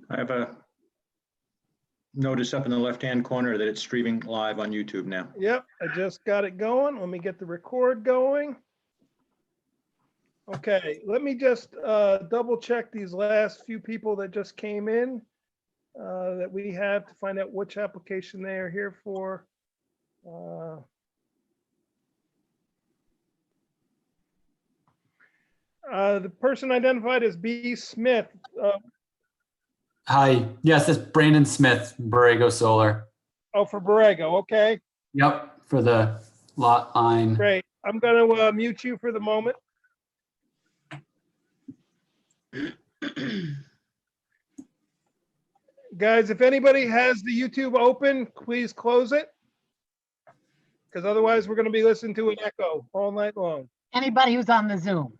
I have a notice up in the left-hand corner that it's streaming live on YouTube now. Yep, I just got it going. Let me get the record going. Okay, let me just double check these last few people that just came in that we have to find out which application they are here for. The person identified as B. Smith. Hi, yes, it's Brandon Smith, Borrego Solar. Oh, for Borrego, okay, Yep, for the lot line. great. I'm gonna mute you for the moment. Guys, if anybody has the YouTube open, please close it. Because otherwise we're gonna be listening to an echo all night long. Anybody who's on the Zoom,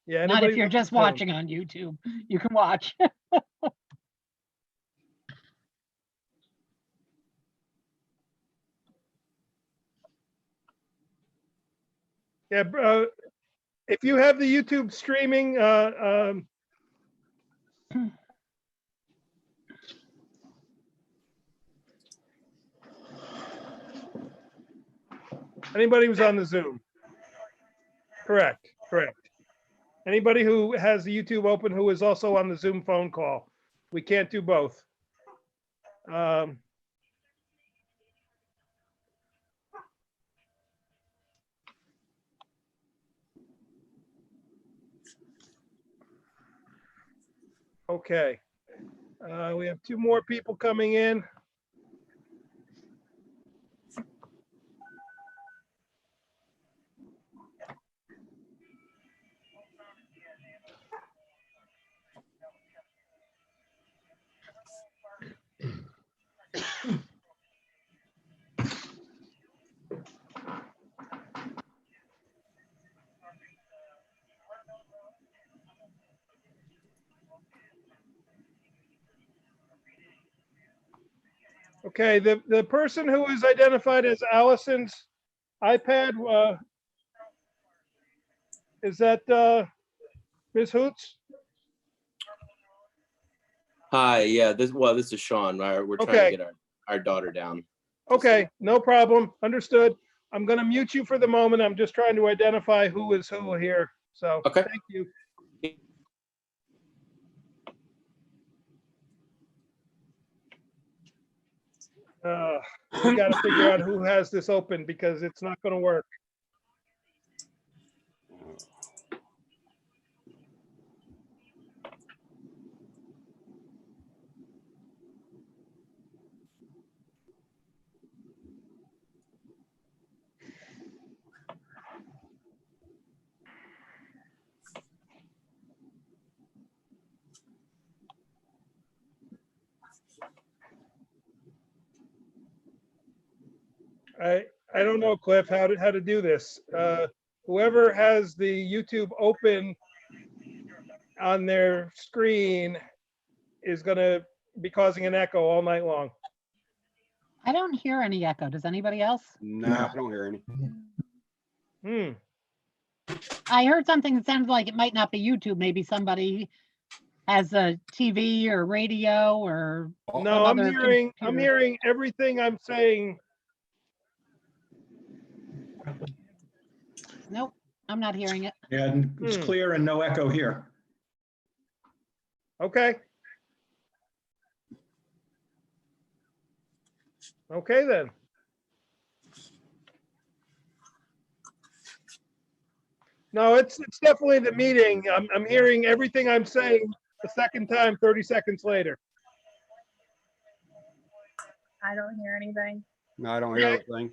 Yeah. not anybody if you're on just the Zoom. watching on YouTube. You can watch. Yeah, if you have the YouTube streaming, anybody who's on the Zoom. Correct. Anybody who has the YouTube open who is also on the Zoom phone call. We can't do both. Okay. We have two more people coming in. Okay, the person who is identified as Allison's iPad, is that Ms. Hoots? Hi, yeah, this is Sean. We're trying Okay. to get our daughter down. Okay, no problem, understood. I'm gonna mute you for the moment. I'm just trying to identify who is who here, so, Okay. thank you. We gotta figure out who has this open because it's not gonna work. I don't know, Cliff, how to do this. Whoever has the YouTube open on their screen is gonna be causing an echo all night long. I don't hear any echo. Does anybody else? No, I don't hear any. I heard something that sounded like it might not be YouTube. Maybe somebody has a TV or radio or. No, I'm another hearing computer. everything I'm saying. Nope, I'm not hearing it. Yeah, and it's clear and no echo here. Okay. Okay, then. No, it's definitely the meeting. I'm hearing everything I'm saying the second time, 30 seconds later. I don't hear anything. No, I don't hear anything.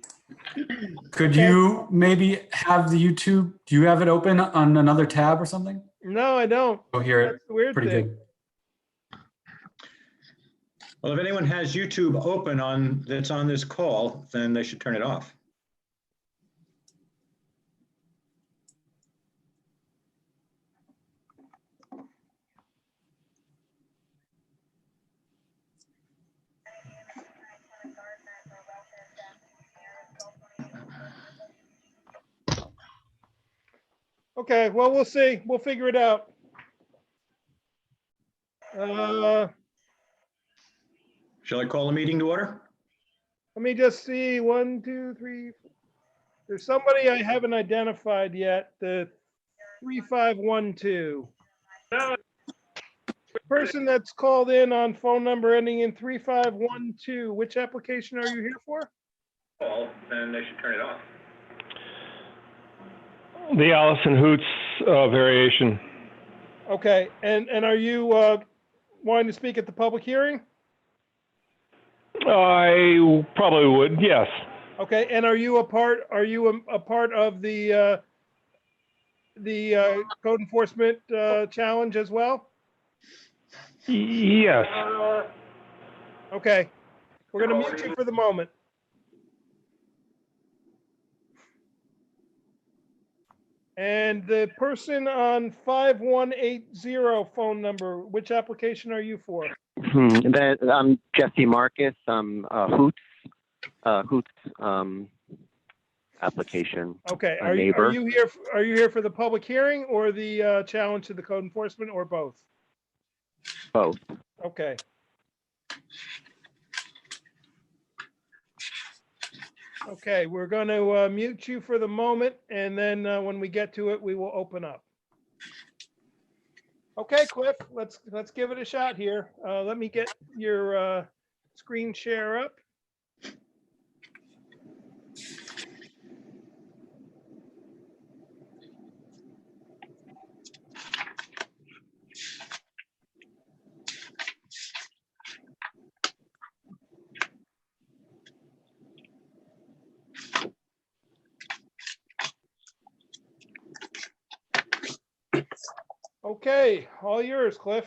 Could Okay. you maybe have the YouTube, do you have it open on another tab or something? No, I don't. You'll hear it That's the weird pretty thing. good. Well, if anyone has YouTube open that's on this call, then they should turn it off. Okay, well, we'll see. We'll figure it out. Let Shall I call the meeting to order? me just see, 1, 2, 3. There's somebody I haven't identified yet, the 3512. The person that's called in on phone number ending in 3512, which application are you here for? Then they should turn it off. The Allison Hoots variation. Okay, and are you wanting to speak at the public hearing? I probably would, yes. Okay, and are you a part of the code enforcement challenge as well? Yes. Okay, we're gonna mute you for the moment. And the person on 5180 phone number, which application are you for? I'm Jesse Marcus. I'm Hoots application. Okay, A are neighbor. you here for the public hearing or the challenge to the code enforcement, or both? Both. Okay. Okay, we're going to mute you for the moment, and then when we get to it, we will open up. Okay, Cliff, let's give it a shot here. Let me get your screen share up. Okay, all yours, Cliff.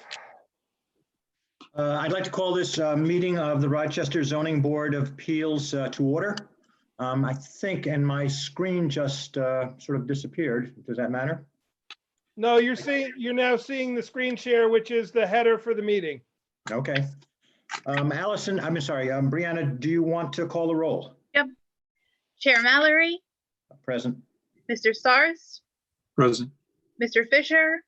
I'd like to call this meeting of the Rochester Zoning Board of Appeals to order. I think, and my screen just sort of disappeared. Does that matter? No, you're now seeing the screen share, which is the header for the meeting. Okay. Allison, I'm sorry, Brianna, do you want to call the roll? Chair Mallory, Present. Mr. Sarst, Present. Mr. Fisher,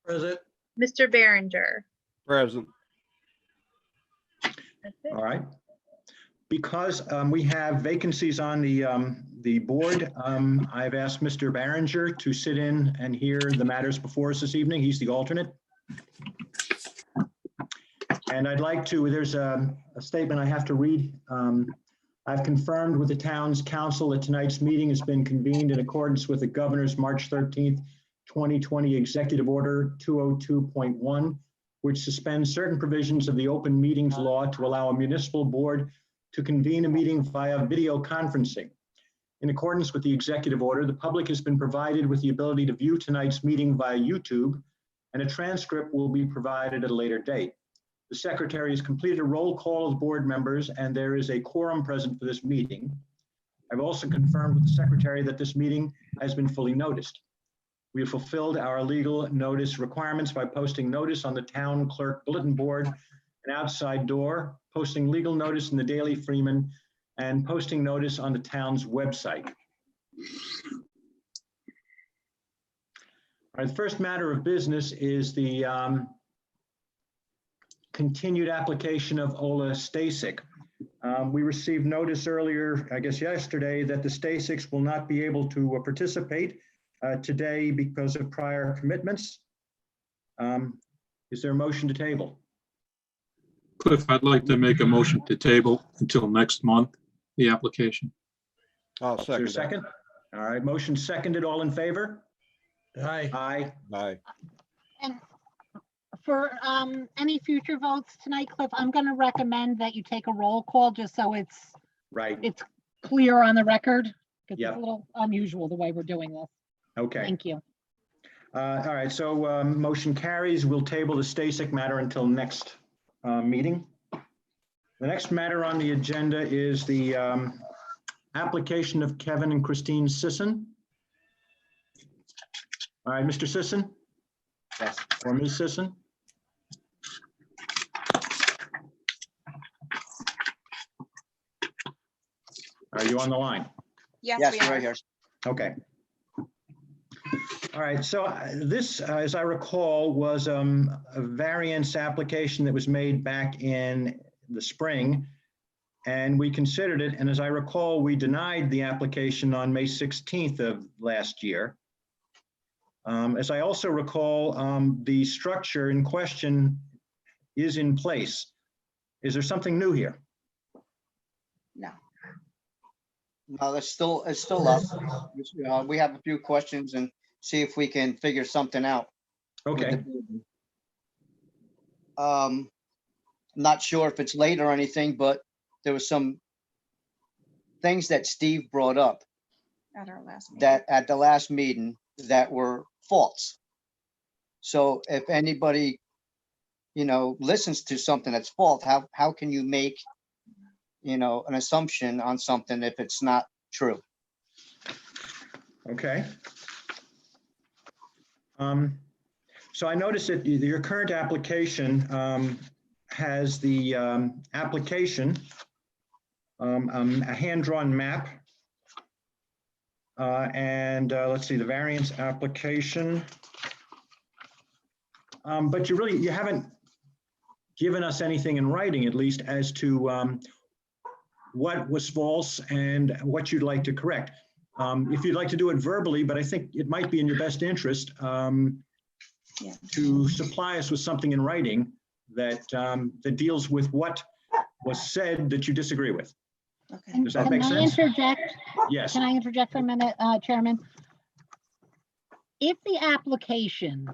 Present. Mr. Behringer. Present. That's it. All right. Because we have vacancies on the board, I've asked Mr. Behringer to sit in and hear the matters before us this evening. He's the alternate. And I'd like to, there's a statement I have to read. I've confirmed with the town's council that tonight's meeting has been convened in accordance with the governor's March 13th, 2020 Executive Order 202.1, which suspends certain provisions of the open meetings law to allow a municipal board to convene a meeting via video conferencing. In accordance with the executive order, the public has been provided with the ability to view tonight's meeting via YouTube, and a transcript will be provided at a later date. The secretary has completed a roll call of board members, and there is a quorum present for this meeting. I've also confirmed with the secretary that this meeting has been fully noticed. We have fulfilled our legal notice requirements by posting notice on the town clerk bulletin board, an outside door, posting legal notice in the Daily Freeman, and posting notice on the town's website. All right, the first matter of business is the continued application of Ola Stasik. We received notice earlier, I guess yesterday, that the Stasiks will not be able to participate today because of prior commitments. Is there a motion to table? Cliff, I'd like to make a motion to table until next month, the application. I'll Is there a second. second? All right, motion seconded, all in favor? Aye. Aye. Aye. And for any future votes tonight, Cliff, I'm going to recommend that you take a roll call just so it's Right, clear on the record. Because Yep. it's a little unusual the way we're doing this. okay. Thank you. All right, so motion carries. We'll table the Stasik matter until next meeting. The next matter on the agenda is the application of Kevin and Christine Sisson. All right, Mr. Sisson? Yes. Or Ms. Sisson? Are you on the line? Yes, we are. Okay. All All right, so this, as I recall, was a variance application that was made back in the spring, and we considered it, and as I recall, we denied the application on May 16th of last year. As I also recall, the structure in question is in place. Is there something new here? No, it's still up. We have a few questions and see if we can figure something out. with the Okay, building. Not sure if it's late or anything, but there was some things that Steve brought up At our last meeting. that at the last meeting that were false. So if anybody, listens to something that's false, how can you make, an assumption on something if it's not true? okay. So I noticed that your current application has the application, a hand-drawn map. And let's see, the variance application. But you haven't given us anything in writing, at least, as to what was false and what you'd like to correct. If you'd like to do it verbally, but I think it might be in your best interest to supply us with something in writing that that deals with what was said that you disagree with. Okay. Does that make Can I sense? interject? Yes. Can I interject for a minute, Chairman? If the application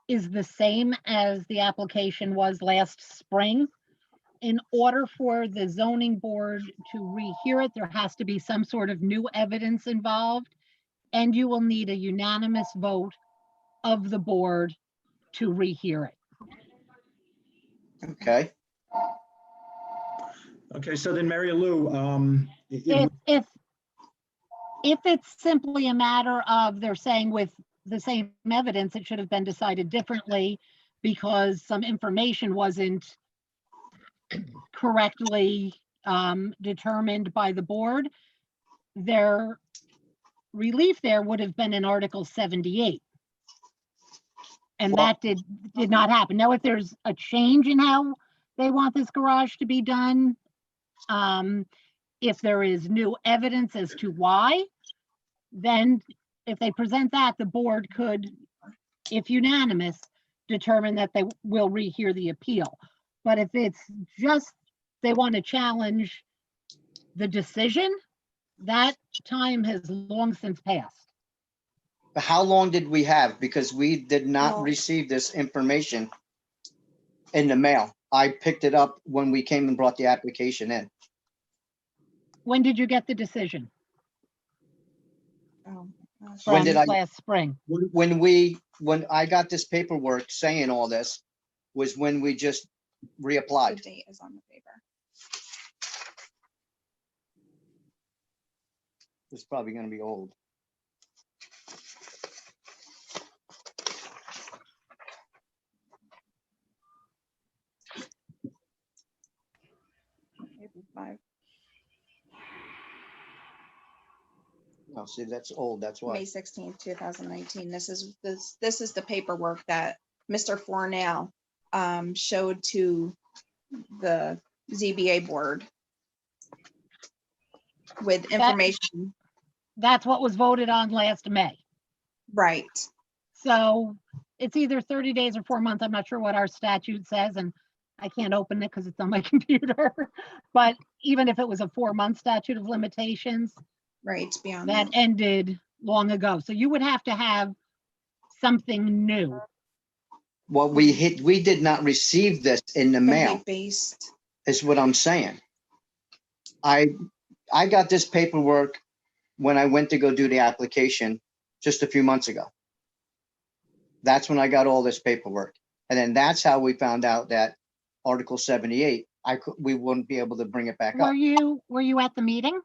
is the same as the application was last spring, in order for the zoning board to rehear it, there has to be some sort of new evidence involved, and you will need a unanimous vote of the board to rehear it. Okay, Okay, so then Mary Lou, If it's simply a matter of they're saying with the same evidence, it should have been decided differently because some information wasn't correctly determined by the board, their relief there would have been in Article 78. And Well- that did not happen. Now, if there's a change in how they want this garage to be done, if there is new evidence as to why, then if they present that, the board could, if unanimous, determine that they will rehear the appeal. But if it's just, they want to challenge the decision, that time has long since passed. how long did we have? Because we did not Well- receive this information in the mail. I picked it up when we came and brought the application in. When did you get the decision? Oh, gosh. When From did I- last spring? When I got this paperwork saying all this was when we just The reapplied. date is on the paper. It's probably gonna be old. Maybe 5. No, see, that's old, that's why. May 16th, 2019. This is the paperwork that Mr. Fornell showed to the ZBA board with information. That's what was voted on last May. Right. So it's either 30 days or 4 months. I'm not sure what our statute says, and I can't open it because it's on my computer. But even if it was a 4-month statute of limitations, Right. Beyond that ended long ago. So you would have to have something new. What we did not receive this in the mail, Based. is what I'm saying. I got this paperwork when I went to go do the application just a few months ago. That's when I got all this paperwork. And then that's how we found out that Article 78, we wouldn't be able to bring it back up. Were you at the meeting?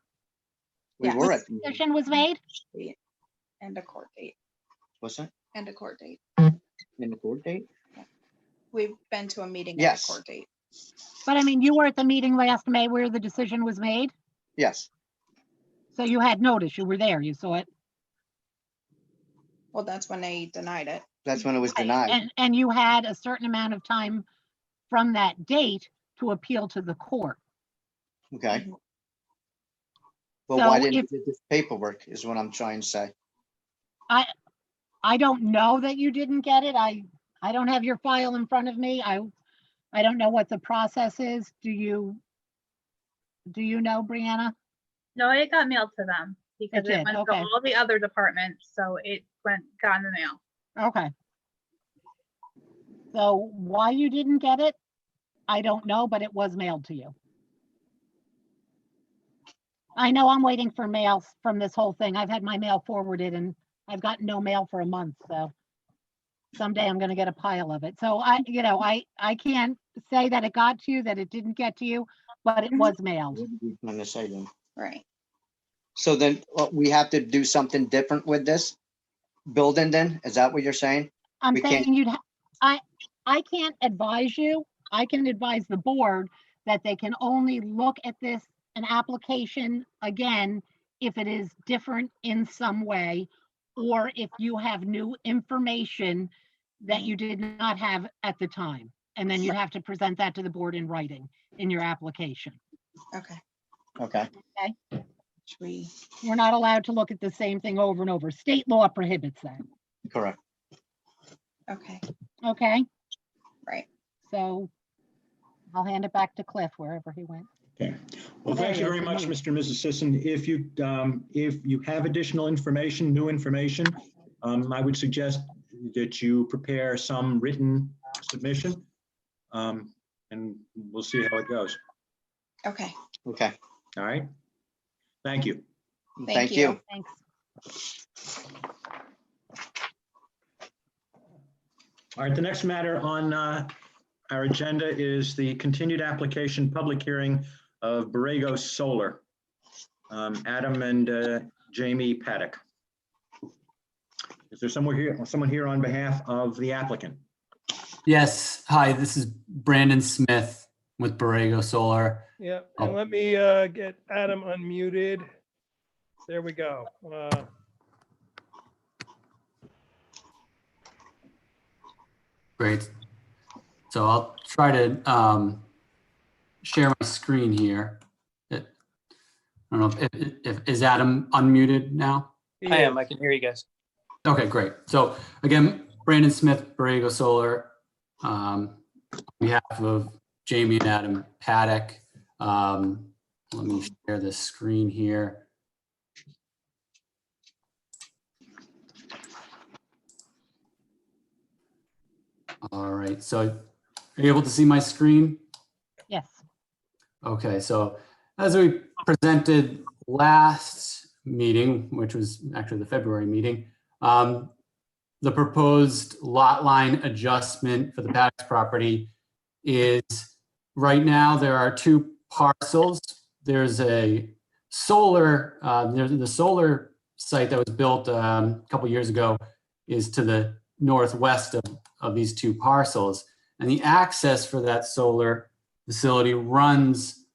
We Yes. were at, Decision was made? And a court date. what's that? And a court date. In the court date? We've been to a meeting and Yes. a court date. But I mean, you were at the meeting last May where the decision was made? Yes. So you had notice, you were there, you saw it. Well, that's when they denied it. That's when it was Right, denied. and you had a certain amount of time from that date to appeal to the court. Okay. Well, why So didn't you if- do this paperwork is what I'm trying to say. I don't know that you didn't get it. I don't have your file in front of me. I don't know what the process is. Do you know, Brianna? No, it got mailed to them because It it did, went okay. to all the other departments, so it got in the mail. Okay. So why you didn't get it, I don't know, but it was mailed to you. I know I'm waiting for mail from this whole thing. I've had my mail forwarded and I've gotten no mail for a month, so someday I'm gonna get a pile of it. So I can't say that it got to you, that it didn't get to you, but it was mailed. I'm gonna say then. Right. So then we have to do something different with this building then? Is that what you're saying? I'm We can't- saying I can't advise you. I can advise the board that they can only look at this, an application again, if it is different in some way, or if you have new information that you did not have at the time. And then you have to present that to the board in writing in your application. Okay. Okay. Should we? You're not allowed to look at the same thing over and over. State law prohibits that. Correct. Okay. Okay, Right. so I'll hand it back to Cliff wherever he went. Okay. Well, There thank he you is, very he much, moved. Mr. and Mrs. Sisson. If you have additional information, new information, I would suggest that you prepare some written submission. And we'll see how it goes. Okay. Okay. All right? Thank you. Thank you. Thanks. All right, the next matter on our agenda is the continued application public hearing of Borrego Solar. Adam and Jamie Paddock. Is there someone here on behalf of the applicant? Yes. Hi, this is Brandon Smith with Borrego Solar. Yeah, Oh. and let me get Adam unmuted. There we go. Great. So I'll try to share my screen here. I don't know if is Adam unmuted now? He I am. is. I can hear you guys. Okay, great. So again, Brandon Smith, Borrego Solar, on behalf of Jamie and Adam Paddock. Let me share this screen here. All right, so are you able to see my screen? Yes. Okay, so as we presented last meeting, which was actually the February meeting, the proposed lot line adjustment for the Paddock property is right now there are two parcels. There's a solar, there's the solar site that was built a couple years ago is to the northwest of these two parcels. And the access for that solar facility runs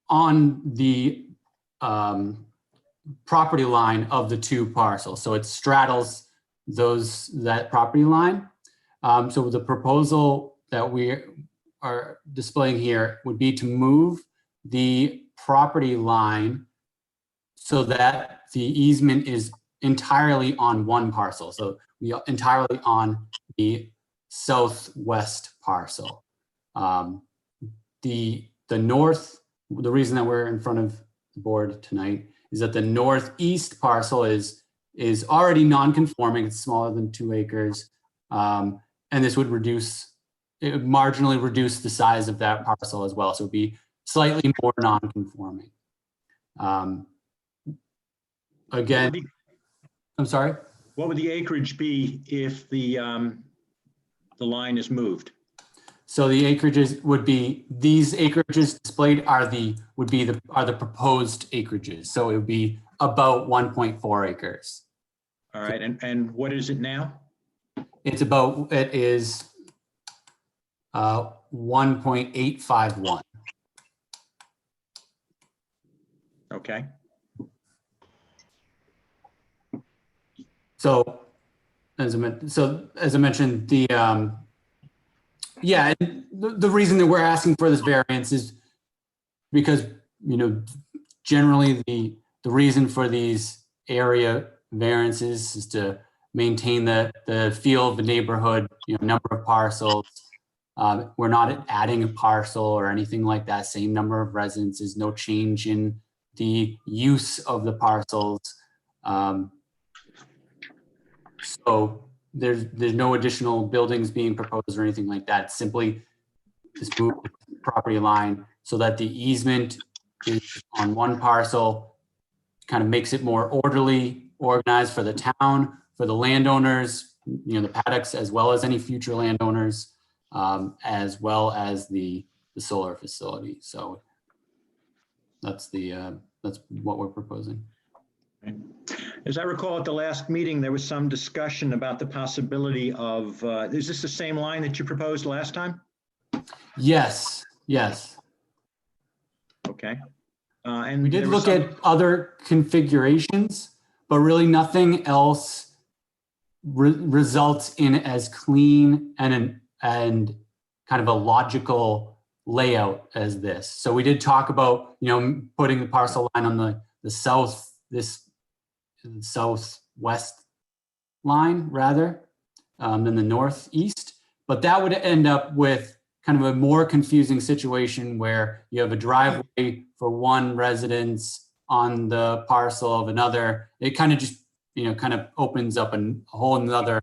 on the property line of the two parcels. So it straddles that property line. So the proposal that we are displaying here would be to move the property line so that the easement is entirely on one parcel. So we are entirely on the southwest parcel. The reason that we're in front of the board tonight is that the northeast parcel is already non-conforming. It's smaller than 2 acres. And this would marginally reduce the size of that parcel as well. So it would be slightly more non-conforming. Again, I'm sorry? What would the acreage be if the line is moved? So the acreages would be, these acreages displayed are the proposed acreages. So it would be about 1.4 acres. All right, and what is it now? It is 1.851. Okay. So as I mentioned, the yeah, and the reason that we're asking for this variance is because, you know, generally the reason for these area variances is to maintain the feel of the neighborhood, you know, number of parcels. We're not adding a parcel or anything like that. Same number of residences, no change in the use of the parcels. So there's no additional buildings being proposed or anything like that. It's simply just move the property line so that the easement is on one parcel, kind of makes it more orderly, organized for the town, for the landowners, you know, the paddocks, as well as any future landowners, as well as the solar facility. So that's what we're proposing. As I recall at the last meeting, there was some discussion about the possibility of, is this the same line that you proposed last time? Yes, yes. Okay. And We did there was look some- at other configurations, but really nothing else results in as clean and kind of a logical layout as this. So we did talk about, you know, putting the parcel line on the southwest line rather than the northeast, but that would end up with kind of a more confusing situation where you have a driveway for one residence on the parcel of another. It kind of just, you know, kind of opens up a whole nother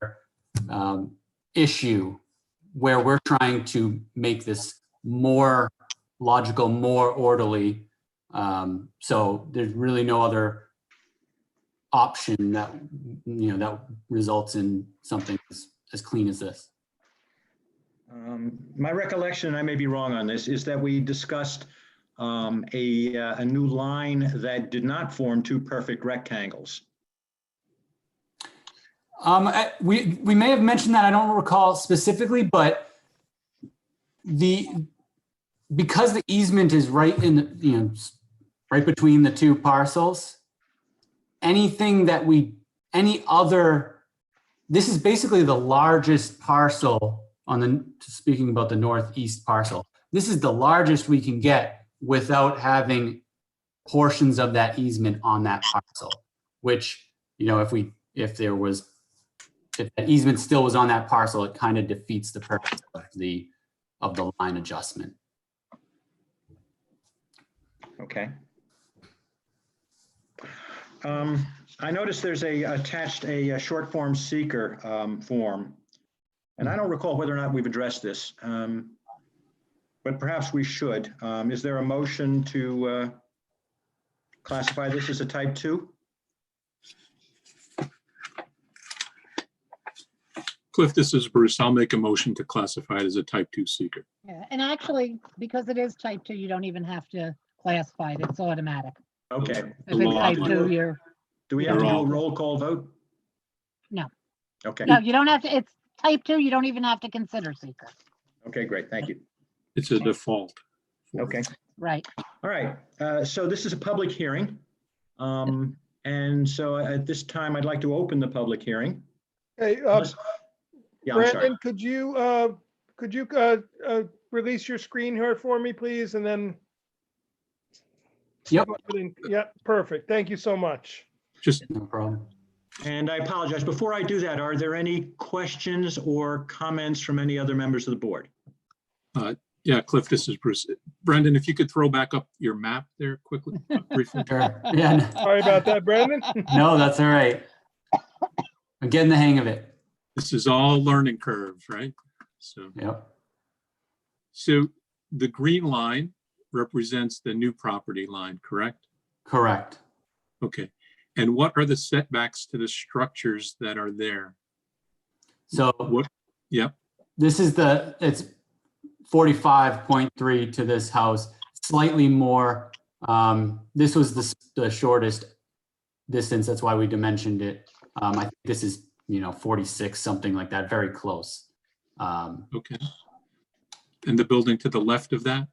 issue where we're trying to make this more logical, more orderly. So there's really no other option that, you know, that results in something as clean as this. My recollection, and I may be wrong on this, is that we discussed a new line that did not form two perfect rectangles. We may have mentioned that. I don't recall specifically, but because the easement is right in the, you know, right between the two parcels, this is basically the largest parcel speaking about the northeast parcel. This is the largest we can get without having portions of that easement on that parcel, which, you know, if that easement still was on that parcel, it kind of defeats the purpose of the line adjustment. Okay. I noticed there's attached a short form seeker form, and I don't recall whether or not we've addressed this, but perhaps we should. Is there a motion to classify this as a type 2? Cliff, this is Bruce. I'll make a motion to classify it as a type 2 seeker. Yeah, and actually, because it is type 2, you don't even have to classify it. It's automatic. Okay. If it's type 2, you're, Do we have to They're do a all- roll call vote? No. Okay. no, you don't have to, it's type 2, you don't even have to consider seeker. Okay, great. Thank you. It's a default. Okay. Right. All right. So this is a public hearing. And so at this time, I'd like to open the public hearing. Hey, Yeah, I'm sorry. Brandon, could you release your screen here for me, please? And then. Yep. Yeah, perfect. Thank you so much. Just No problem. And I apologize. Before I do that, are there any questions or comments from any other members of the board? yeah, Cliff, this is Bruce. Brendan, if you could throw back up your map there quickly, briefly. Sure. Yeah. Sorry about that, Brandon. No, that's all right. I'm getting the hang of it. This is all learning curve, right? Yep. So the green line represents the new property line, correct? Correct. Okay. And what are the setbacks to the structures that are there? So What? Yep. this is it's 45.3 to this house, slightly more. This was the shortest distance. That's why we dimensioned it. I think this is, 46, something like that, very close. Okay. And the building to the left of that?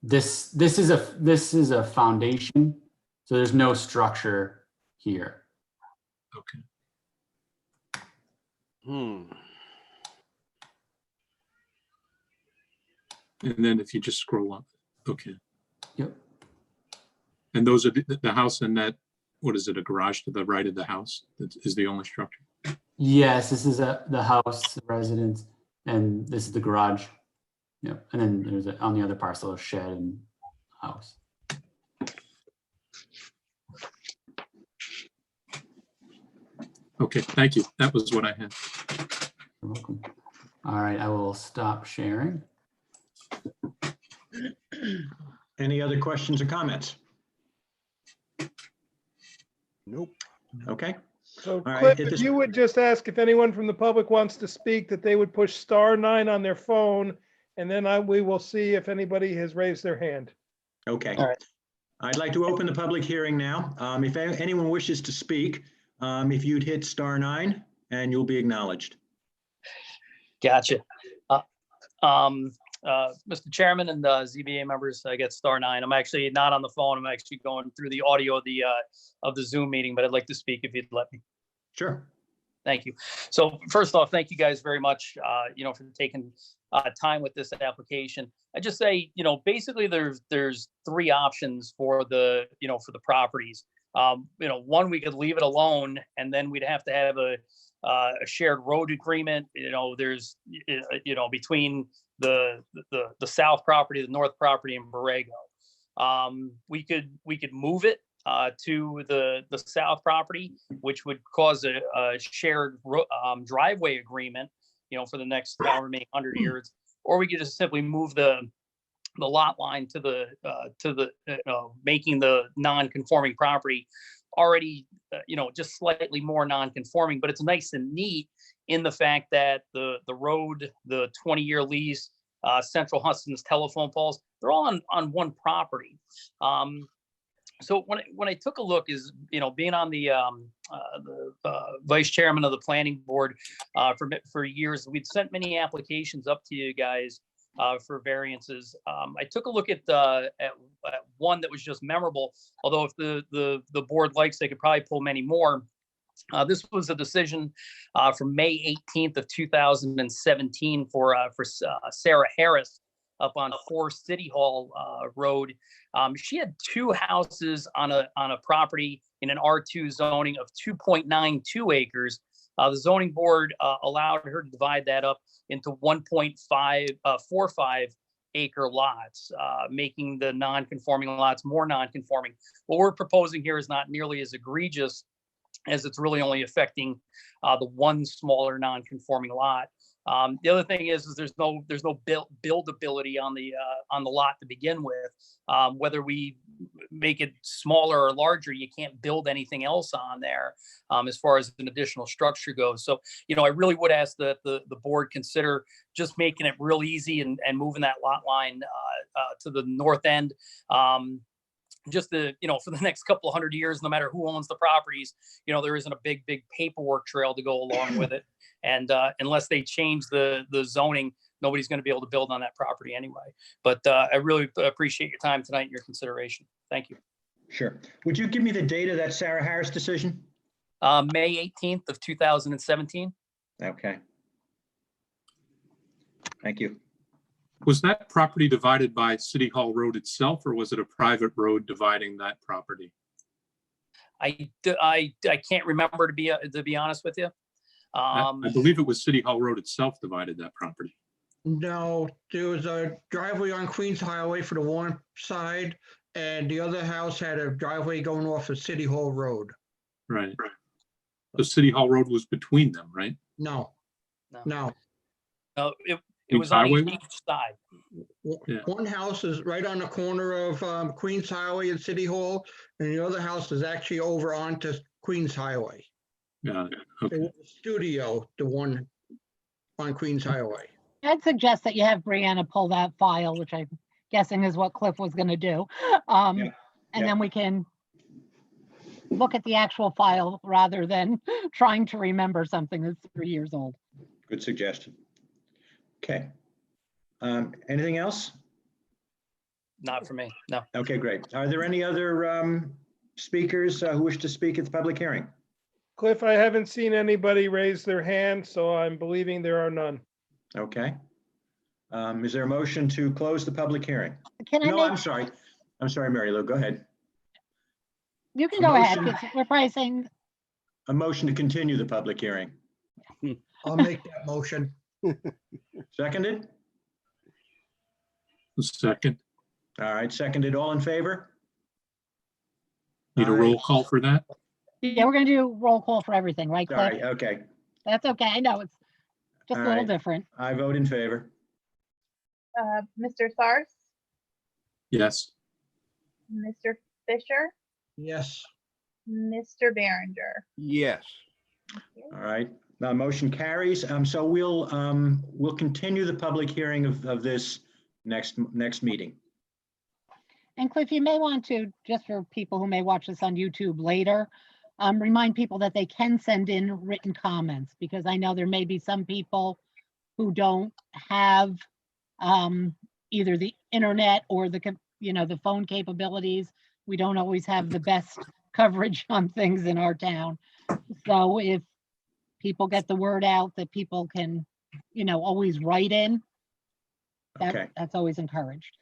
This is a foundation, so there's no structure here. Okay. Hmm. And then if you just scroll up, okay. Yep. And those are the house and that, what is it, a garage to the right of the house that is the only structure? Yes, this is the house, the residence, and this is the garage. Yep. And then there's on the other parcel, a shed and house. Okay, thank you. That was what I had. You're welcome. All right, I will stop sharing. Any other questions or comments? Nope. Okay, So right, Cliff, at if this- you would just ask if anyone from the public wants to speak, that they would push *9 on their phone, and then we will see if anybody has raised their hand. okay. All right. I'd like to open the public hearing now. If anyone wishes to speak, if you'd hit *9 and you'll be acknowledged. Gotcha. Mr. Chairman and ZBA members, I get *9. I'm actually not on the phone. I'm actually going through the audio of the Zoom meeting, but I'd like to speak if you'd let me. Sure. Thank you. So first off, thank you guys very much, for taking time with this application. I just say, basically there's three options for the properties. One, we could leave it alone, and then we'd have to have a shared road agreement. There's between the south property, the north property, and Borrego. We could move it to the south property, which would cause a shared driveway agreement, for the next however many 100 years, or we could just simply move the lot line to the making the non-conforming property already, just slightly more non-conforming, but it's nice and neat in the fact that the road, the 20-year lease, Central Hudson's telephone poles, they're all on one property. So when I took a look, is being on the vice chairman of the planning board for years, we'd sent many applications up to you guys for variances. I took a look at one that was just memorable. Although if the board likes, they could probably pull many more. This was a decision from May 18th of 2017 for Sarah Harris up on 4 City Hall Road. She had 2 houses on a property in an R2 zoning of 2.92 acres. The zoning board allowed her to divide that up into 1.45 acre lots, making the non-conforming lots more non-conforming. What we're proposing here is not nearly as egregious, as it's really only affecting the one smaller non-conforming lot. The other thing is there's no buildability on the lot to begin with. Whether we make it smaller or larger, you can't build anything else on there as far as an additional structure goes. So, I really would ask that the board consider just making it real easy and moving that lot line to the north end. Just for the next couple of 100 years, no matter who owns the properties, there isn't a big paperwork trail to go along with it. And unless they change the zoning, nobody's going to be able to build on that property anyway. But I really appreciate your time tonight and your consideration. Thank you. Sure. Would you give me the date of that Sarah Harris decision? May 18th of 2017. Okay. Thank you. Was that property divided by City Hall Road itself, or was it a private road dividing that property? I can't remember, to be honest with you. I believe it was City Hall Road itself divided that property. No, there was a driveway on Queens Highway for the one side, and the other house had a driveway going off of City Hall Road. Right. The City Hall Road was between them, right? No. It was on Highway? each side. Yeah. One house is right on the corner of Queens Highway and City Hall, and the other house is actually over onto Queens Highway. Yeah. It Okay. was a studio, the one on Queens Highway. I'd suggest that you have Brianna pull that file, which I'm guessing is what Cliff was gonna do. And then we can look at the actual file rather than trying to remember something that's 3 years old. Good suggestion. Okay. Anything else? Not for me, no. Okay, great. Are there any other speakers who wish to speak at the public hearing? Cliff, I haven't seen anybody raise their hand, so I'm believing there are none. Okay. Is there a motion to close the public hearing? Can I No, make, I'm sorry. I'm sorry, Mary Lou, go ahead. you can a go ahead, motion. 'cause we're probably saying, A motion to continue the public hearing. I'll make that motion. Seconded? Second. All right, seconded. All in favor? Need a Aye. roll call for that? yeah, we're gonna do roll call for everything, right, Cliff? Sorry, okay. That's okay. I know it's just a All little right. different. I vote in favor. Mr. Sarce, Yes. Mr. Fisher, Yes. Mr. Behringer. Yes. All right, motion carries. So we'll continue the public hearing of this next meeting. And Cliff, you may want to, just for people who may watch this on YouTube later, remind people that they can send in written comments, because I know there may be some people who don't have either the internet or the phone capabilities. We don't always have the best coverage on things in our town. So if people get the word out that people can, always write in, Okay. that's always encouraged.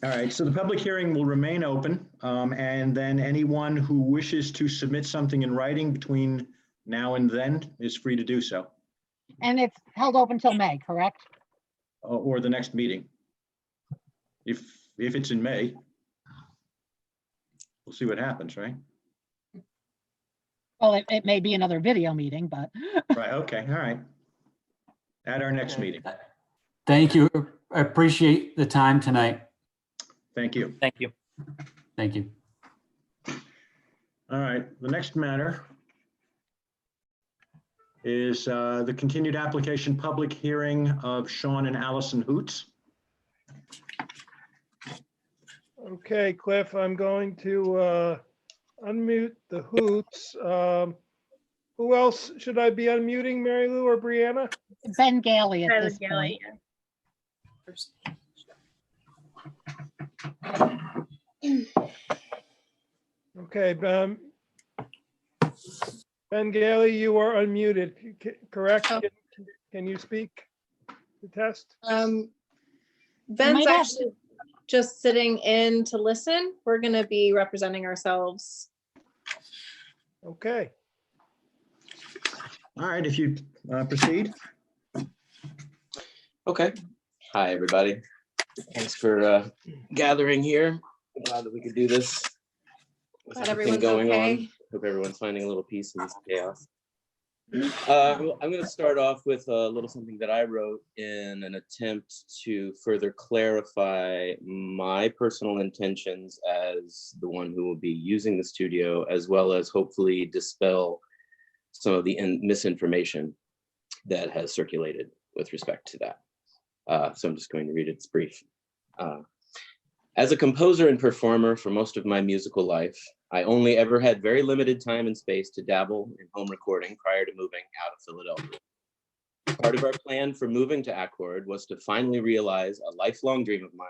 All right, so the public hearing will remain open, and then anyone who wishes to submit something in writing between now and then is free to do so, And it's held open till May, correct? or the next meeting. If it's in May, we'll see what happens, right? Well, it may be another video meeting, but Right, okay, all right. At our next meeting. Thank you. I appreciate the time tonight. Thank you. Thank you. Thank you. All right, the next matter is the continued application public hearing of Sean and Allison Hoots. Okay, Cliff, I'm going to unmute the Hoots. Who else should I be unmuting, Mary Lou or Brianna? Ben Gailey at Tyler this Galley, point. Okay, Ben Gailey, you are unmuted, correct? Oh. Can you speak? The test? Ben's might have actually just sitting in to listen. We're gonna be representing ourselves. Okay. All right, if you proceed. Okay. Hi, everybody. Thanks for gathering here. I'm glad that we could do this. With Glad everything everyone's going okay. on. Hope everyone's finding a little peace in this chaos. I'm going to start off with a little something that I wrote in an attempt to further clarify my personal intentions as the one who will be using the studio, as well as hopefully dispel some of the misinformation that has circulated with respect to that. So I'm just going to read it. It's brief. As a composer and performer for most of my musical life, I only ever had very limited time and space to dabble in home recording prior to moving out of Philadelphia. Part of our plan for moving to Accord was to finally realize a lifelong dream of mine,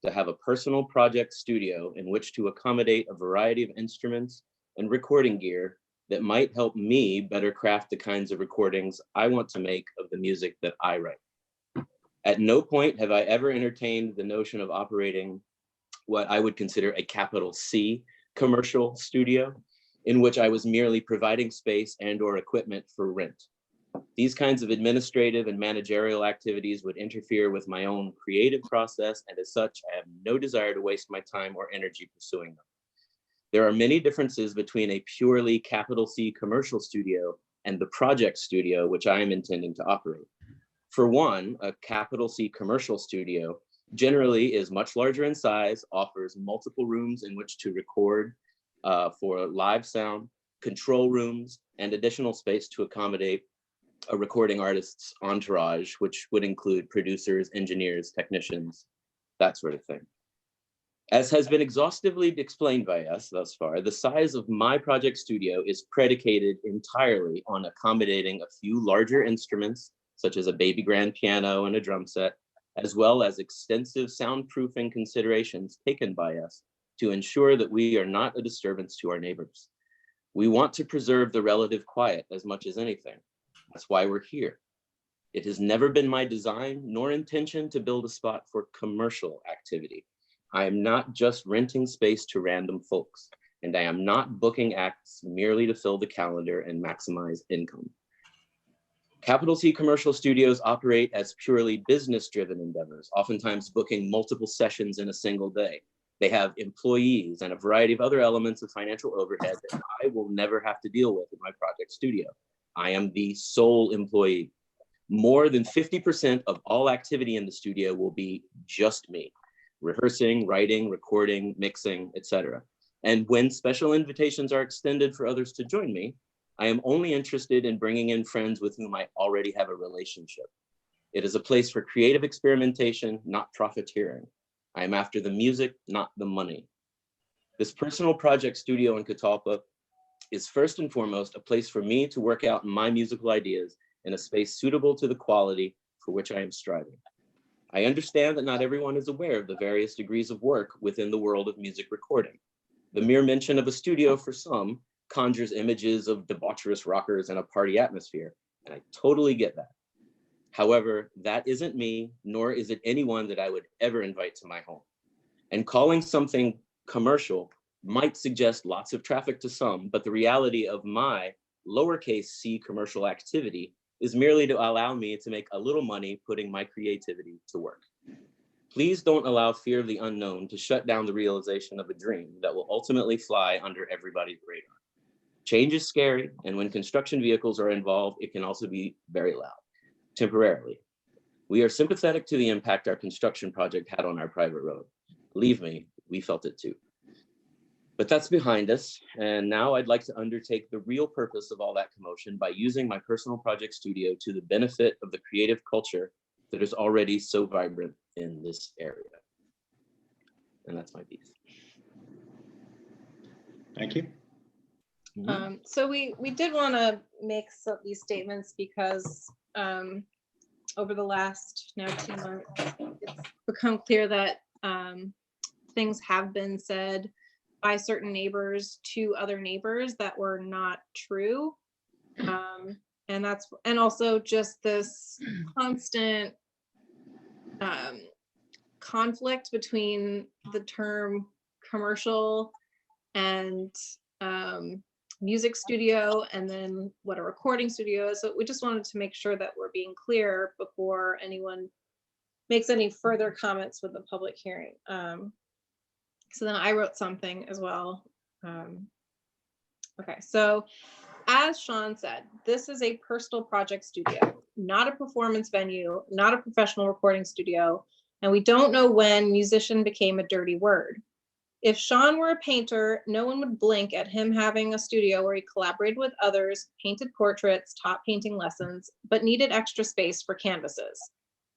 to have a personal project studio in which to accommodate a variety of instruments and recording gear that might help me better craft the kinds of recordings I want to make of the music that I write. At no point have I ever entertained the notion of operating what I would consider a capital C commercial studio, in which I was merely providing space and/or equipment for rent. These kinds of administrative and managerial activities would interfere with my own creative process, and as such, I have no desire to waste my time or energy pursuing them. There are many differences between a purely capital C commercial studio and the project studio, which I am intending to operate. For one, a capital C commercial studio generally is much larger in size, offers multiple rooms in which to record for live sound, control rooms, and additional space to accommodate a recording artist's entourage, which would include producers, engineers, technicians, that sort of thing. As has been exhaustively explained by us thus far, the size of my project studio is predicated entirely on accommodating a few larger instruments, such as a baby grand piano and a drum set, as well as extensive soundproofing considerations taken by us to ensure that we are not a disturbance to our neighbors. We want to preserve the relative quiet as much as anything. That's why we're here. It has never been my design nor intention to build a spot for commercial activity. I am not just renting space to random folks, and I am not booking acts merely to fill the calendar and maximize income. Capital C commercial studios operate as purely business-driven endeavors, oftentimes booking multiple sessions in a single day. They have employees and a variety of other elements of financial overhead that I will never have to deal with in my project studio. I am the sole employee. More than 50% of all activity in the studio will be just me, rehearsing, writing, recording, mixing, etc. And when special invitations are extended for others to join me, I am only interested in bringing in friends with whom I already have a relationship. It is a place for creative experimentation, not profiteering. I am after the music, not the money. This personal project studio in Kotelko is first and foremost a place for me to work out my musical ideas in a space suitable to the quality for which I am striving. I understand that not everyone is aware of the various degrees of work within the world of music recording. The mere mention of a studio for some conjures images of debaucherous rockers and a party atmosphere, and I totally get that. However, that isn't me, nor is it anyone that I would ever invite to my home. And calling something commercial might suggest lots of traffic to some, but the reality of my lowercase c commercial activity is merely to allow me to make a little money putting my creativity to work. Please don't allow fear of the unknown to shut down the realization of a dream that will ultimately fly under everybody's radar. Change is scary, and when construction vehicles are involved, it can also be very loud. Temporarily. We are sympathetic to the impact our construction project had on our private road. Believe me, we felt it too. But that's behind us, and now I'd like to undertake the real purpose of all that commotion by using my personal project studio to the benefit of the creative culture that is already so vibrant in this area. And that's my piece. Thank you. So we did want to make these statements because over the last now 2 months, it's become clear that things have been said by certain neighbors to other neighbors that were not true. And also just this constant conflict between the term commercial and music studio, and then what a recording studio is. So we just wanted to make sure that we're being clear before anyone makes any further comments with the public hearing. So then I wrote something as well. Okay, so as Sean said, this is a personal project studio, not a performance venue, not a professional recording studio, and we don't know when musician became a dirty word. If Sean were a painter, no one would blink at him having a studio where he collaborated with others, painted portraits, taught painting lessons, but needed extra space for canvases.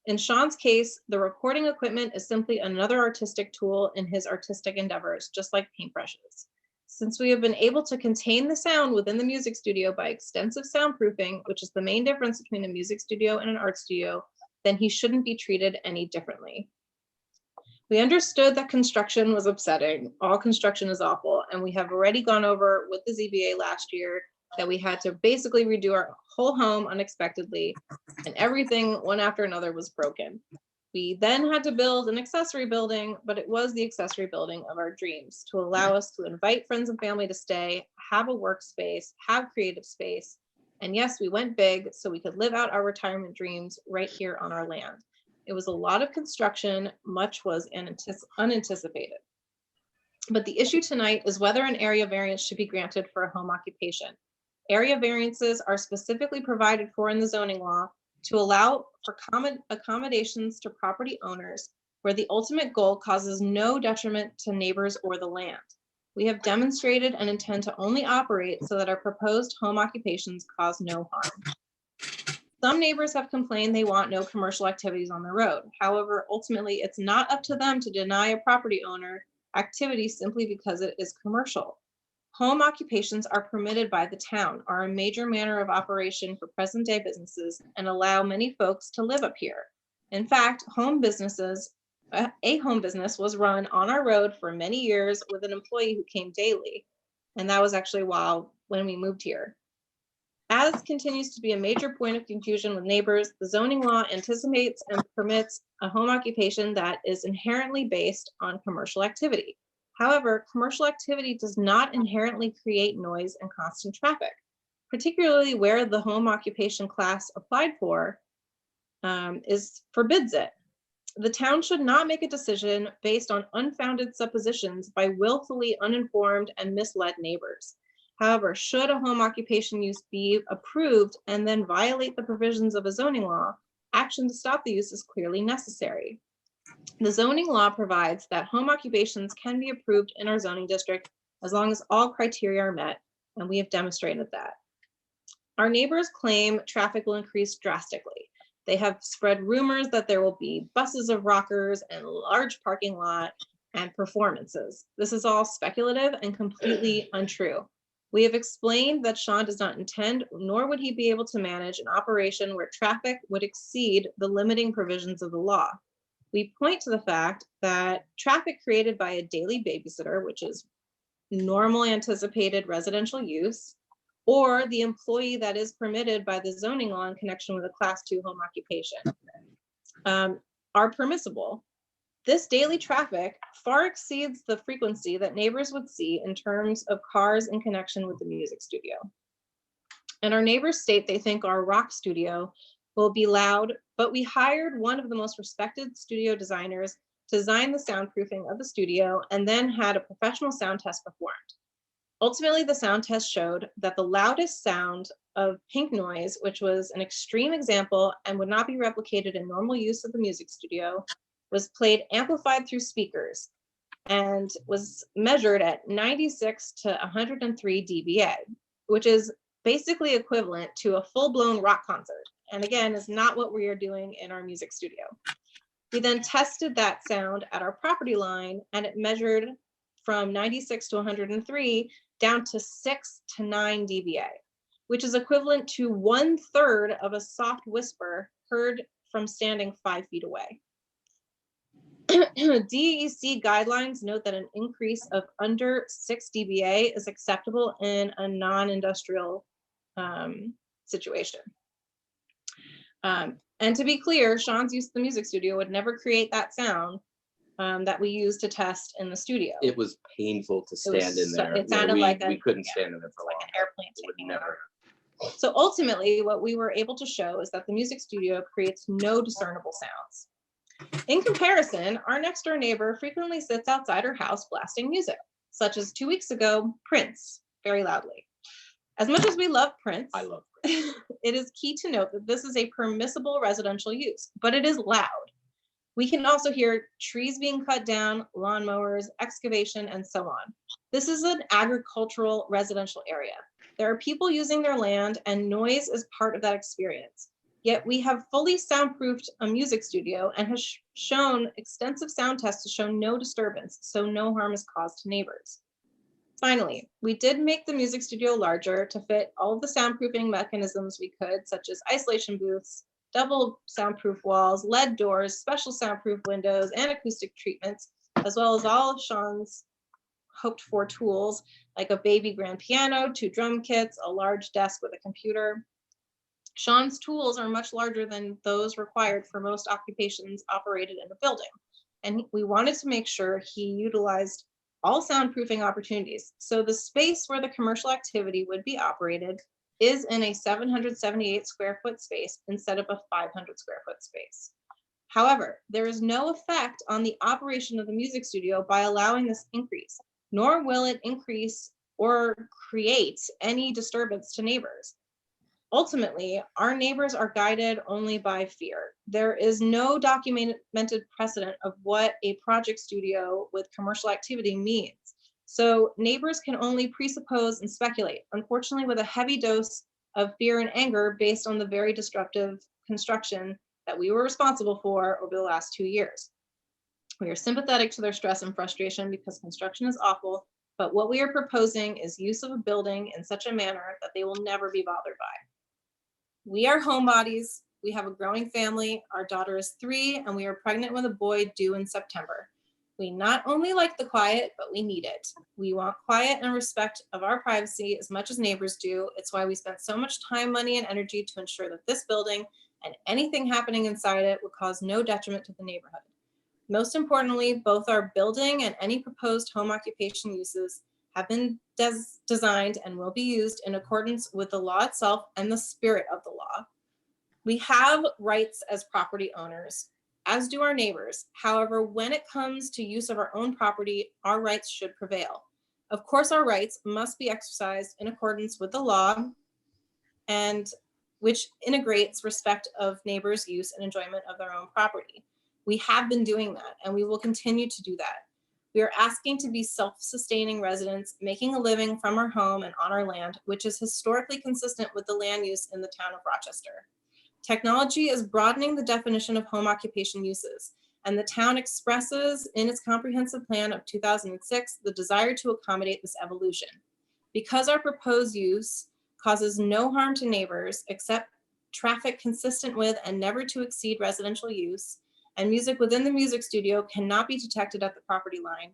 In Sean's case, the recording equipment is simply another artistic tool in his artistic endeavors, just like paintbrushes. Since we have been able to contain the sound within the music studio by extensive soundproofing, which is the main difference between a music studio and an art studio, then he shouldn't be treated any differently. We understood that construction was upsetting. All construction is awful, and we have already gone over with the ZBA last year that we had to basically redo our whole home unexpectedly, and everything one after another was broken. We then had to build an accessory building, but it was the accessory building of our dreams to allow us to invite friends and family to stay, have a workspace, have creative space. And yes, we went big so we could live out our retirement dreams right here on our land. It was a lot of construction, much was unanticipated. But the issue tonight is whether an area variance should be granted for a home occupation. Area variances are specifically provided for in the zoning law to allow for accommodations to property owners where the ultimate goal causes no detriment to neighbors or the land. We have demonstrated and intend to only operate so that our proposed home occupations cause no harm. Some neighbors have complained they want no commercial activities on the road. However, ultimately, it's not up to them to deny a property owner activity simply because it is commercial. Home occupations are permitted by the town, are a major manner of operation for present day businesses, and allow many folks to live up here. In fact, a home business was run on our road for many years with an employee who came daily. And that was actually while when we moved here. As continues to be a major point of confusion with neighbors, the zoning law anticipates and permits a home occupation that is inherently based on commercial activity. However, commercial activity does not inherently create noise and constant traffic, particularly where the home occupation class applied for forbids it. The town should not make a decision based on unfounded suppositions by willfully uninformed and misled neighbors. However, should a home occupation use be approved and then violate the provisions of a zoning law, action to stop the use is clearly necessary. The zoning law provides that home occupations can be approved in our zoning district as long as all criteria are met, and we have demonstrated that. Our neighbors claim traffic will increase drastically. They have spread rumors that there will be buses of rockers and large parking lot and performances. This is all speculative and completely untrue. We have explained that Sean does not intend, nor would he be able to manage an operation where traffic would exceed the limiting provisions of the law. We point to the fact that traffic created by a daily babysitter, which is normal anticipated residential use, or the employee that is permitted by the zoning law in connection with a class 2 home occupation, are permissible. This daily traffic far exceeds the frequency that neighbors would see in terms of cars in connection with the music studio. And our neighbors state they think our rock studio will be loud, but we hired one of the most respected studio designers to design the soundproofing of the studio and then had a professional sound test performed. Ultimately, the sound test showed that the loudest sound of pink noise, which was an extreme example and would not be replicated in normal use of the music studio, was played amplified through speakers and was measured at 96 to 103 dBA, which is basically equivalent to a full-blown rock concert. And again, is not what we are doing in our music studio. We then tested that sound at our property line and it measured from 96 to 103 down to 6 to 9 dBA, which is equivalent to 1/3 of a soft whisper heard from standing 5 feet away. DEC guidelines note that an increase of under 6 dBA is acceptable in a non-industrial situation. And to be clear, Sean's use of the music studio would never create that sound that we use to test in the studio. It was painful to stand in there. It sounded like we couldn't stand in there for like long. an airplane It would taking never. off. So ultimately, what we were able to show is that the music studio creates no discernible sounds. In comparison, our next door neighbor frequently sits outside her house blasting music, such as 2 weeks ago, Prince, very loudly. As much as we love Prince, I love Prince. It is key to note that this is a permissible residential use, but it is loud. We can also hear trees being cut down, lawnmowers, excavation, and so on. This is an agricultural residential area. There are people using their land and noise is part of that experience. Yet we have fully soundproofed a music studio and has shown extensive sound tests to show no disturbance, so no harm is caused to neighbors. Finally, we did make the music studio larger to fit all of the soundproofing mechanisms we could, such as isolation booths, double soundproof walls, LED doors, special soundproof windows, and acoustic treatments, as well as all of Sean's hoped for tools, like a baby grand piano, 2 drum kits, a large desk with a computer. Sean's tools are much larger than those required for most occupations operated in a building. And we wanted to make sure he utilized all soundproofing opportunities. So the space where the commercial activity would be operated is in a 778 square foot space instead of a 500 square foot space. However, there is no effect on the operation of the music studio by allowing this increase, nor will it increase or create any disturbance to neighbors. Ultimately, our neighbors are guided only by fear. There is no documented precedent of what a project studio with commercial activity means. So neighbors can only presuppose and speculate, unfortunately with a heavy dose of fear and anger based on the very disruptive construction that we were responsible for over the last 2 years. We are sympathetic to their stress and frustration because construction is awful, but what we are proposing is use of a building in such a manner that they will never be bothered by. We are homebodies. We have a growing family. Our daughter is 3 and we are pregnant with a boy due in September. We not only like the quiet, but we need it. We want quiet and respect of our privacy as much as neighbors do. It's why we spent so much time, money, and energy to ensure that this building and anything happening inside it would cause no detriment to the neighborhood. Most importantly, both our building and any proposed home occupation uses have been designed and will be used in accordance with the law itself and the spirit of the law. We have rights as property owners, as do our neighbors. However, when it comes to use of our own property, our rights should prevail. Of course, our rights must be exercised in accordance with the law, and which integrates respect of neighbors' use and enjoyment of their own property. We have been doing that, and we will continue to do that. We are asking to be self-sustaining residents, making a living from our home and on our land, which is historically consistent with the land use in the town of Rochester. Technology is broadening the definition of home occupation uses, and the town expresses in its comprehensive plan of 2006 the desire to accommodate this evolution. Because our proposed use causes no harm to neighbors except traffic consistent with and never to exceed residential use, and music within the music studio cannot be detected at the property line,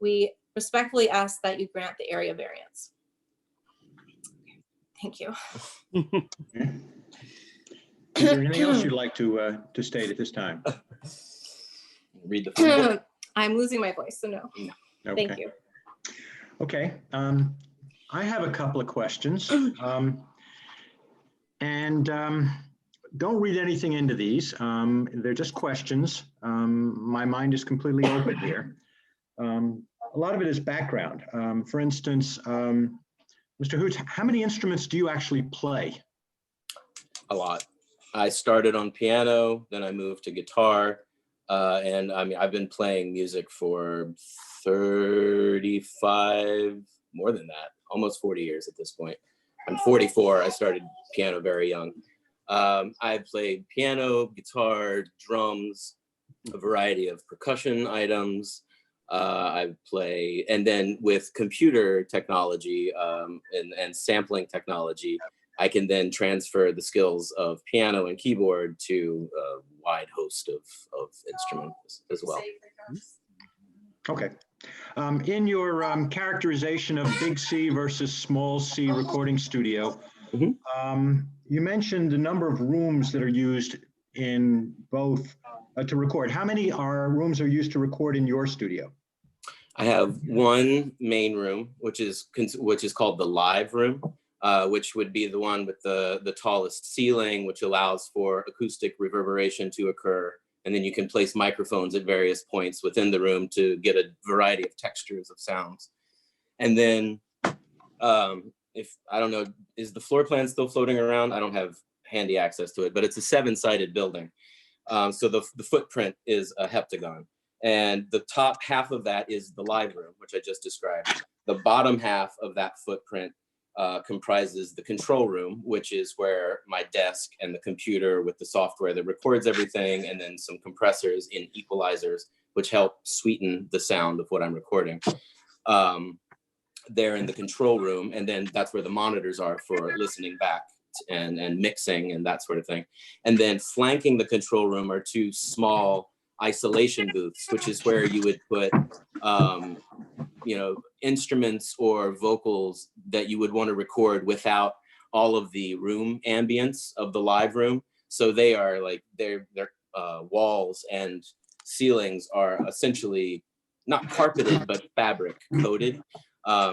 we respectfully ask that you grant the area variance. Thank you. Is there anything else you'd like to state at this time? Read the full book. I'm losing my voice, so no. Okay. Thank you. Okay. I have a couple of questions. Don't read anything into these. They're just questions. My mind is completely open here. A lot of it is background. For instance, Mr. Hoots, how many instruments do you actually play? A lot. I started on piano, then I moved to guitar. And I mean, I've been playing music for 35, more than that, almost 40 years at this point. I'm 44. I started piano very young. I played piano, guitar, drums, a variety of percussion items. I play, and then with computer technology and sampling technology, I can then transfer the skills of piano and keyboard to a wide host of instruments as well. Okay. In your characterization of big C versus small C recording studio, you mentioned the number of rooms that are used in both to record. How many rooms are used to record in your studio? I have one main room, which is called the live room, which would be the one with the tallest ceiling, which allows for acoustic reverberation to occur. And then you can place microphones at various points within the room to get a variety of textures of sounds. And then if, I don't know, is the floor plan still floating around? I don't have handy access to it, but it's a 7-sided building. So the footprint is a heptagon. And the top half of that is the live room, which I just described. The bottom half of that footprint comprises the control room, which is where my desk and the computer with the software that records everything, and then some compressors and equalizers, which help sweeten the sound of what I'm recording. They're in the control room, and then that's where the monitors are for listening back and mixing and that sort of thing. And then flanking the control room are 2 small isolation booths, which is where you would put you know, instruments or vocals that you would want to record without all of the room ambience of the live room. So they are like, their walls and ceilings are essentially not carpeted, but fabric coated,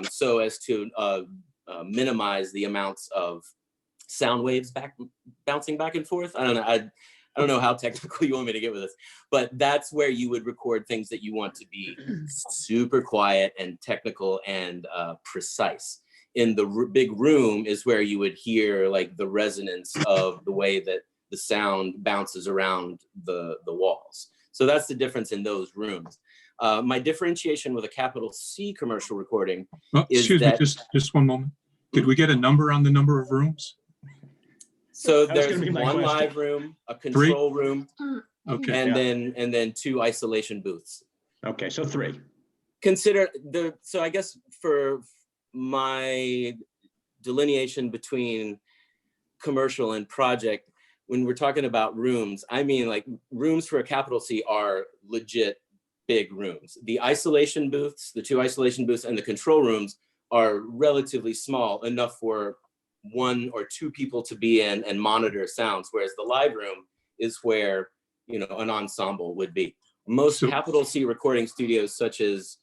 so as to minimize the amounts of sound waves bouncing back and forth. I don't know. I don't know how technical you want me to get with this, but that's where you would record things that you want to be super quiet and technical and precise. In the big room is where you would hear like the resonance of the way that the sound bounces around the walls. So that's the difference in those rooms. My differentiation with a capital C commercial recording is excuse that— me, just one moment. Did we get a number on the number of rooms? So there's one live room, a control room, okay, and then 2 isolation booths. Okay, so 3. Consider so I guess for my delineation between commercial and project, when we're talking about rooms, I mean like rooms for a capital C are legit big rooms. The isolation booths, the 2 isolation booths and the control rooms are relatively small, enough for 1 or 2 people to be in and monitor sounds, whereas the live room is where, you know, an ensemble would be. Most capital C recording studios, such as,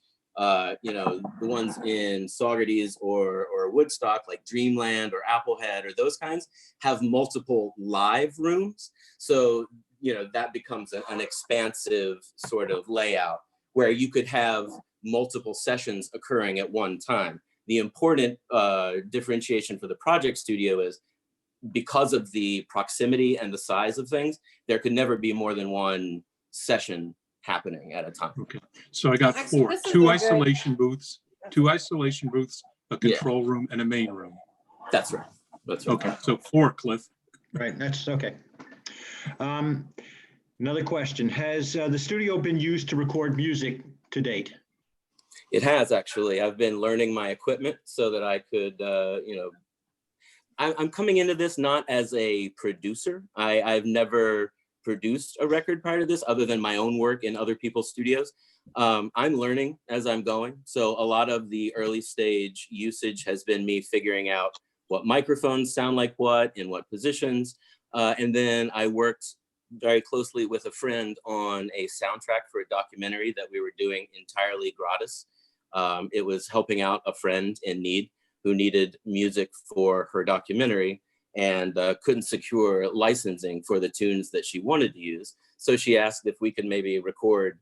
you know, the ones in Saugerties or Woodstock, like Dreamland or Applehead or those kinds, have multiple live rooms. So, you know, that becomes an expansive sort of layout where you could have multiple sessions occurring at one time. The important differentiation for the project studio is, because of the proximity and the size of things, there could never be more than 1 session happening at a time. Okay, so I got Actually, 4, this is 2 a very- isolation booths, a control room and a main room. That's right. That's right. Okay, so 4, Cliff. Right, that's okay. Another question, has the studio been used to record music to date? It has, actually. I've been learning my equipment so that I could, you know, I'm coming into this not as a producer. I've never produced a record prior to this other than my own work in other people's studios. I'm learning as I'm going. So a lot of the early stage usage has been me figuring out what microphones sound like what, in what positions. And then I worked very closely with a friend on a soundtrack for a documentary that we were doing entirely gratis. It was helping out a friend in need who needed music for her documentary and couldn't secure licensing for the tunes that she wanted to use. So she asked if we could maybe record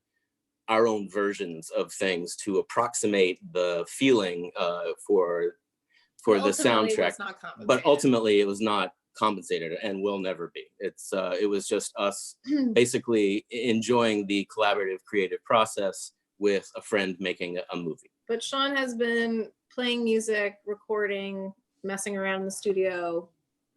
our own versions of things to approximate the feeling for the soundtrack. But ultimately it was not compensated and will never be. It was just us basically enjoying the collaborative creative process with a friend making a movie. But Sean has been playing music, recording, messing around in the studio,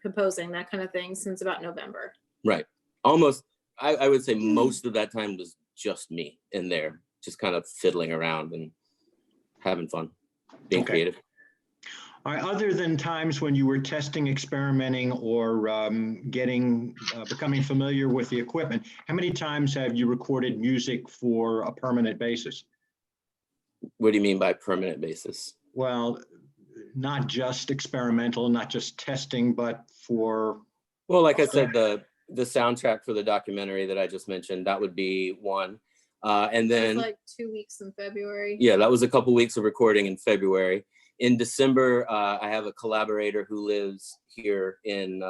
composing, that kind of thing since about November. Right. Almost, I would say most of that time was just me in there, just kind of fiddling around and having fun, being creative. All right, other than times when you were testing, experimenting, or becoming familiar with the equipment, how many times have you recorded music for a permanent basis? What do you mean by permanent basis? Well, not just experimental, not just testing, but for... Well, like I said, the soundtrack for the documentary that I just mentioned, that would be one. And then... Like 2 weeks in February. Yeah, that was a couple weeks of recording in February. In December, I have a collaborator who lives here in,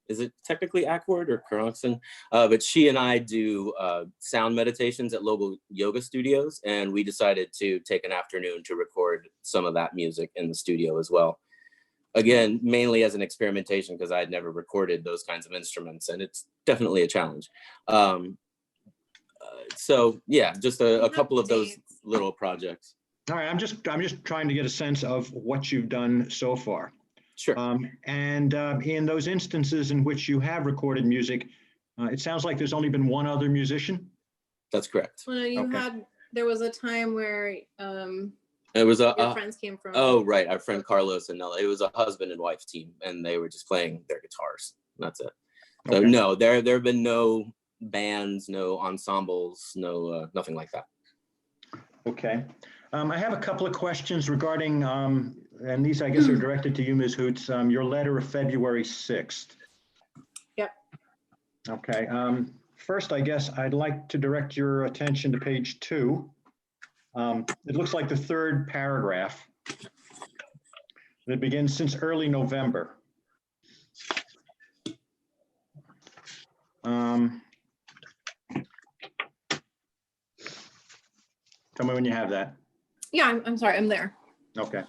is it technically Accord or Caronson? But she and I do sound meditations at local yoga studios, and we decided to take an afternoon to record some of that music in the studio as well. Again, mainly as an experimentation because I had never recorded those kinds of instruments, and it's definitely a challenge. So yeah, just a couple of those little projects. All right, I'm just trying to get a sense of what you've done so far. Sure. And in those instances in which you have recorded music, it sounds like there's only been one other musician. That's correct. Well, you there was a time where it was your friends came from. Oh, right, our friend Carlos and Nella. It was a husband and wife team, and they were just playing their guitars. That's it. So no, there have been no bands, no ensembles, no nothing like that. Okay. I have a couple of questions regarding, and these I guess are directed to you, Ms. Hoots, your letter of February 6th. Yep. Okay. First, I guess I'd like to direct your attention to page 2. It looks like the 3rd paragraph. It begins since early November. Tell me when you have that. Yeah, I'm sorry, I'm there. Okay.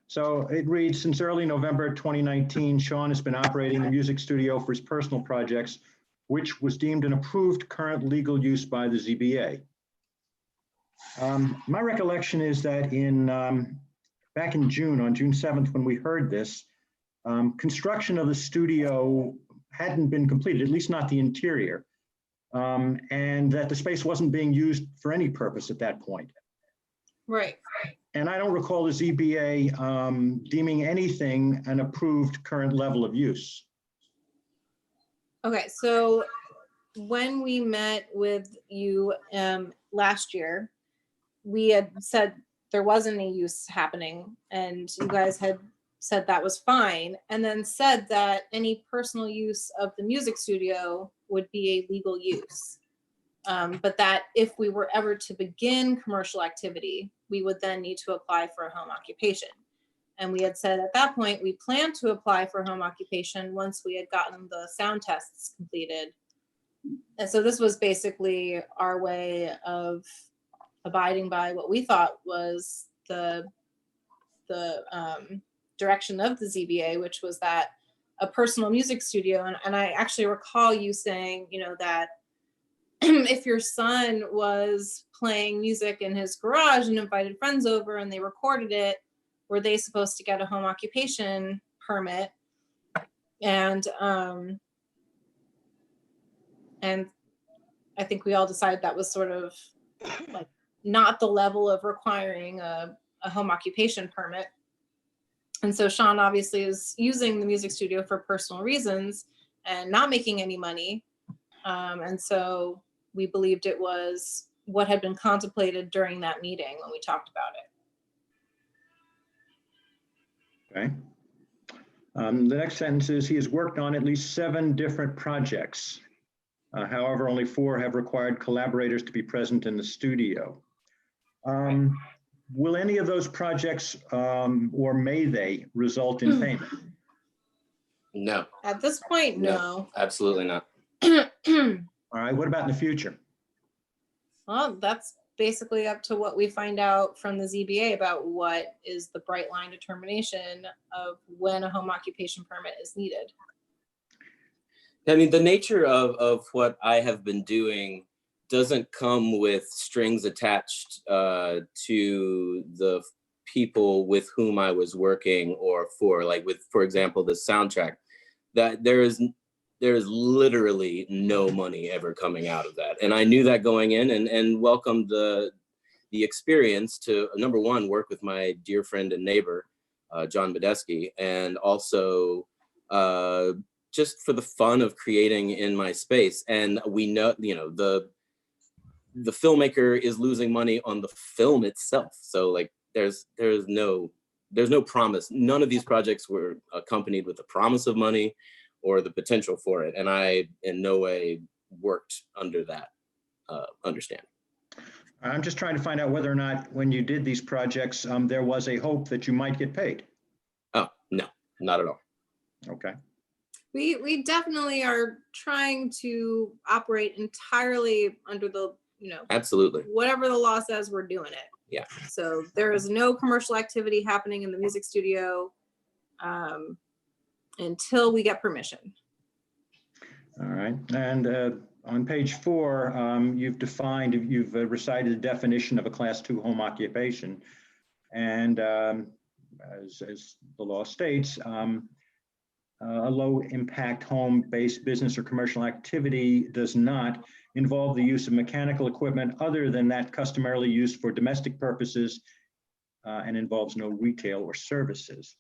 So it reads, since early November 2019, Sean has been operating the music studio for his personal projects, which was deemed an approved current legal use by the ZBA. My recollection is that back in June, on June 7th, when we heard this, construction of the studio hadn't been completed, at least not the interior, and that the space wasn't being used for any purpose at that point. Right. And I don't recall the ZBA deeming anything an approved current level of use. Okay, so when we met with you last year, we had said there wasn't any use happening, and you guys had said that was fine, and then said that any personal use of the music studio would be a legal use. But that if we were ever to begin commercial activity, we would then need to apply for a home occupation. And we had said at that point, we planned to apply for home occupation once we had gotten the sound tests completed. And so this was basically our way of abiding by what we thought was the direction of the ZBA, which was that a personal music studio. And I actually recall you saying, you know, that if your son was playing music in his garage and invited friends over and they recorded it, were they supposed to get a home occupation permit? And I think we all decided that was sort of like not the level of requiring a home occupation permit. And so Sean obviously is using the music studio for personal reasons and not making any money. And so we believed it was what had been contemplated during that meeting when we talked about it. Okay. The next sentence is, he has worked on at least 7 different projects. However, only 4 have required collaborators to be present in the studio. Will any of those projects, or may they, result in payment? No, At this point, no. absolutely not. All right, what about in the future? Well, that's basically up to what we find out from the ZBA about what is the bright line determination of when a home occupation permit is needed. I mean, the nature of what I have been doing doesn't come with strings attached to the people with whom I was working or for, like with, for example, the soundtrack, that there is literally no money ever coming out of that. And I knew that going in, and welcomed the experience to, number one, work with my dear friend and neighbor, John Medeski, and also just for the fun of creating in my space. And we know, you know, the filmmaker is losing money on the film itself. So like there's no promise. None of these projects were accompanied with the promise of money or the potential for it. And I in no way worked under that understanding. I'm just trying to find out whether or not when you did these projects, there was a hope that you might get paid. Oh, no, not at all. Okay. We definitely are trying to operate entirely under the, you know, Absolutely. whatever the law says, we're doing it. Yeah. So there is no commercial activity happening in the music studio until we get permission. All right. And on page 4, you've recited the definition of a Class 2 home occupation. And as the law states, a low impact home-based business or commercial activity does not involve the use of mechanical equipment other than that customarily used for domestic purposes and involves no retail or services.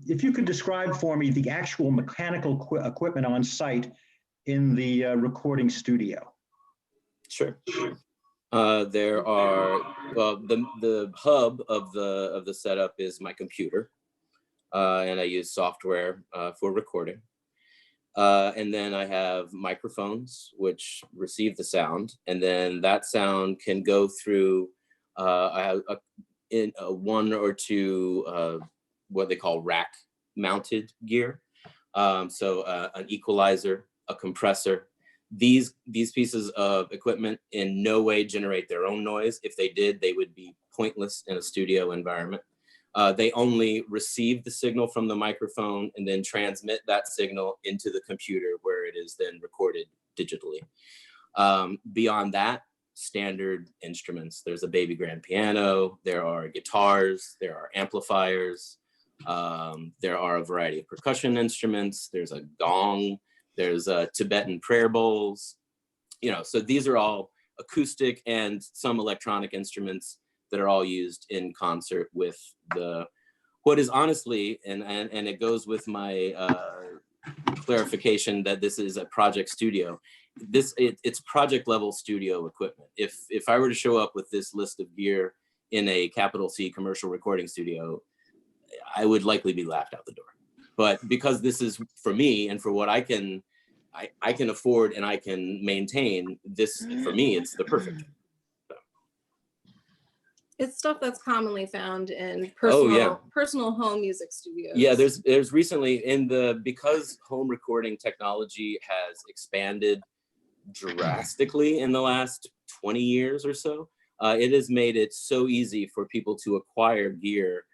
If you could describe for me the actual mechanical equipment on site in the recording studio. Sure. There are, well, the hub of the setup is my computer, and I use software for recording. And then I have microphones which receive the sound, and then that sound can go through one or two what they call rack mounted gear. So an equalizer, a compressor. These pieces of equipment in no way generate their own noise. If they did, they would be pointless in a studio environment. They only receive the signal from the microphone and then transmit that signal into the computer where it is then recorded digitally. Beyond that, standard instruments. There's a baby grand piano, there are guitars, there are amplifiers, there are a variety of percussion instruments, there's a gong, there's Tibetan prayer bowls, you know, so these are all acoustic and some electronic instruments that are all used in concert with what is honestly, and it goes with my clarification that this is a project studio. it's project level studio equipment. If I were to show up with this list of gear in a capital C commercial recording studio, I would likely be laughed out the door. But because this is for me and for what I can afford and I can maintain, this for me, it's the perfect. It's stuff that's commonly found in Oh, yeah. personal home music studios. Yeah, there's recently because home recording technology has expanded drastically in the last 20 years or so, it has made it so easy for people to acquire gear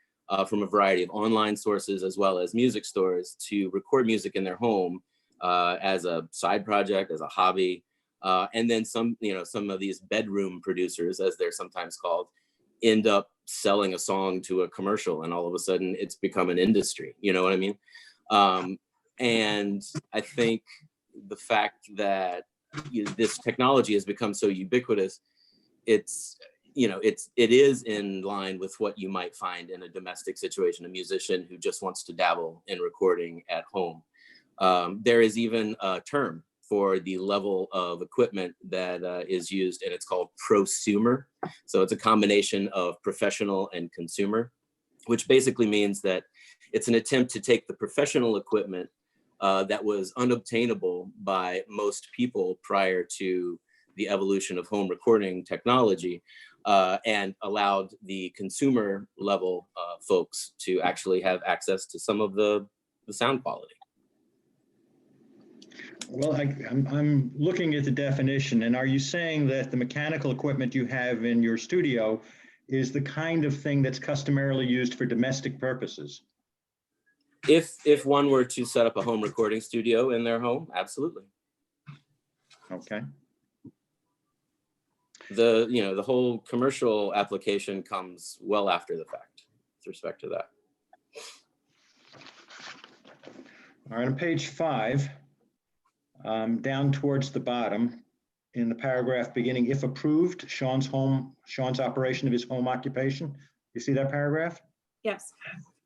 from a variety of online sources as well as music stores to record music in their home as a side project, as a hobby. And then some of these bedroom producers, as they're sometimes called, end up selling a song to a commercial, and all of a sudden it's become an industry. You know what I mean? And I think the fact that this technology has become so ubiquitous, it is in line with what you might find in a domestic situation, a musician who just wants to dabble in recording at home. There is even a term for the level of equipment that is used, and it's called prosumer. So it's a combination of professional and consumer, which basically means that it's an attempt to take the professional equipment that was unobtainable by most people prior to the evolution of home recording technology, and allowed the consumer level folks to actually have access to some of the sound quality. Well, I'm looking at the definition, and are you saying that the mechanical equipment you have in your studio is the kind of thing that's customarily used for domestic purposes? If one were to set up a home recording studio in their home, absolutely. Okay. The whole commercial application comes well after the fact with respect to that. All right, on page 5, down towards the bottom, in the paragraph beginning, if approved, Sean's operation of his home occupation. You see that paragraph? Yes.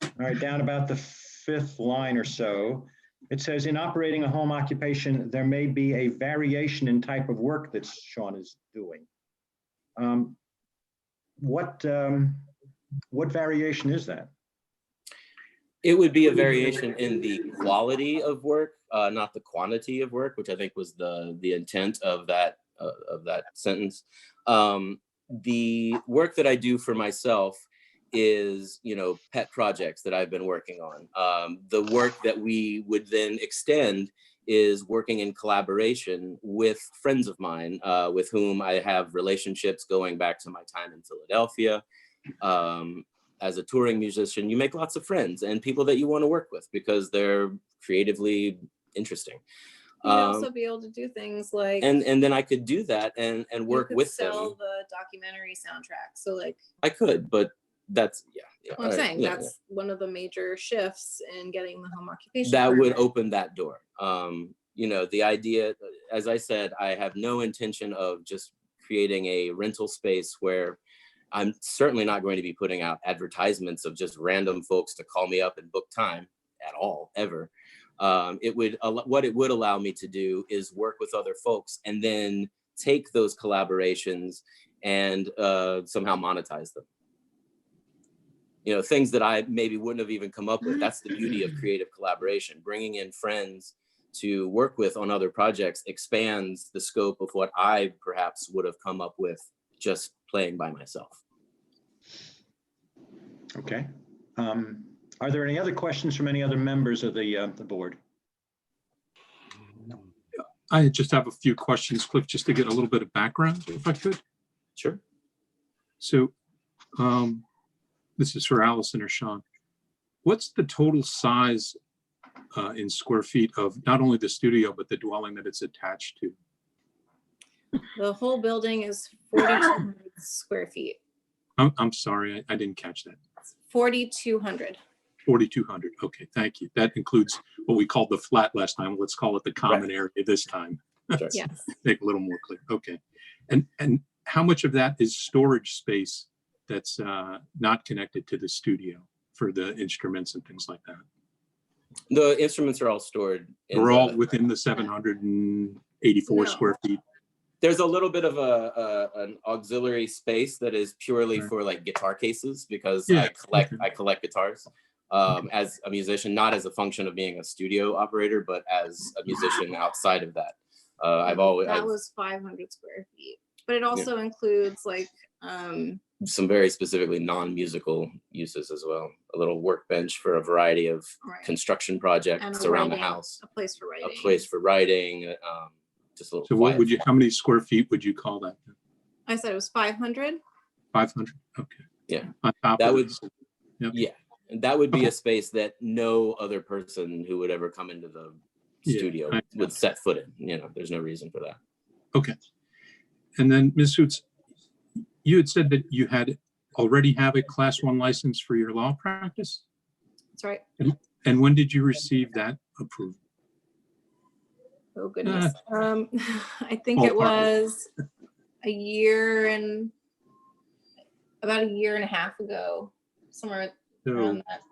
All right, down about the 5th line or so, it says, in operating a home occupation, there may be a variation in type of work that Sean is doing. What variation is that? It would be a variation in the quality of work, not the quantity of work, which I think was the intent of that sentence. The work that I do for myself is, pet projects that I've been working on. The work that we would then extend is working in collaboration with friends of mine, with whom I have relationships going back to my time in Philadelphia. As a touring musician, you make lots of friends and people that you want to work with because they're creatively interesting. You'd also be able to do things like, and then I could do that and work with them. Sell the documentary soundtrack. So like I could, but that's I'm saying that's one of the major shifts in getting the home occupation. That would open that door. The idea, as I said, I have no intention of just creating a rental space where I'm certainly not going to be putting out advertisements of just random folks to call me up and book time at all, ever. What it would allow me to do is work with other folks and then take those collaborations and somehow monetize them. Things that I maybe wouldn't have even come up with. That's the beauty of creative collaboration. Bringing in friends to work with on other projects expands the scope of what I perhaps would have come up with just playing by myself. Okay. Are there any other questions from any other members of the board? I just have a few questions, Cliff, just to get a little bit of background, if I could. Sure. So this is for Allison or Sean. What's the total size in square feet of not only the studio, but the dwelling that it's attached to? The whole building is 4,200 square feet. I'm sorry, I didn't catch that. 4,200. 4,200. Okay, thank you. That includes what we called the flat last time. Let's call it the common area this time. Yes. Make it a little more clear. Okay. And how much of that is storage space that's not connected to the studio for the instruments and things like that? The instruments are all stored. They're all within the 784 No. square feet. There's a little bit of an auxiliary space that is purely for like guitar cases, because Yeah, I collect guitars as a musician, not as a function of being a studio operator, but as a musician outside of that. That was 500 square feet, but it also includes like some very specifically non-musical uses as well. A little workbench for a variety of construction projects around the house. A place for writing. A place for writing. Just a little. So what would you? How many square feet would you call that? I said it was 500. 500. Okay. Yeah. On top that of would. this. Yep. Yeah, and that would be a space that no other person who would ever come into the studio would set foot in. You know, there's no reason for that. Okay. And then Ms. Hoots, you had said that you had already have a Class 1 license for your law practice. That's right. And when did you receive that approval? Oh goodness. I think it was about a year and a half ago, somewhere around that.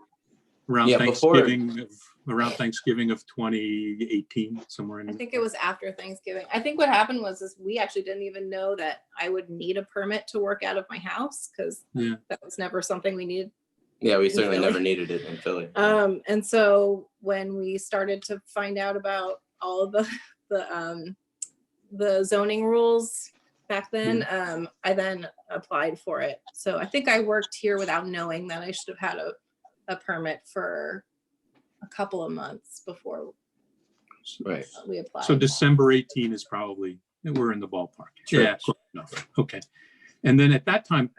Around Thanksgiving of 2018, somewhere in. I think it was after Thanksgiving. I think what happened was we actually didn't even know that I would need a permit to work out of my house, because that was never something we needed. Yeah, we certainly never needed it in Philly. And so when we started to find out about all of the zoning rules back then, I then applied for it. So I think I worked here without knowing that I should have had a permit for a couple of months before we applied. So December 18 is probably, we're in the ballpark. Sure. Yeah, close enough. Okay. And then at that time,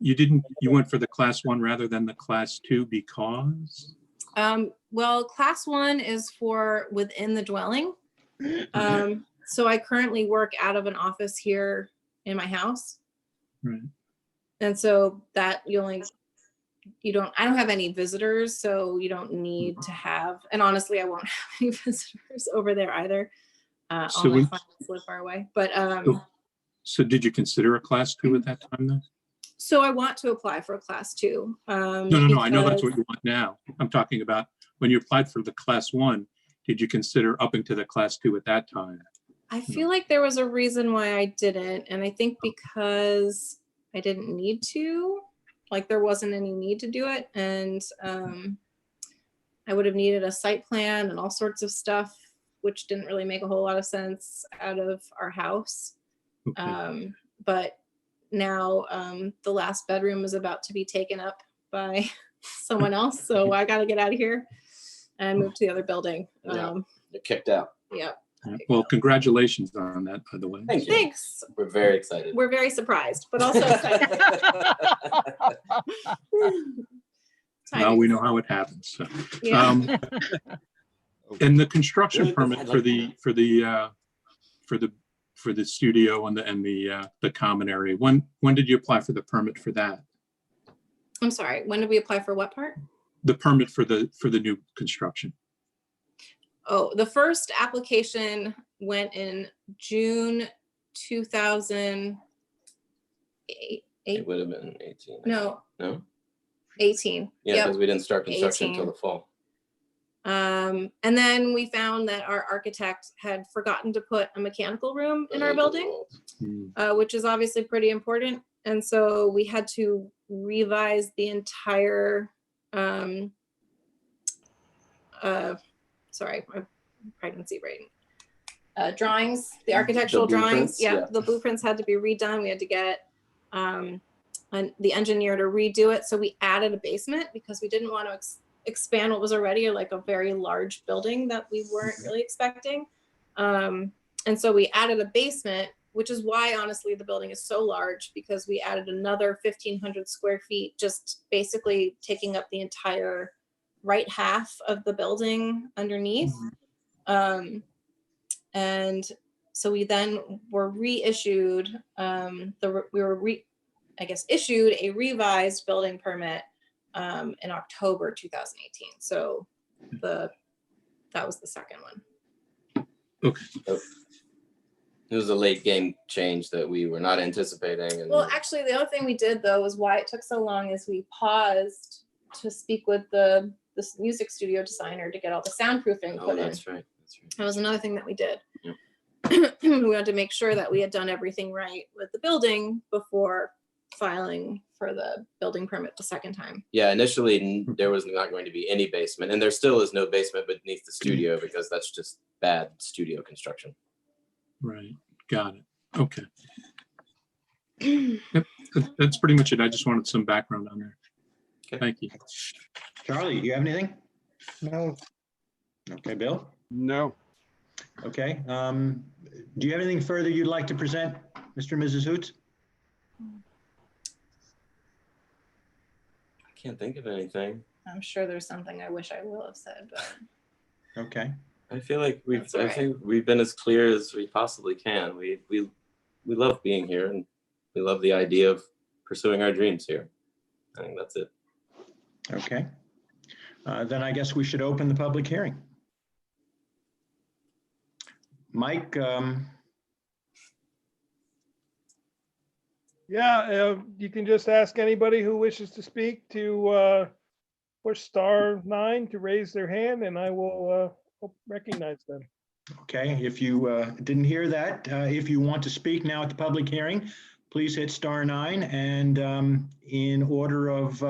you went for the Class 1 rather than the Class 2 because? Well, Class 1 is for within the dwelling. So I currently work out of an office here in my house. Right. And so that I don't have any visitors, so you don't need to have, and honestly, I won't have any visitors over there either. All my clients live far away, but so did you consider a Class 2 at that time though? so I want to apply for a Class 2. No, I know that's what you want now. I'm talking about when you applied for the Class 1, did you consider upping to the Class 2 at that time? I feel like there was a reason why I didn't, and I think because I didn't need to, like there wasn't any need to do it, and I would have needed a site plan and all sorts of stuff, which didn't really make a whole lot of sense out of our house. Okay. But now the last bedroom is about to be taken up by someone else, so I got to get out of here and move to the other building. You're kicked out. Yeah. Well, congratulations on that, by the way. Thank you. Thanks. We're very excited. We're very surprised, but also excited. Now we know how it happens. So. Yeah. And the construction permit for the studio and the common area. When did you apply for the permit for that? I'm sorry. When did we apply for what part? The permit for the new construction. Oh, the first application went in June 2008. It would have been 18. No. No? 18. Yeah, because we didn't start construction 18. until the fall. And then we found that our architect had forgotten to put a mechanical room in our building, which is obviously pretty important. And so we had to revise the entire, sorry, my pregnancy brain. Drawings, the architectural drawings. Yeah, the blueprints had to be redone. We had to get the engineer to redo it. So we added a basement because we didn't want to expand what was already like a very large building that we weren't really expecting. And so we added a basement, which is why honestly the building is so large, because we added another 1,500 square feet, just basically taking up the entire right half of the building underneath. And so we then were reissued, issued a revised building permit in October 2018. So that was the second one. Okay. It was a late game change that we were not anticipating. And well, actually, the other thing we did though was why it took so long is we paused to speak with the this music studio designer to get all the soundproofing Oh, put in. that's right. That's right. That was another thing that we did. Yep. We wanted to make sure that we had done everything right with the building before filing for the building permit the second time. Yeah, initially there was not going to be any basement, and there still is no basement beneath the studio because that's just bad studio construction. Right, got it. Okay. Yep, that's pretty much it. I just wanted some background on there. Okay. Thank you. Charlie, do you have anything? No, Okay, Bill? No. Okay. Do you have anything further you'd like to present, Mr. and Mrs. Hoots? I can't think of anything. I'm sure there's something I wish I will have said, but Okay. I feel like That's all right. I think we've been as clear as we possibly can. We love being here, and we love the idea of pursuing our dreams here. I think that's it. Okay. Then I guess we should open the public hearing. Mike, Yeah, you can just ask anybody who wishes to speak to push *9 to raise their hand, and I will recognize them. okay, if you didn't hear that, if you want to speak now at the public hearing, please hit *9, and in order of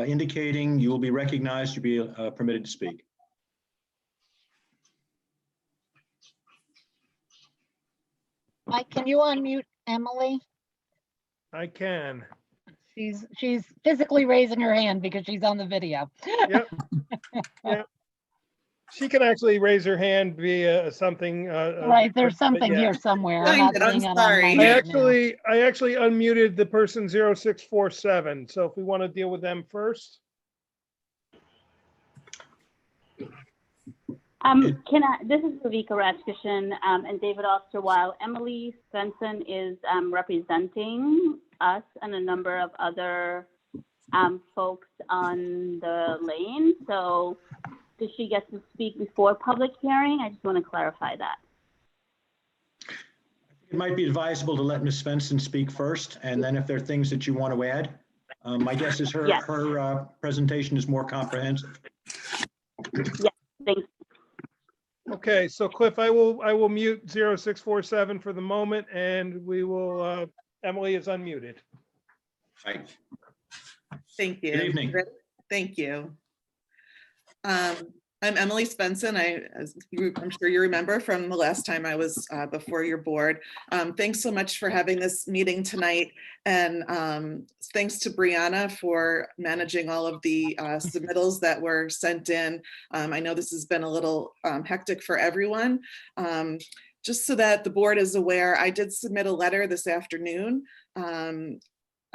indicating, you will be recognized to be permitted to speak. Mike, can you unmute Emily? I can. She's physically raising her hand because she's on the video. Yep. Yep. She can actually raise her hand via something. Right, there's but something yeah. here somewhere. Find not it, I'm seeing on sorry. my I end now. actually unmuted the person 0647. So if we want to deal with them first. This is Viveka Rajkishan and David Osterwile. Emily Svensson is representing us and a number of other folks on the lane. So does she get to speak before public hearing? I just want to clarify that. It might be advisable to let Ms. Svensson speak first, and then if there are things that you want to add, my guess is her, Yes. her presentation is more comprehensive. Yes, thanks. Okay, so Cliff, I will mute 0647 for the moment, and we will, Emily is unmuted. Right. Thank you. Good evening. Thank you. I'm Emily Svensson. I'm sure you remember from the last time I was before your board. Thanks so much for having this meeting tonight. And thanks to Brianna for managing all of the submittals that were sent in. I know this has been a little hectic for everyone. Just so that the board is aware, I did submit a letter this afternoon.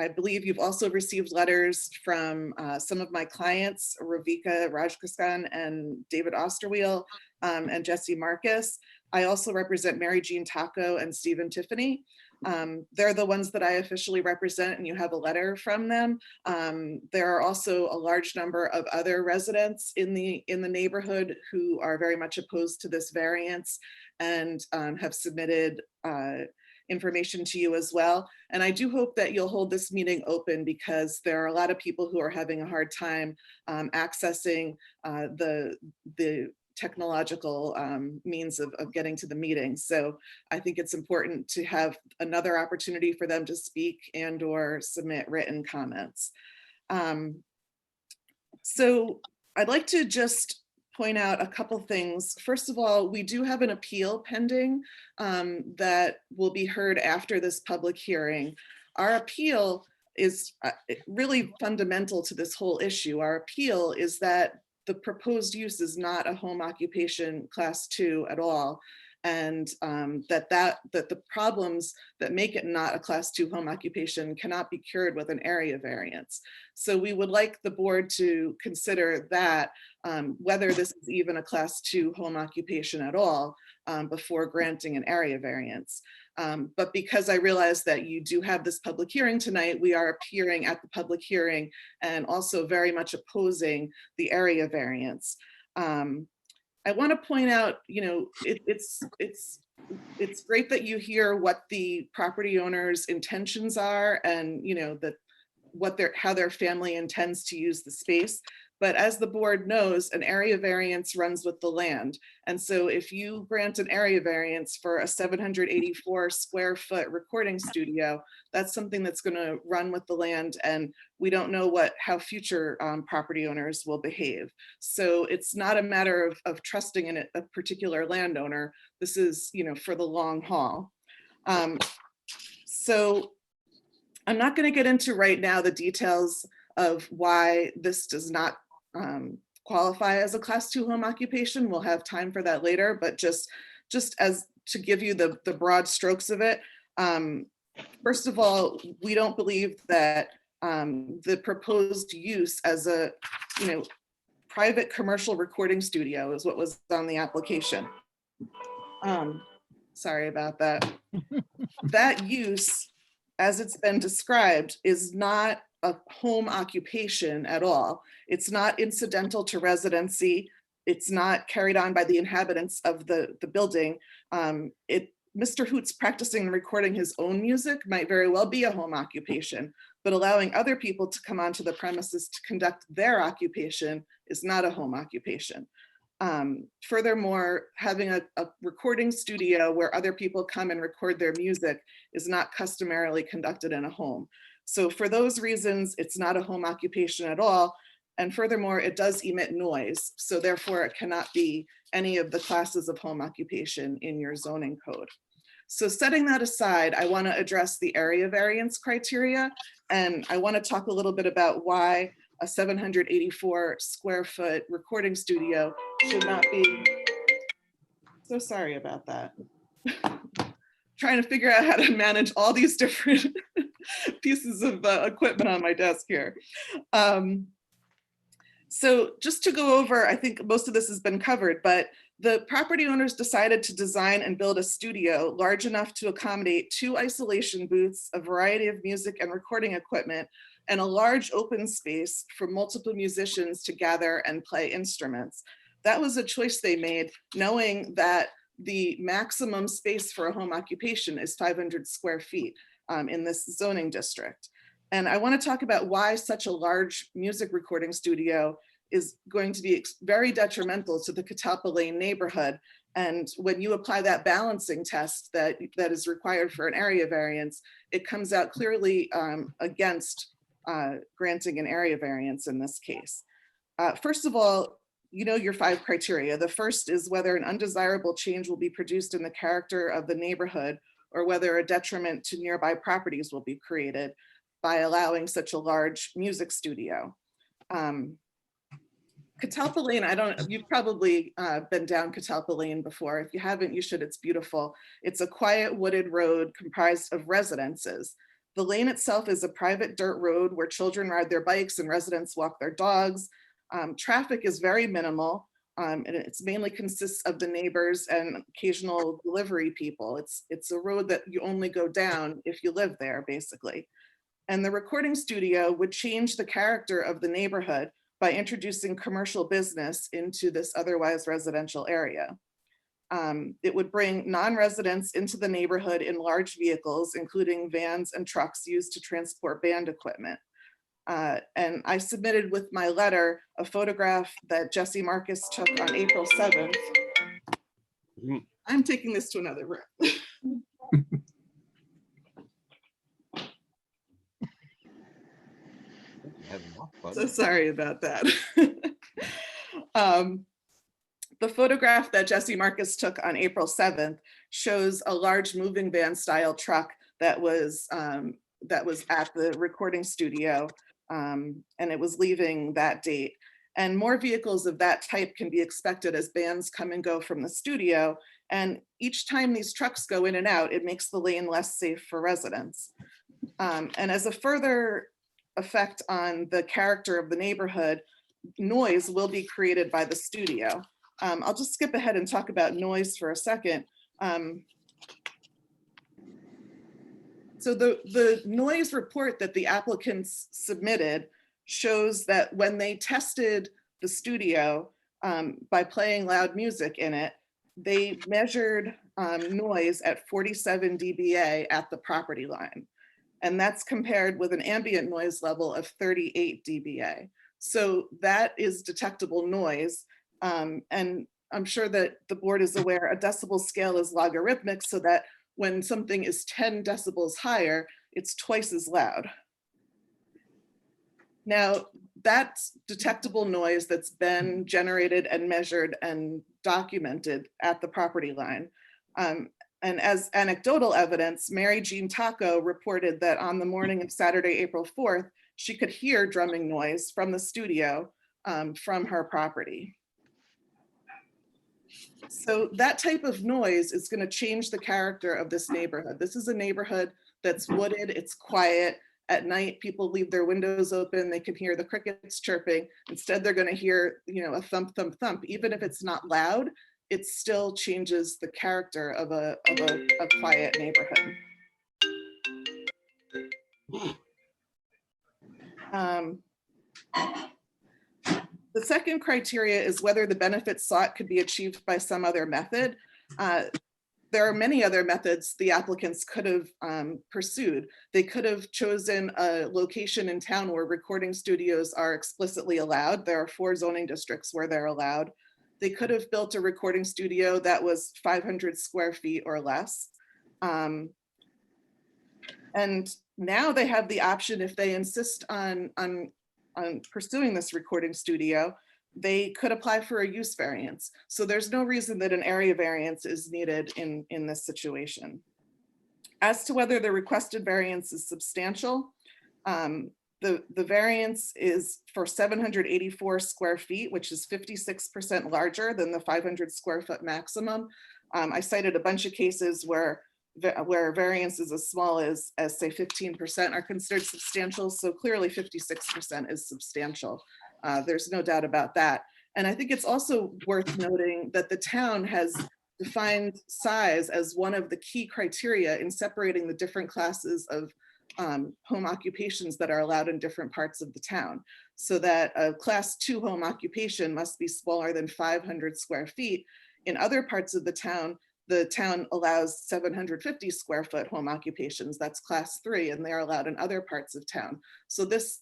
I believe you've also received letters from some of my clients, Ravika Rajkishan and David Osterwile and Jesse Marcus. I also represent Mary Jean Taco and Stephen Tiffany. They're the ones that I officially represent, and you have a letter from them. There are also a large number of other residents in the neighborhood who are very much opposed to this variance and have submitted information to you as well. And I do hope that you'll hold this meeting open because there are a lot of people who are having a hard time accessing the technological means of getting to the meeting. So I think it's important to have another opportunity for them to speak and or submit written comments. So I'd like to just point out a couple things. First of all, we do have an appeal pending that will be heard after this public hearing. Our appeal is really fundamental to this whole issue. Our appeal is that the proposed use is not a home occupation class 2 at all. And that the problems that make it not a class 2 home occupation cannot be cured with an area variance. So we would like the board to consider that whether this is even a class 2 home occupation at all before granting an area variance. But because I realize that you do have this public hearing tonight, we are appearing at the public hearing and also very much opposing the area variance. I want to point out, you know, it's great that you hear what the property owner's intentions are and, you know, that how their family intends to use the space. But as the board knows, an area variance runs with the land. And so if you grant an area variance for a 784 square foot recording studio, that's something that's going to run with the land, and we don't know how future property owners will behave. So it's not a matter of trusting in a particular landowner. This is, for the long haul. So I'm not going to get into right now the details of why this does not qualify as a class 2 home occupation. We'll have time for that later, but just as to give you the broad strokes of it. First of all, we don't believe that the proposed use as a private commercial recording studio is what was on the application. Sorry about that. That use, as it's been described, is not a home occupation at all. It's not incidental to residency. It's not carried on by the inhabitants of the building. Mr. Hoots practicing and recording his own music might very well be a home occupation, but allowing other people to come onto the premises to conduct their occupation is not a home occupation. Furthermore, having a recording studio where other people come and record their music is not customarily conducted in a home. So for those reasons, it's not a home occupation at all. And furthermore, it does emit noise. So therefore, it cannot be any of the classes of home occupation in your zoning code. So setting that aside, I want to address the area variance criteria. And I want to talk a little bit about why a 784 square foot recording studio should not be. So sorry about that. Trying to figure out how to manage all these different pieces of equipment on my desk here. So just to go over, I think most of this has been covered, but the property owners decided to design and build a studio large enough to accommodate 2 isolation booths, a variety of music and recording equipment, and a large open space for multiple musicians to gather and play instruments. That was a choice they made, knowing that the maximum space for a home occupation is 500 square feet in this zoning district. And I want to talk about why such a large music recording studio is going to be very detrimental to the Kotelko Lane neighborhood. And when you apply that balancing test that is required for an area variance, it comes out clearly against granting an area variance in this case. First of all, your 5 criteria. The first is whether an undesirable change will be produced in the character of the neighborhood, or whether a detriment to nearby properties will be created by allowing such a large music studio. Kotelko Lane, you've probably been down Kotelko Lane before. If you haven't, you should, it's beautiful. It's a quiet wooded road comprised of residences. The lane itself is a private dirt road where children ride their bikes and residents walk their dogs. Traffic is very minimal, and it's mainly consists of the neighbors and occasional delivery people. It's a road that you only go down if you live there, basically. And the recording studio would change the character of the neighborhood by introducing commercial business into this otherwise residential area. It would bring non-residents into the neighborhood in large vehicles, including vans and trucks used to transport band equipment. And I submitted with my letter a photograph that Jesse Marcus took on April 7th. I'm taking this to another room. So sorry about that. The photograph that Jesse Marcus took on April 7th shows a large moving van style truck that was at the recording studio, and it was leaving that date. And more vehicles of that type can be expected as bands come and go from the studio. And each time these trucks go in and out, it makes the lane less safe for residents. And as a further effect on the character of the neighborhood, noise will be created by the studio. I'll just skip ahead and talk about noise for a second. So the noise report that the applicants submitted shows that when they tested the studio by playing loud music in it, they measured noise at 47 dBA at the property line. And that's compared with an ambient noise level of 38 dBA. So that is detectable noise. And I'm sure that the board is aware a decibel scale is logarithmic, so that when something is 10 decibels higher, it's twice as loud. Now, that's detectable noise that's been generated and measured and documented at the property line. And as anecdotal evidence, Mary Jean Taco reported that on the morning of Saturday, April 4th, she could hear drumming noise from the studio from her property. So that type of noise is going to change the character of this neighborhood. This is a neighborhood that's wooded, it's quiet. At night, people leave their windows open, they can hear the crickets chirping. Instead, they're going to hear, you know, a thump, thump, thump. Even if it's not loud, it still changes the character of a quiet neighborhood. The second criteria is whether the benefits sought could be achieved by some other method. There are many other methods the applicants could have pursued. They could have chosen a location in town where recording studios are explicitly allowed. There are 4 zoning districts where they're allowed. They could have built a recording studio that was 500 square feet or less. And now they have the option, if they insist on pursuing this recording studio, they could apply for a use variance. So there's no reason that an area variance is needed in this situation. As to whether the requested variance is substantial, the variance is for 784 square feet, which is 56% larger than the 500 square foot maximum. I cited a bunch of cases where variances as small as say 15% are considered substantial. So clearly 56% is substantial. There's no doubt about that. And I think it's also worth noting that the town has defined size as one of the key criteria in separating the different classes of home occupations that are allowed in different parts of the town. So that a class 2 home occupation must be smaller than 500 square feet. In other parts of the town allows 750 square foot home occupations. That's class 3, and they're allowed in other parts of town. So this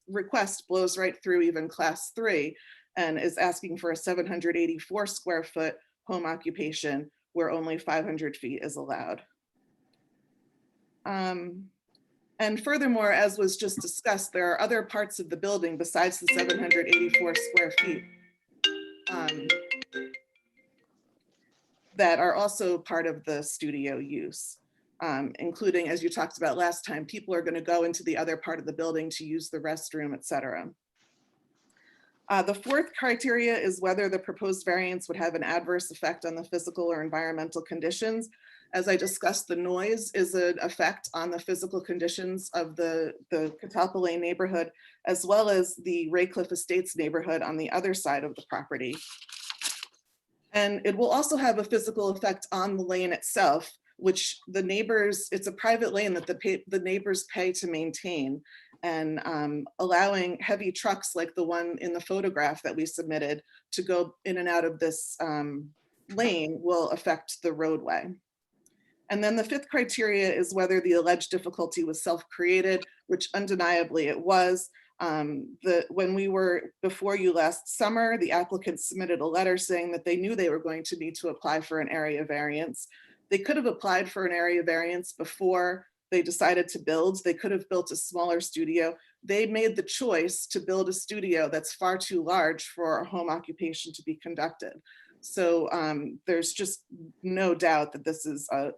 request blows right through even class 3 and is asking for a 784 square foot home occupation where only 500 feet is allowed. And furthermore, as was just discussed, there are other parts of the building besides the 784 square feet that are also part of the studio use, including, as you talked about last time, people are going to go into the other part of the building to use the restroom, etc. The fourth criteria is whether the proposed variance would have an adverse effect on the physical or environmental conditions. As I discussed, the noise is an effect on the physical conditions of the Kotelko Lane neighborhood, as well as the Raycliffe Estates neighborhood on the other side of the property. And it will also have a physical effect on the lane itself, which the neighbors, it's a private lane that the neighbors pay to maintain, and allowing heavy trucks like the one in the photograph that we submitted to go in and out of this lane will affect the roadway. And then the fifth criteria is whether the alleged difficulty was self-created, which undeniably it was. When we were before you last summer, the applicants submitted a letter saying that they knew they were going to need to apply for an area variance. They could have applied for an area variance before they decided to build. They could have built a smaller studio. They made the choice to build a studio that's far too large for a home occupation to be conducted. So there's just no doubt that this is a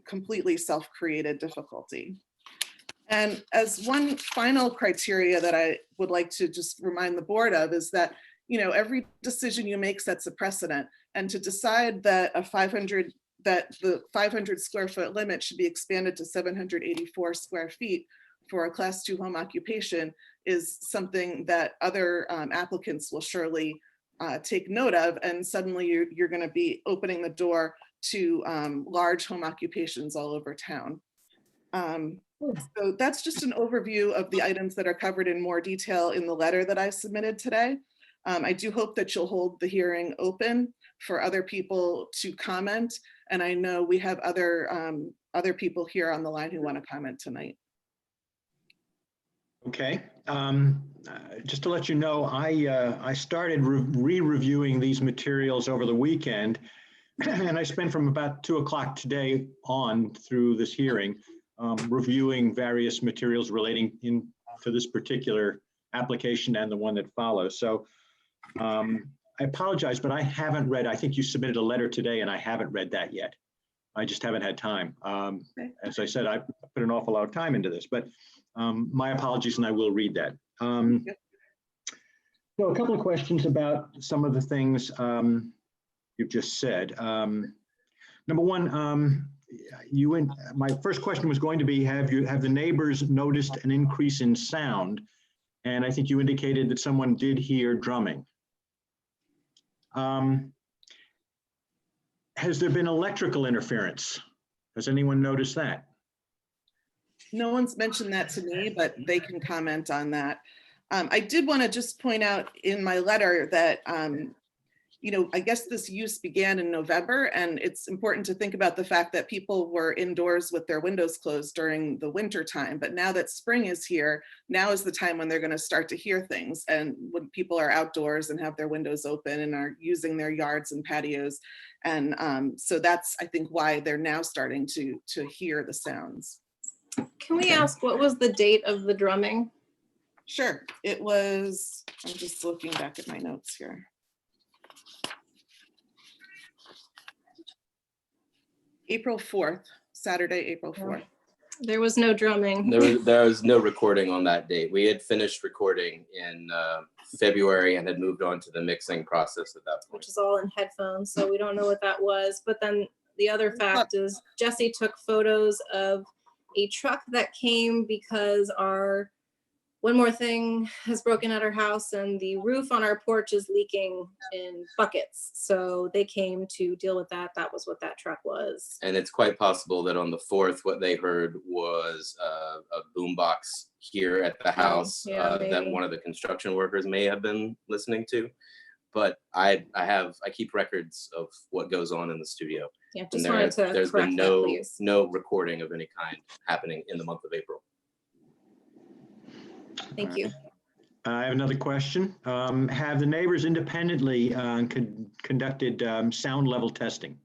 completely self-created difficulty. And as one final criteria that I would like to just remind the board of is that, you know, every decision you make sets a precedent, and to decide that the 500 square foot limit should be expanded to 784 square feet for a class 2 home occupation is something that other applicants will surely take note of, and suddenly you're going to be opening the door to large home occupations all over town. So that's just an overview of the items that are covered in more detail in the letter that I submitted today. I do hope that you'll hold the hearing open for other people to comment, and I know we have other people here on the line who want to comment tonight. Okay. Just to let you know, I started re-reviewing these materials over the weekend, and I spent from about 2 o'clock today on through this hearing, reviewing various materials relating to this particular application and the one that follows. So I apologize, but I haven't read, I think you submitted a letter today and I haven't read that yet. I just haven't had time. As I said, I put an awful lot of time into this, but my apologies, and I will read that. So a couple of questions about some of the things you've just said. Number one, my first question was going to be, have the neighbors noticed an increase in sound? And I think you indicated that someone did hear drumming. Has there been electrical interference? Has anyone noticed that? No one's mentioned that to me, but they can comment on that. I did want to just point out in my letter that, you know, I guess this use began in November, and it's important to think about the fact that people were indoors with their windows closed during the winter time. But now that spring is here, now is the time when they're going to start to hear things. And when people are outdoors and have their windows open and are using their yards and patios. And so that's, I think, why they're now starting to hear the sounds. Can we ask, what was the date of the drumming? Sure, it was, I'm just looking back at my notes here. April 4th, Saturday, April 4th. There was no drumming. There was no recording on that date. We had finished recording in February and had moved on to the mixing process at that point. Which is all in headphones, so we don't know what that was. But then the other fact is Jesse took photos of a truck that came because our One More Thing has broken at our house and the roof on our porch is leaking in buckets. So they came to deal with that. That was what that truck was. And it's quite possible that on the 4th, what they heard was a boombox here at the house that one of the construction workers may have been listening to. But I keep records of what goes on in the studio. Yeah, just wanted to there's been correct that, please. no recording of any kind happening in the month of April. Thank you. I have another question. Have the neighbors independently conducted sound level testing?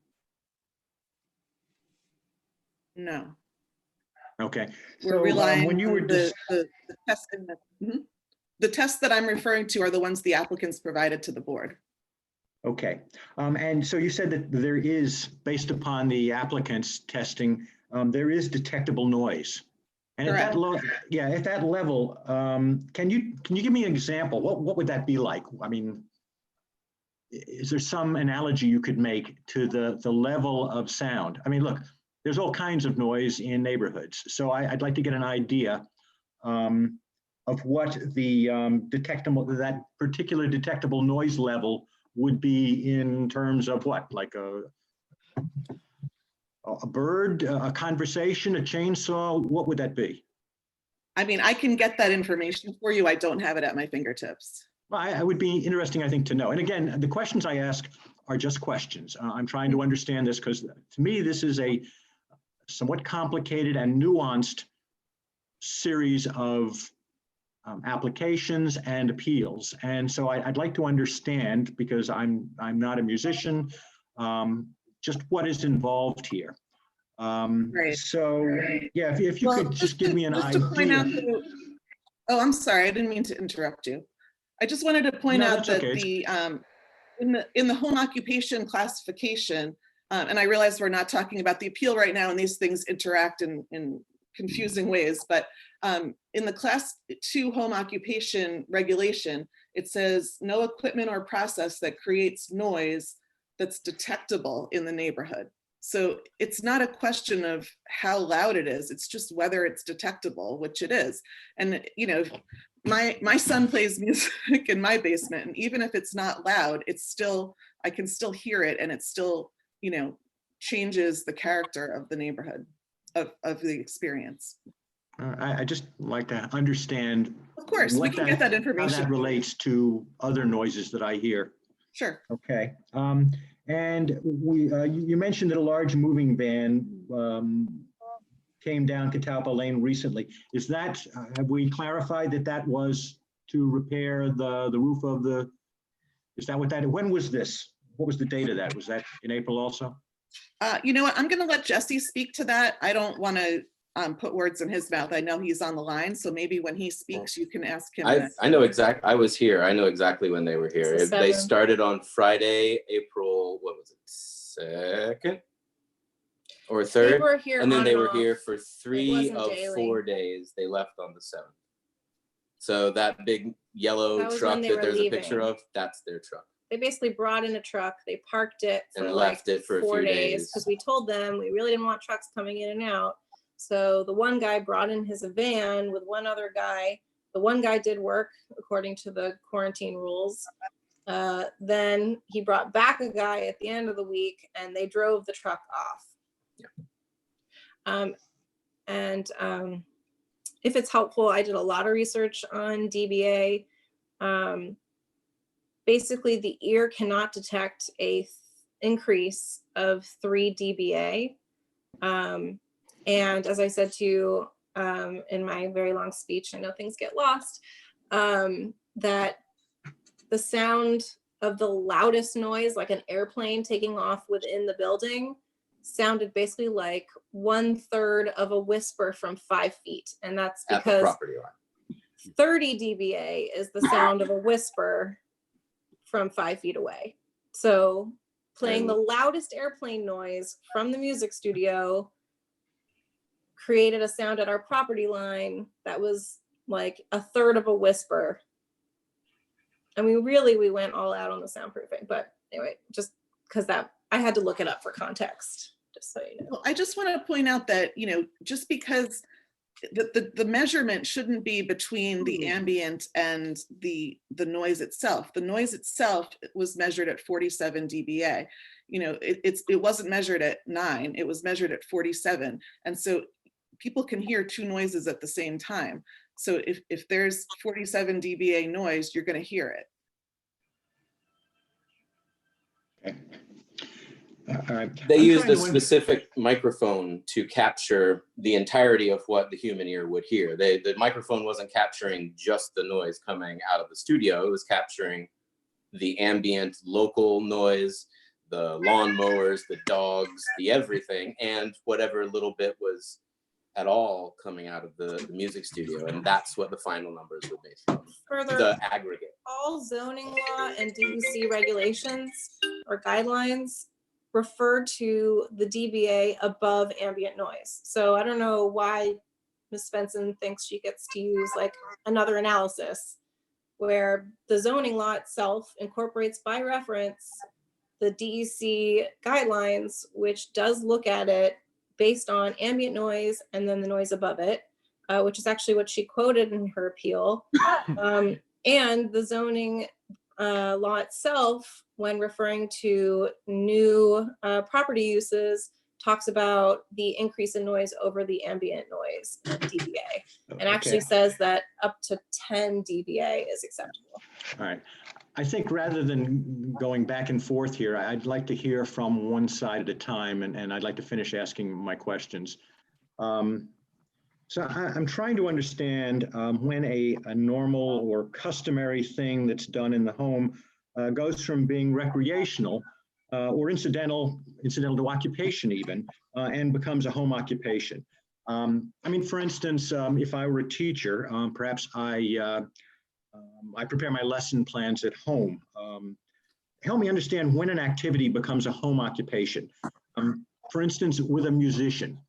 No. Okay. We're relying on the testing. The tests that I'm referring to are the ones the applicants provided to the board. Okay. And so you said that there is, based upon the applicant's testing, there is detectable noise. And at that level, can you give me an example? What would that be like? I mean, is there some analogy you could make to the level of sound? I mean, look, there's all kinds of noise in neighborhoods. So I'd like to get an idea of what the that particular detectable noise level would be in terms of what, like a bird, a conversation, a chainsaw, what would that be? I mean, I can get that information for you. I don't have it at my fingertips. Well, I would be interesting, I think, to know. And again, the questions I ask are just questions. I'm trying to understand this because to me, this is a somewhat complicated and nuanced series of applications and appeals. And so I'd like to understand, because I'm not a musician, just what is involved here. Right. So yeah, if you could just give me an idea. Oh, I'm sorry, I didn't mean to interrupt you. I just wanted to point out that the in the home occupation classification, and I realize we're not talking about the appeal right now, and these things interact in confusing ways, but in the class 2 home occupation regulation, it says no equipment or process that creates noise that's detectable in the neighborhood. So it's not a question of how loud it is, it's just whether it's detectable, which it is. And you know, my son plays music in my basement, and even if it's not loud, it's still, I can still hear it, and it still, you know, changes the character of the neighborhood, of the experience. I just like to understand. Of course, we can get that information. How that relates to other noises that I hear. Sure. Okay. And you mentioned that a large moving van came down Kotelko Lane recently. Is that, have we clarified that that was to repair the roof of the, is that what that, when was this? What was the date of that? Was that in April also? You know what, I'm gonna let Jesse speak to that. I don't want to put words in his mouth. I know he's on the line, so maybe when he speaks, you can ask him. I know exactly. I was here. I know exactly when they were here. It's the They 7th. started on Friday, April, what was it, 2nd or 3rd? They were here and then on they and were off. here for 3 wasn't of daily. 4 days. They left on the 7th. So that big yellow That was truck when they that were there's a picture leaving. of, that's their truck. They basically brought in a truck, they parked it for And like left it for a 4 few days days. because we told them we really didn't want trucks coming in and out. So the one guy brought in his van with one other guy. The one guy did work according to the quarantine rules. Then he brought back a guy at the end of the week and they drove the truck off. If it's helpful, I did a lot of research on DBA. Basically, the ear cannot detect a increase of 3 dBA. And as I said to you in my very long speech, I know things get lost, that the sound of the loudest noise, like an airplane taking off within the building, sounded basically like 1/3 of a whisper from 5 feet. And that's At the because property line. 30 dBA is the sound of a whisper from 5 feet away. So playing the loudest airplane noise from the music studio created a sound at our property line that was like 1/3 of a whisper. I mean, really, we went all out on the soundproofing, but anyway, just because that I had to look it up for context, just so you know. Well, I just want to point out that, you know, just because the measurement shouldn't be between the ambient and the noise itself. The noise itself was measured at 47 dBA. You know, it wasn't measured at 9, it was measured at 47. And so people can hear 2 noises at the same time. So if there's 47 dBA noise, you're going to hear it. Okay. All right. They I'm used trying a to specific microphone to capture the entirety of what the human ear would hear. The microphone wasn't capturing just the noise coming out of the studio. It was capturing the ambient local noise, the lawnmowers, the dogs, the everything, and whatever little bit was at all coming out of the music studio. And that's what the final numbers were based on. Further, The aggregate. all zoning law and DEC regulations or guidelines refer to the dBA above ambient noise. So I don't know why Ms. Svensson thinks she gets to use like another analysis where the zoning law itself incorporates by reference the DEC guidelines, which does look at it based on ambient noise and then the noise above it, which is actually what she quoted in her appeal. And the zoning law itself, when referring to new property uses, talks about the increase in noise over the ambient noise dBA, and actually says that up to 10 dBA is acceptable. All right. I think rather than going back and forth here, I'd like to hear from one side at a time, and I'd like to finish asking my questions. So I'm trying to understand when a normal or customary thing that's done in the home goes from being recreational or incidental to occupation even, and becomes a home occupation. I mean, for instance, if I were a teacher, perhaps I prepare my lesson plans at home. Help me understand when an activity becomes a home occupation. For instance, with a musician.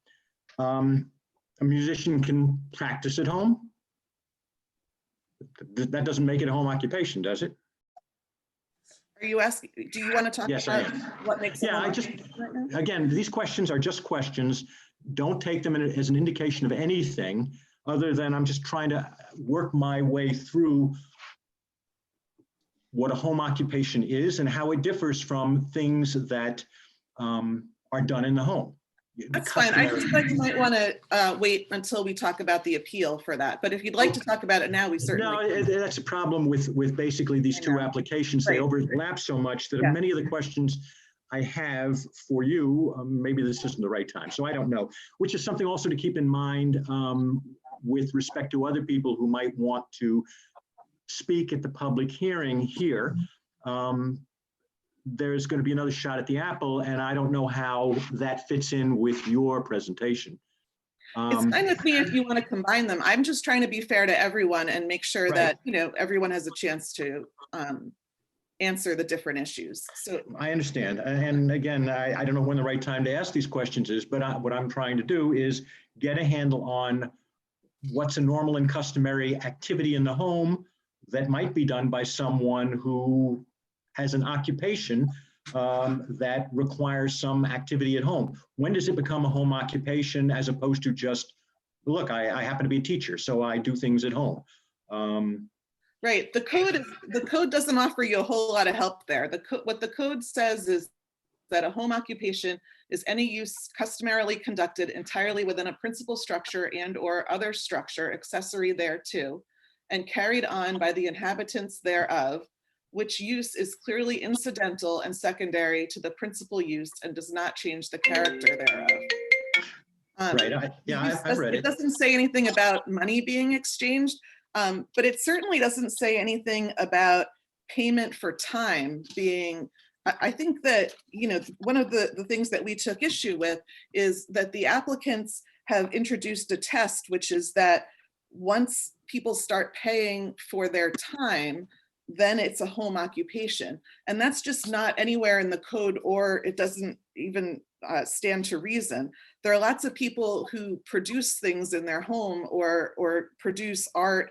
A musician can practice at home. That doesn't make it a home occupation, does it? Are you asking, do you want to talk Yes, I about am. what makes it Yeah, home I just, occupation right now? again, these questions are just questions. Don't take them as an indication of anything other than I'm just trying to work my way through what a home occupation is and how it differs from things that are done in the home. That's fine. I just thought you might want to wait until we talk about the appeal for that. But if you'd like to talk about it now, we certainly No, can. that's a problem with basically these two applications. They Right. overlap so much that Yeah. many of the questions I have for you, maybe this isn't the right time, so I don't know, which is something also to keep in mind with respect to other people who might want to speak at the public hearing here. There's going to be another shot at the apple, and I don't know how that fits in with your presentation. It's fine with me if you want to combine them. I'm just trying to be fair to everyone and make sure that, you know, everyone has a chance to answer the different issues. So I understand. And again, I don't know when the right time to ask these questions is, but what I'm trying to do is get a handle on what's a normal and customary activity in the home that might be done by someone who has an occupation that requires some activity at home. When does it become a home occupation as opposed to just, look, I happen to be a teacher, so I do things at home. Right, the code doesn't offer you a whole lot of help there. What the code says is that a home occupation is any use customarily conducted entirely within a principal structure and or other structure accessory thereto, and carried on by the inhabitants thereof, which use is clearly incidental and secondary to the principal use and does not change the character thereof. Right, I've read it. It doesn't say anything about money being exchanged, but it certainly doesn't say anything about payment for time being, I think that, you know, one of the things that we took issue with is that the applicants have introduced a test, which is that once people start paying for their time, then it's a home occupation. And that's just not anywhere in the code, or it doesn't even stand to reason. There are lots of people who produce things in their home or produce art,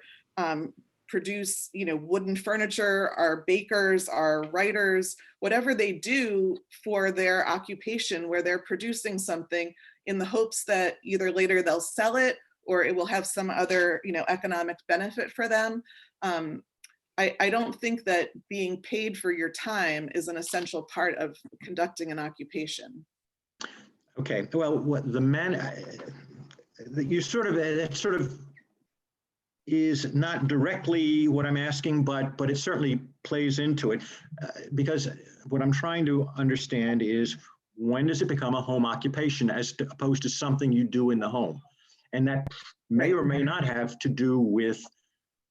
produce, you know, wooden furniture, are bakers, are writers, whatever they do for their occupation where they're producing something in the hopes that either later they'll sell it or it will have some other, you know, economic benefit for them. I don't think that being paid for your time is an essential part of conducting an occupation. Okay, well, what the man, you sort of, it sort of is not directly what I'm asking, but it certainly plays into it, because what I'm trying to understand is when does it become a home occupation as opposed to something you do in the home? And that may or may not have to do with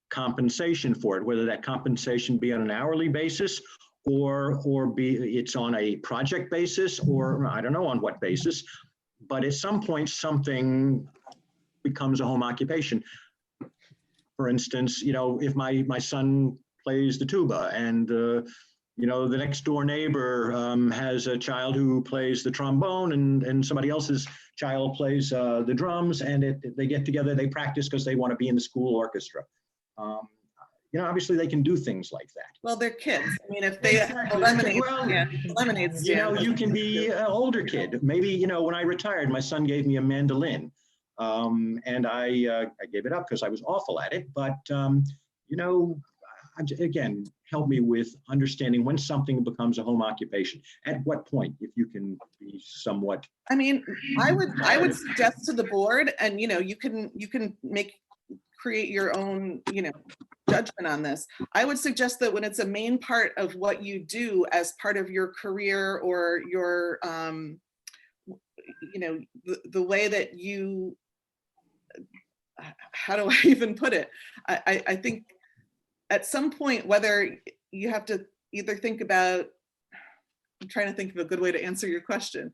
compensation for it, whether that compensation be on an hourly basis or be it's on a project basis, or I don't know on what basis, but at some point something becomes a home occupation. For instance, you know, if my son plays the tuba and you know, the next door neighbor has a child who plays the trombone and somebody else's child plays the drums, and they get together, they practice because they want to be in the school orchestra. You know, obviously they can do things like that. Well, they're kids. I mean, if they lemonade stand, you know, you can be an older kid. Maybe, you know, when I retired, my son gave me a mandolin, and I gave it up because I was awful at it. But you know, again, help me with understanding when something becomes a home occupation. At what point, if you can be somewhat. I mean, I would suggest to the board, and you know, you can create your own, you know, judgment on this. I would suggest that when it's a main part of what you do as part of your career or your, you know, the way that you, how do I even put it? I think at some point, whether you have to either think about, I'm trying to think of a good way to answer your question.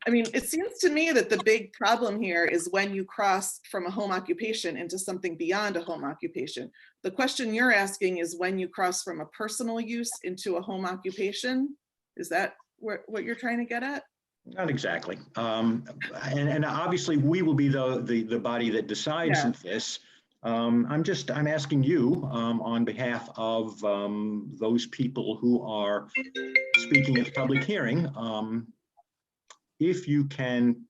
I mean, it seems to me that the big problem here is when you cross from a home occupation into something beyond a home occupation. The question you're asking is when you cross from a personal use into a home occupation. Is that what you're trying to get at? Not exactly. And obviously we will be the body that decides this. I'm asking you on behalf of those people who are speaking at the public hearing, if you can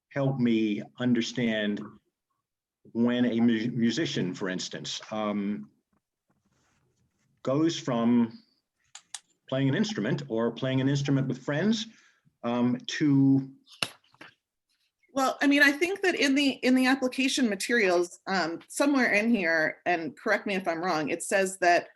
help me understand when a musician, for instance, goes from playing an instrument or playing an instrument with friends to. Well, I mean, I think that in the application materials, somewhere in here, and correct me if I'm wrong, it says that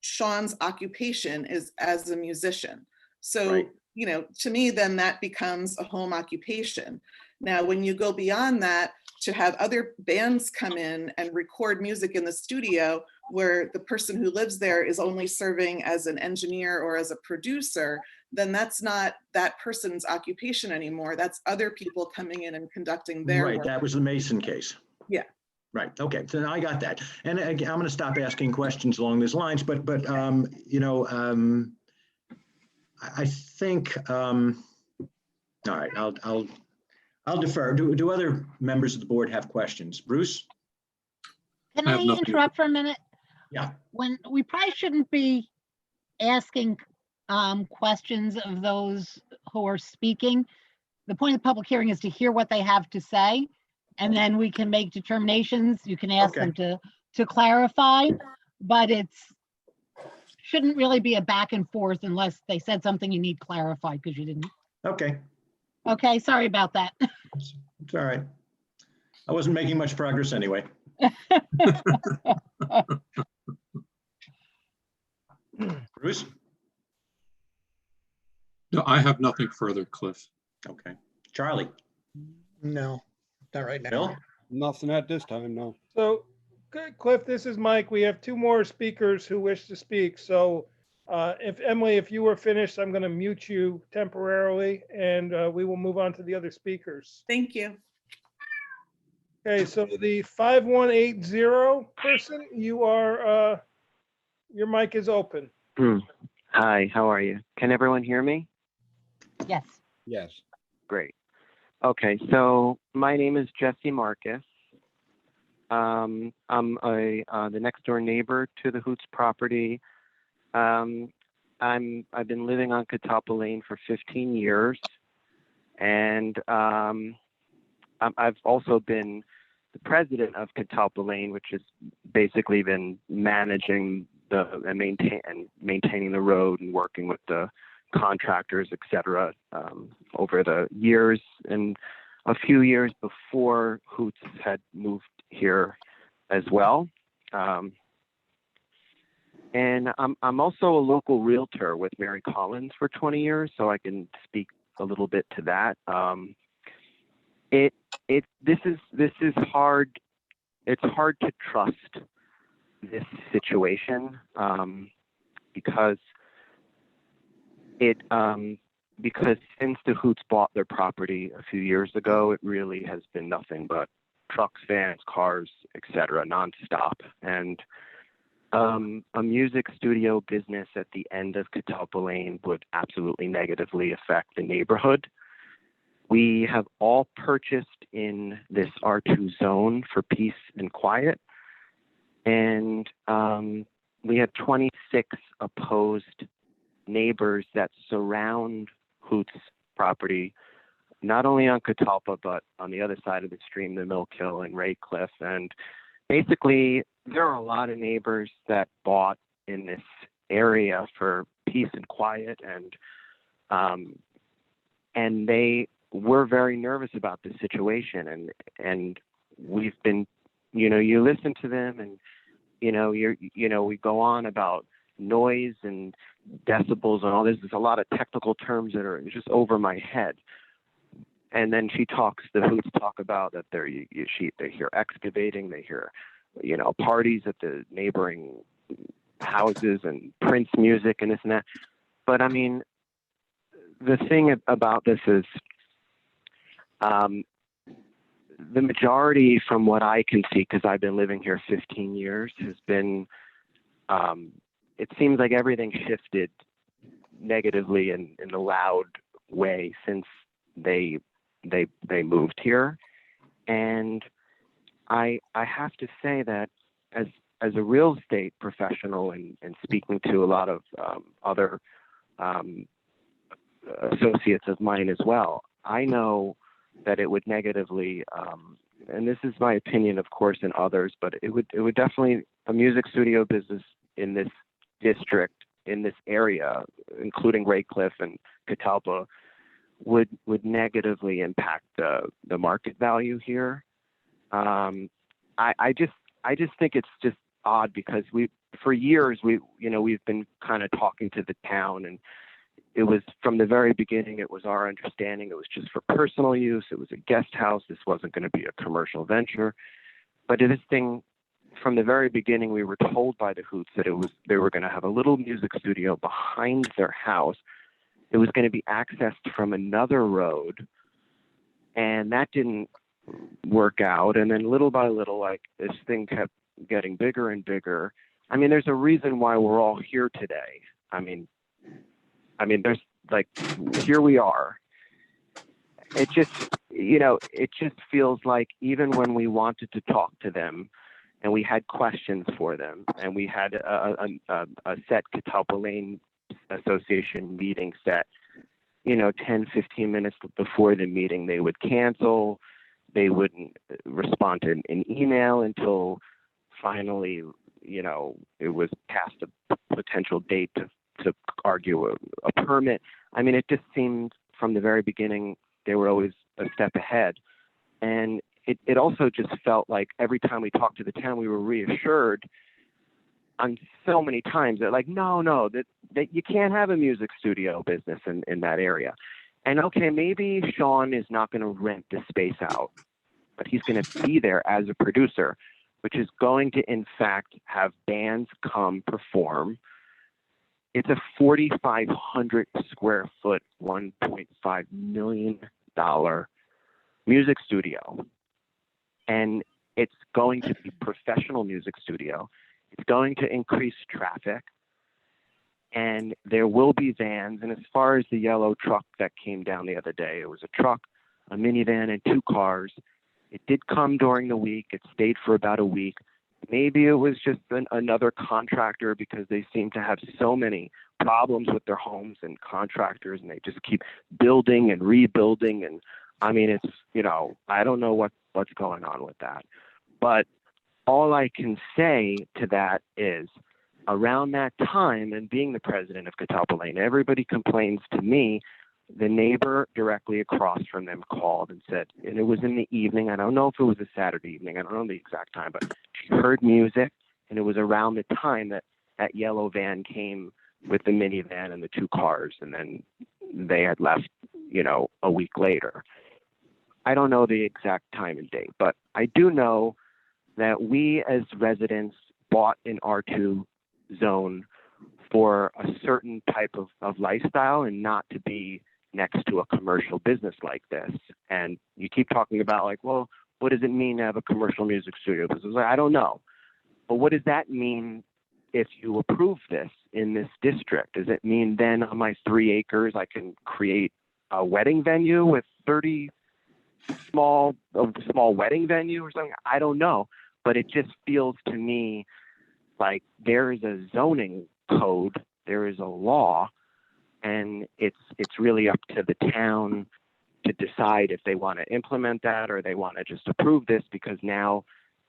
Sean's occupation is as a musician. So you know, to me, then that becomes a home occupation. Now, when you go beyond that, to have other bands come in and record music in the studio where the person who lives there is only serving as an engineer or as a producer, then that's not that person's occupation anymore. That's other people coming in and conducting their Right, work. that was the Mason case. Yeah. Right, okay, so now I got that. And again, I'm gonna stop asking questions along these lines, but you know, I think, all right, I'll defer. Do other members of the board have questions? Bruce? Can I I have nothing. interrupt for a minute? Yeah. When we probably shouldn't be asking questions of those who are speaking. The point of the public hearing is to hear what they have to say, and then we can make determinations. You can ask them to clarify, but shouldn't really be a back and forth unless they said something you need clarified because you didn't. Okay, Okay, sorry about that. it's all right. I wasn't making much progress anyway. Bruce? No, I have nothing further, Cliff. Okay. Charlie? No, not right now. Bill? Nothing at this time, no. So, good, Cliff, this is Mike. We have two more speakers who wish to speak. So if Emily, if you were finished, I'm going to mute you temporarily and we will move on to the other speakers. Thank you. Okay, so the 5180 person, you are, your mic is open. Hi, how are you? Can everyone hear me? Yes. Yes. Great. Okay, so my name is Jesse Marcus. I'm the next door neighbor to the Hoots property. I've been living on Kotelko Lane for 15 years, and I've also been the president of Kotelko Lane, which has basically been managing and maintaining the road and working with the contractors, et cetera, over the years. And a few years before Hoots had moved here as well. And I'm also a local realtor with Mary Collins for 20 years, so I can speak a little bit to that. This is hard. It's hard to trust this situation because since the Hoots bought their property a few years ago, it really has been nothing but trucks, vans, cars, etc., nonstop. And a music studio business at the end of Kotelko Lane would absolutely negatively affect the neighborhood. We have all purchased in this R2 zone for peace and quiet. And we have 26 opposed neighbors that surround Hoots property, not only on Kotelko, but on the other side of the stream, the Millkill and Raycliffe. And basically, there are a lot of neighbors that bought in this area for peace and quiet, and they were very nervous about the situation. And we've been, you listen to them, and we go on about noise and decibels and all this. There's a lot of technical terms that are just over my head. And then the Hoots talk about that they hear excavating, they hear, parties at the neighboring houses and Prince music and this and that. But I mean, the thing about this is the majority, from what I can see, because I've been living here 15 years, has been, it seems like everything shifted negatively in a loud way since they moved here. And I have to say that as a real estate professional and speaking to a lot of other associates of mine as well, I know that it would negatively, and this is my opinion, of course, and others, but it would definitely, a music studio business in this district, in this area, including Raycliffe and Kotelko, would negatively impact the market value here. I just think it's just odd because for years we've been kind of talking to the town, and it was from the very beginning, it was our understanding it was just for personal use. It was a guest house. This wasn't going to be a commercial venture. But this thing, from the very beginning, we were told by the Hoots that they were going to have a little music studio behind their house. It was going to be accessed from another road, and that didn't work out. And then little by little, like, this thing kept getting bigger and bigger. I mean, there's a reason why we're all here today. I mean, there's like, here we are. It just, it just feels like even when we wanted to talk to them and we had questions for them and we had a set Kotelko Lane Association meeting set, 10, 15 minutes before the meeting, they would cancel. They wouldn't respond to an email until finally, it was past a potential date to argue a permit. I mean, it just seemed from the very beginning, they were always a step ahead. And it also just felt like every time we talked to the town, we were reassured on so many times that, like, no, that you can't have a music studio business in that area. And okay, maybe Sean is not going to rent the space out, but he's going to be there as a producer, which is going to, in fact, have bands come perform. It's a 4,500 square foot, $1.5 million music studio. And it's going to be professional music studio. It's going to increase traffic. And there will be vans. And as far as the yellow truck that came down the other day, it was a truck, a minivan, and 2 cars. It did come during the week. It stayed for about a week. Maybe it was just another contractor because they seem to have so many problems with their homes and contractors, and they just keep building and rebuilding. And I mean, it's, I don't know what's going on with that. But all I can say to that is around that time, and being the president of Kotelko Lane, everybody complains to me. The neighbor directly across from them called and said, and it was in the evening. I don't know if it was a Saturday evening. I don't know the exact time, but she heard music, and it was around the time that that yellow van came with the minivan and the 2 cars, and then they had left, a week later. I don't know the exact time and date, but I do know that we as residents bought an R2 zone for a certain type of lifestyle and not to be next to a commercial business like this. And you keep talking about, like, well, what does it mean to have a commercial music studio business? I don't know. But what does that mean if you approve this in this district? Does it mean then on my 3 acres I can create a wedding venue with 30 small wedding venue or something? I don't know. But it just feels to me like there is a zoning code, there is a law, and it's really up to the town to decide if they want to implement that or they want to just approve this, because now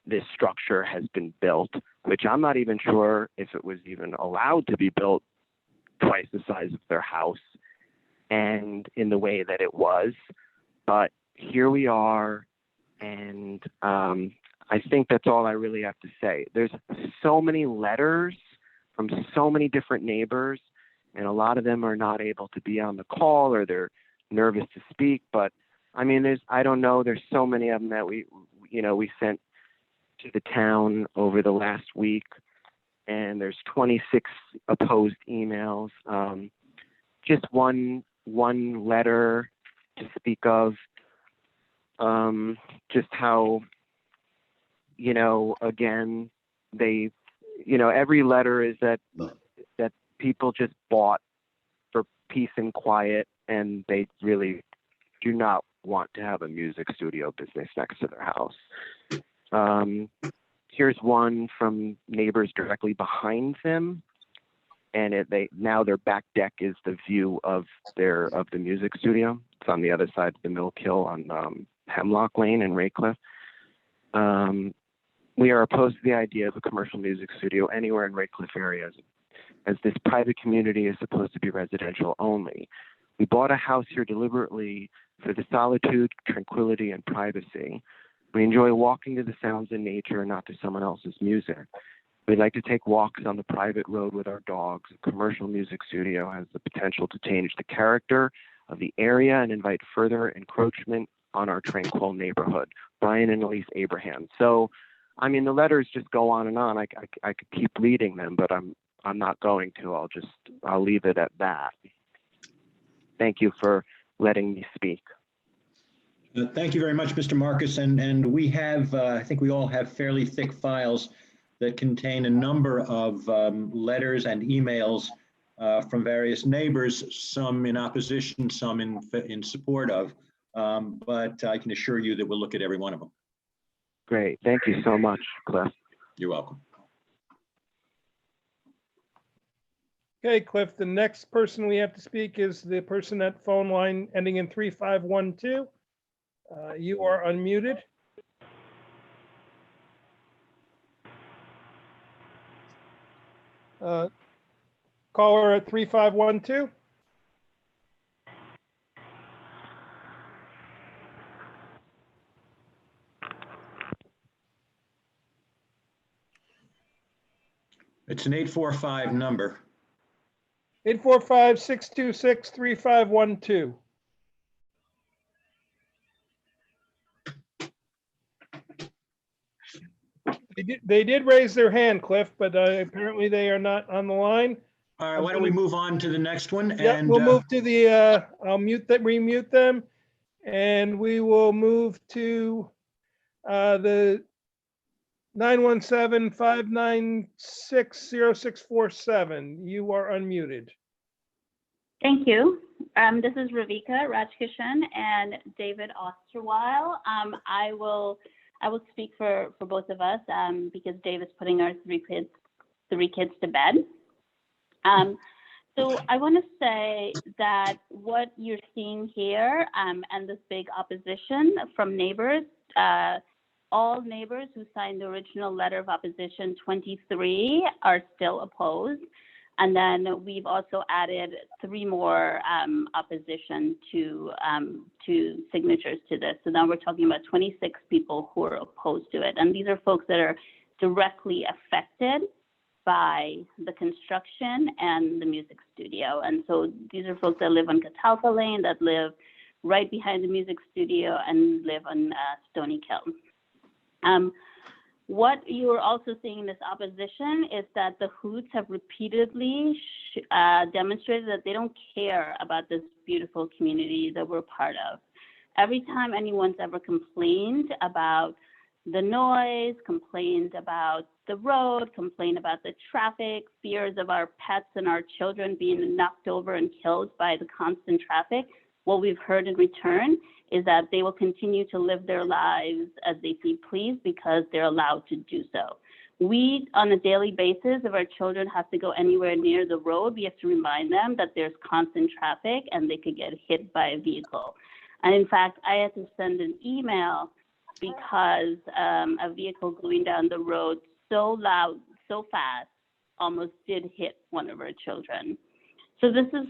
this structure has been built, which I'm not even sure if it was even allowed to be built twice the size of their house and in the way that it was. But here we are, and I think that's all I really have to say. There's so many letters from so many different neighbors, and a lot of them are not able to be on the call or they're nervous to speak. But I mean, I don't know, there's so many of them that we sent to the town over the last week, and there's 26 opposed emails. Just one letter to speak of, just how, again, they, every letter is that people just bought for peace and quiet, and they really do not want to have a music studio business next to their house. Here's one from neighbors directly behind them, and now their back deck is the view of the music studio. It's on the other side of the Mill Kill on Hemlock Lane in Raycliffe. We are opposed to the idea of a commercial music studio anywhere in Raycliffe areas, as this private community is supposed to be residential only. We bought a house here deliberately for the solitude, tranquility, and privacy. We enjoy walking to the sounds of nature and not to someone else's music. We like to take walks on the private road with our dogs. A commercial music studio has the potential to change the character of the area and invite further encroachment on our tranquil neighborhood. Brian and Elise Abraham. So, I mean, the letters just go on and on. I could keep reading them, but I'm not going to. I'll leave it at that. Thank you for letting me speak. Thank you very much, Mr. Marcus. And we have, I think we all have fairly thick files that contain a number of letters and emails from various neighbors, some in opposition, some in support of. But I can assure you that we'll look at every one of them. Great. Thank you so much, Cliff. You're welcome. Okay, Cliff, the next person we have to speak is the person at phone line ending in 3512. You are unmuted. Caller at 3512. It's an 845 number. 845-626-3512. They did raise their hand, Cliff, but apparently they are not on the line. All right, why don't we move on to the next one? Yep, And we'll move to the, I'll mute them, remute them, and we will move to the 917-596-0647. You are unmuted. Thank you. This is Ravika Rajkishan and David Osterweil. I will speak for both of us because Dave is putting our three kids to bed. So I want to say that what you're seeing here and this big opposition from neighbors, all neighbors who signed the original letter of opposition, 23, are still opposed. And then we've also added 3 more opposition to signatures to this. So now we're talking about 26 people who are opposed to it. And these are folks that are directly affected by the construction and the music studio. And so these are folks that live on Kotelko Lane, that live right behind the music studio and live on Stony Kiln. What you are also seeing in this opposition is that the Hoots have repeatedly demonstrated that they don't care about this beautiful community that we're part of. Every time anyone's ever complained about the noise, complained about the road, complained about the traffic, fears of our pets and our children being knocked over and killed by the constant traffic, what we've heard in return is that they will continue to live their lives as they see please because they're allowed to do so. We, on a daily basis, if our children have to go anywhere near the road, we have to remind them that there's constant traffic and they could get hit by a vehicle. And in fact, I had to send an email because a vehicle going down the road so loud, so fast, almost did hit one of our children. So this is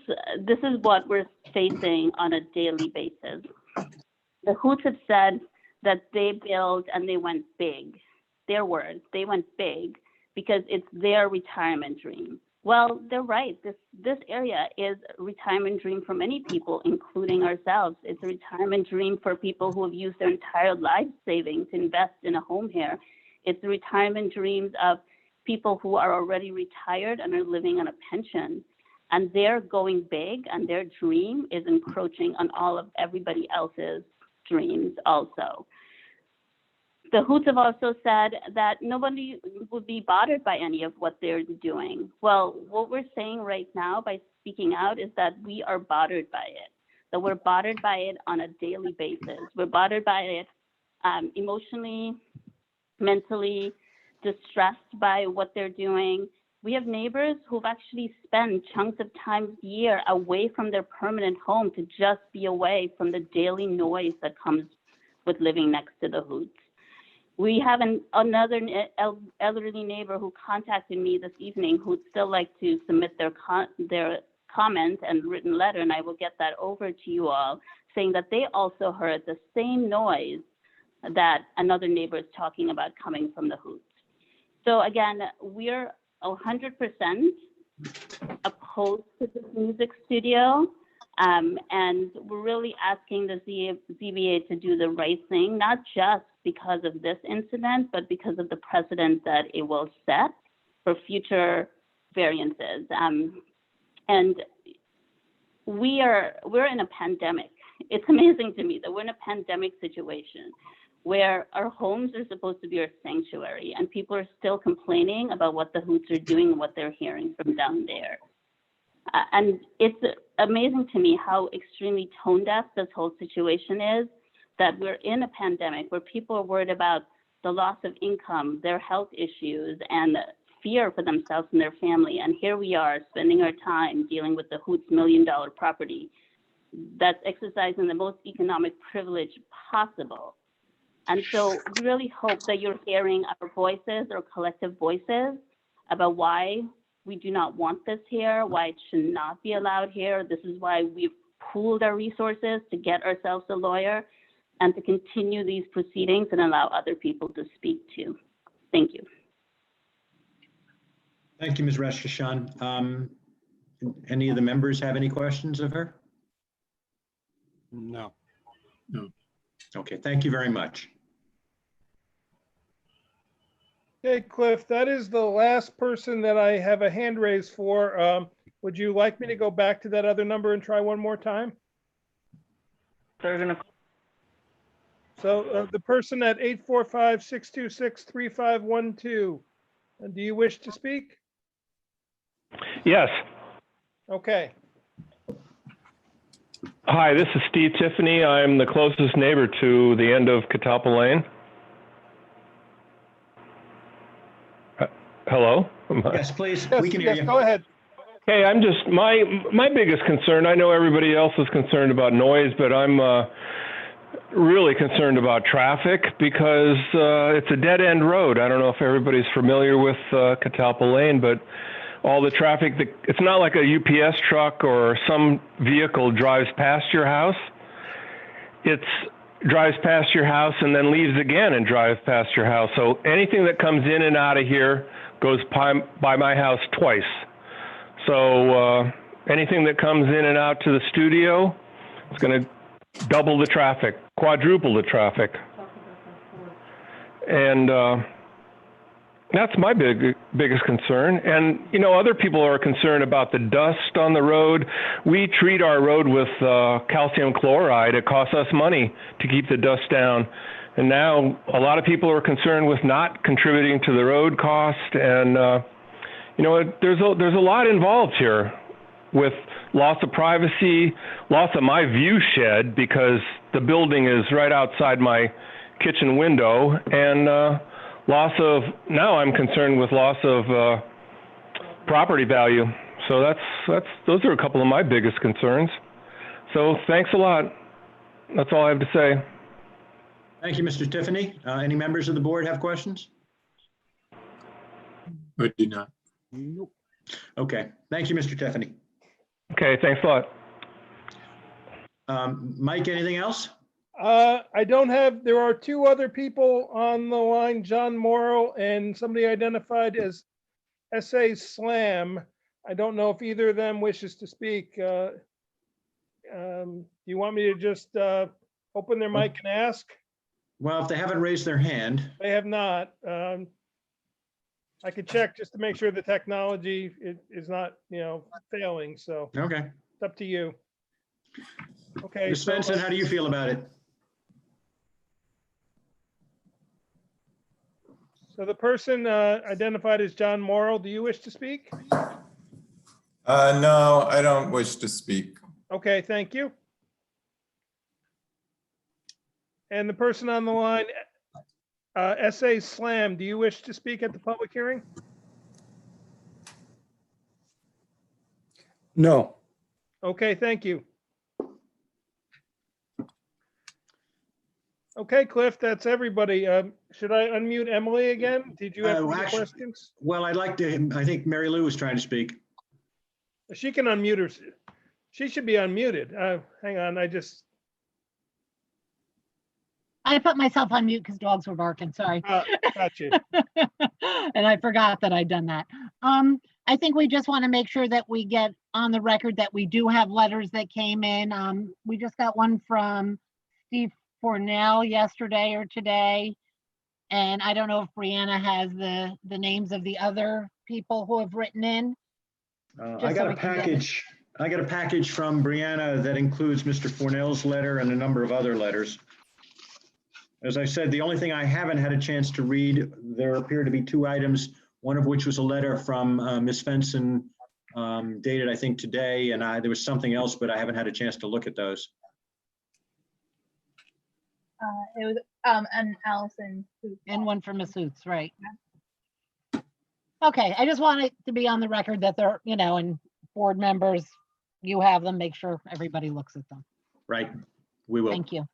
what we're facing on a daily basis. The Hoots have said that they built and they went big. Their words, they went big because it's their retirement dream. Well, they're right. This area is a retirement dream for many people, including ourselves. It's a retirement dream for people who have used their entire life savings to invest in a home here. It's the retirement dreams of people who are already retired and are living on a pension. And they're going big, and their dream is encroaching on all of everybody else's dreams also. The Hoots have also said that nobody would be bothered by any of what they're doing. Well, what we're saying right now by speaking out is that we are bothered by it, that we're bothered by it on a daily basis. We're bothered by it emotionally, mentally, distressed by what they're doing. We have neighbors who've actually spent chunks of time a year away from their permanent home to just be away from the daily noise that comes with living next to the Hoots. We have another elderly neighbor who contacted me this evening who'd still like to submit their comment and written letter, and I will get that over to you all, saying that they also heard the same noise that another neighbor is talking about coming from the Hoots. So again, we're 100% opposed to this music studio. And we're really asking the ZBA to do the right thing, not just because of this incident, but because of the precedent that it will set for future variances. And we're in a pandemic. It's amazing to me that we're in a pandemic situation where our homes are supposed to be our sanctuary, and people are still complaining about what the Hoots are doing and what they're hearing from down there. And it's amazing to me how extremely tone deaf this whole situation is, that we're in a pandemic where people are worried about the loss of income, their health issues, and fear for themselves and their family. And here we are spending our time dealing with the Hoots $1 million property that's exercising the most economic privilege possible. And so we really hope that you're hearing our voices, our collective voices, about why we do not want this here, why it should not be allowed here. This is why we've pooled our resources to get ourselves a lawyer and to continue these proceedings and allow other people to speak too. Thank you. Thank you, Ms. Reshkashan. Any of the members have any questions of her? No. No. Okay, thank you very much. Okay, Cliff, that is the last person that I have a hand raised for. Would you like me to go back to that other number and try one more time? So the person at 845-626-3512, do you wish to speak? Yes. Okay. Hi, this is Steve Tiffany. I'm the closest neighbor to the end of Kotelko Lane. Hello? Yes, please. Yes, We can hear yes, you. go ahead. Hey, I'm just, my biggest concern, I know everybody else is concerned about noise, but I'm really concerned about traffic because it's a dead-end road. I don't know if everybody's familiar with Kotelko Lane, but all the traffic, it's not like a UPS truck or some vehicle drives past your house. It's drives past your house and then leaves again and drives past your house. So anything that comes in and out of here goes by my house twice. So anything that comes in and out to the studio, it's going to double the traffic, quadruple the traffic. And that's my biggest concern. And, you know, other people are concerned about the dust on the road. We treat our road with calcium chloride. It costs us money to keep the dust down. And now a lot of people are concerned with not contributing to the road cost. And, you know, there's a lot involved here with loss of privacy, loss of my view shed because the building is right outside my kitchen window, and loss of, now I'm concerned with loss of property value. So those are a couple of my biggest concerns. So thanks a lot. That's all I have to say. Thank you, Mr. Tiffany. Any members of the board have questions? I do not. Okay, thank you, Mr. Tiffany. Okay, thanks a lot. Mike, anything else? I don't have, there are two other people on the line, John Morrow and somebody identified as S.A. Slam. I don't know if either of them wishes to speak. Do you want me to just open their mic and ask? Well, if they haven't raised their hand. They have not. I could check just to make sure the technology is not, failing. So Okay. it's up to you. Okay. Ms. Svensson, how do you feel about it? So the person identified as John Morrow, do you wish to speak? No, I don't wish to speak. Okay, thank you. And the person on the line, S.A. Slam, do you wish to speak at the public hearing? No. Okay, thank you. Okay, Cliff, that's everybody. Should I unmute Emily again? Did you have any questions? Well, I'd like to, I think Mary Lou was trying to speak. She can unmute her. She should be unmuted. Hang on, I put myself on mute because dogs were barking, sorry. Got you. And I forgot that I'd done that. I think we just want to make sure that we get on the record that we do have letters that came in. We just got one from Steve Fornell yesterday or today. And I don't know if Brianna has the names of the other people who have written in. I got a package. I got a package from Brianna that includes Mr. Fornell's letter and a number of other letters. As I said, the only thing I haven't had a chance to read, there appear to be two items, one of which was a letter from Ms. Fenson dated, I think, today, and there was something else, but I haven't had a chance to look at those. It was an Allison. And one from Ms. Hoots, right? Okay, I just want it to be on the record that they're, you know, and board members, you have them, make sure everybody looks at them. Right, we will. Thank you.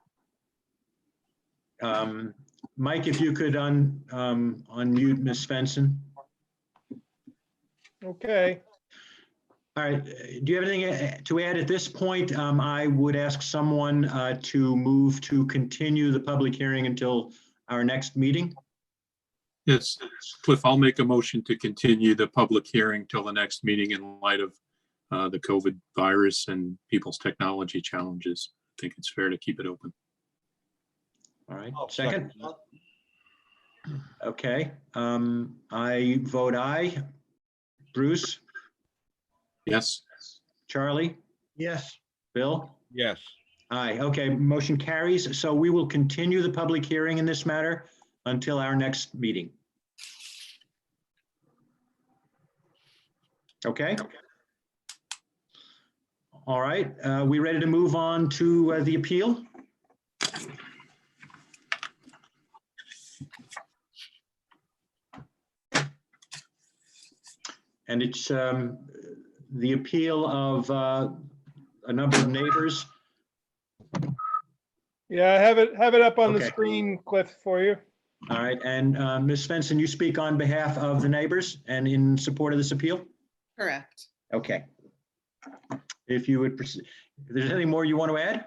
Mike, if you could unmute Ms. Svensson. Okay. All right, do you have anything to add at this point? I would ask someone to move to continue the public hearing until our next meeting. Yes, Cliff, I'll make a motion to continue the public hearing till the next meeting in light of the COVID virus and people's technology challenges. I think it's fair to keep it open. All right, second. Okay, I vote aye. Bruce? Yes. Charlie? Yes. Bill? Yes. Aye, okay, motion carries. So we will continue the public hearing in this matter until our next meeting. Okay? All right, we ready to move on to the appeal? And it's the appeal of a number of neighbors. Yeah, I have it up on the Okay. screen, Cliff, for you. All right, and Ms. Svensson, you speak on behalf of the neighbors and in support of this appeal? Correct. Okay. If you would, if there's anything more you want to add?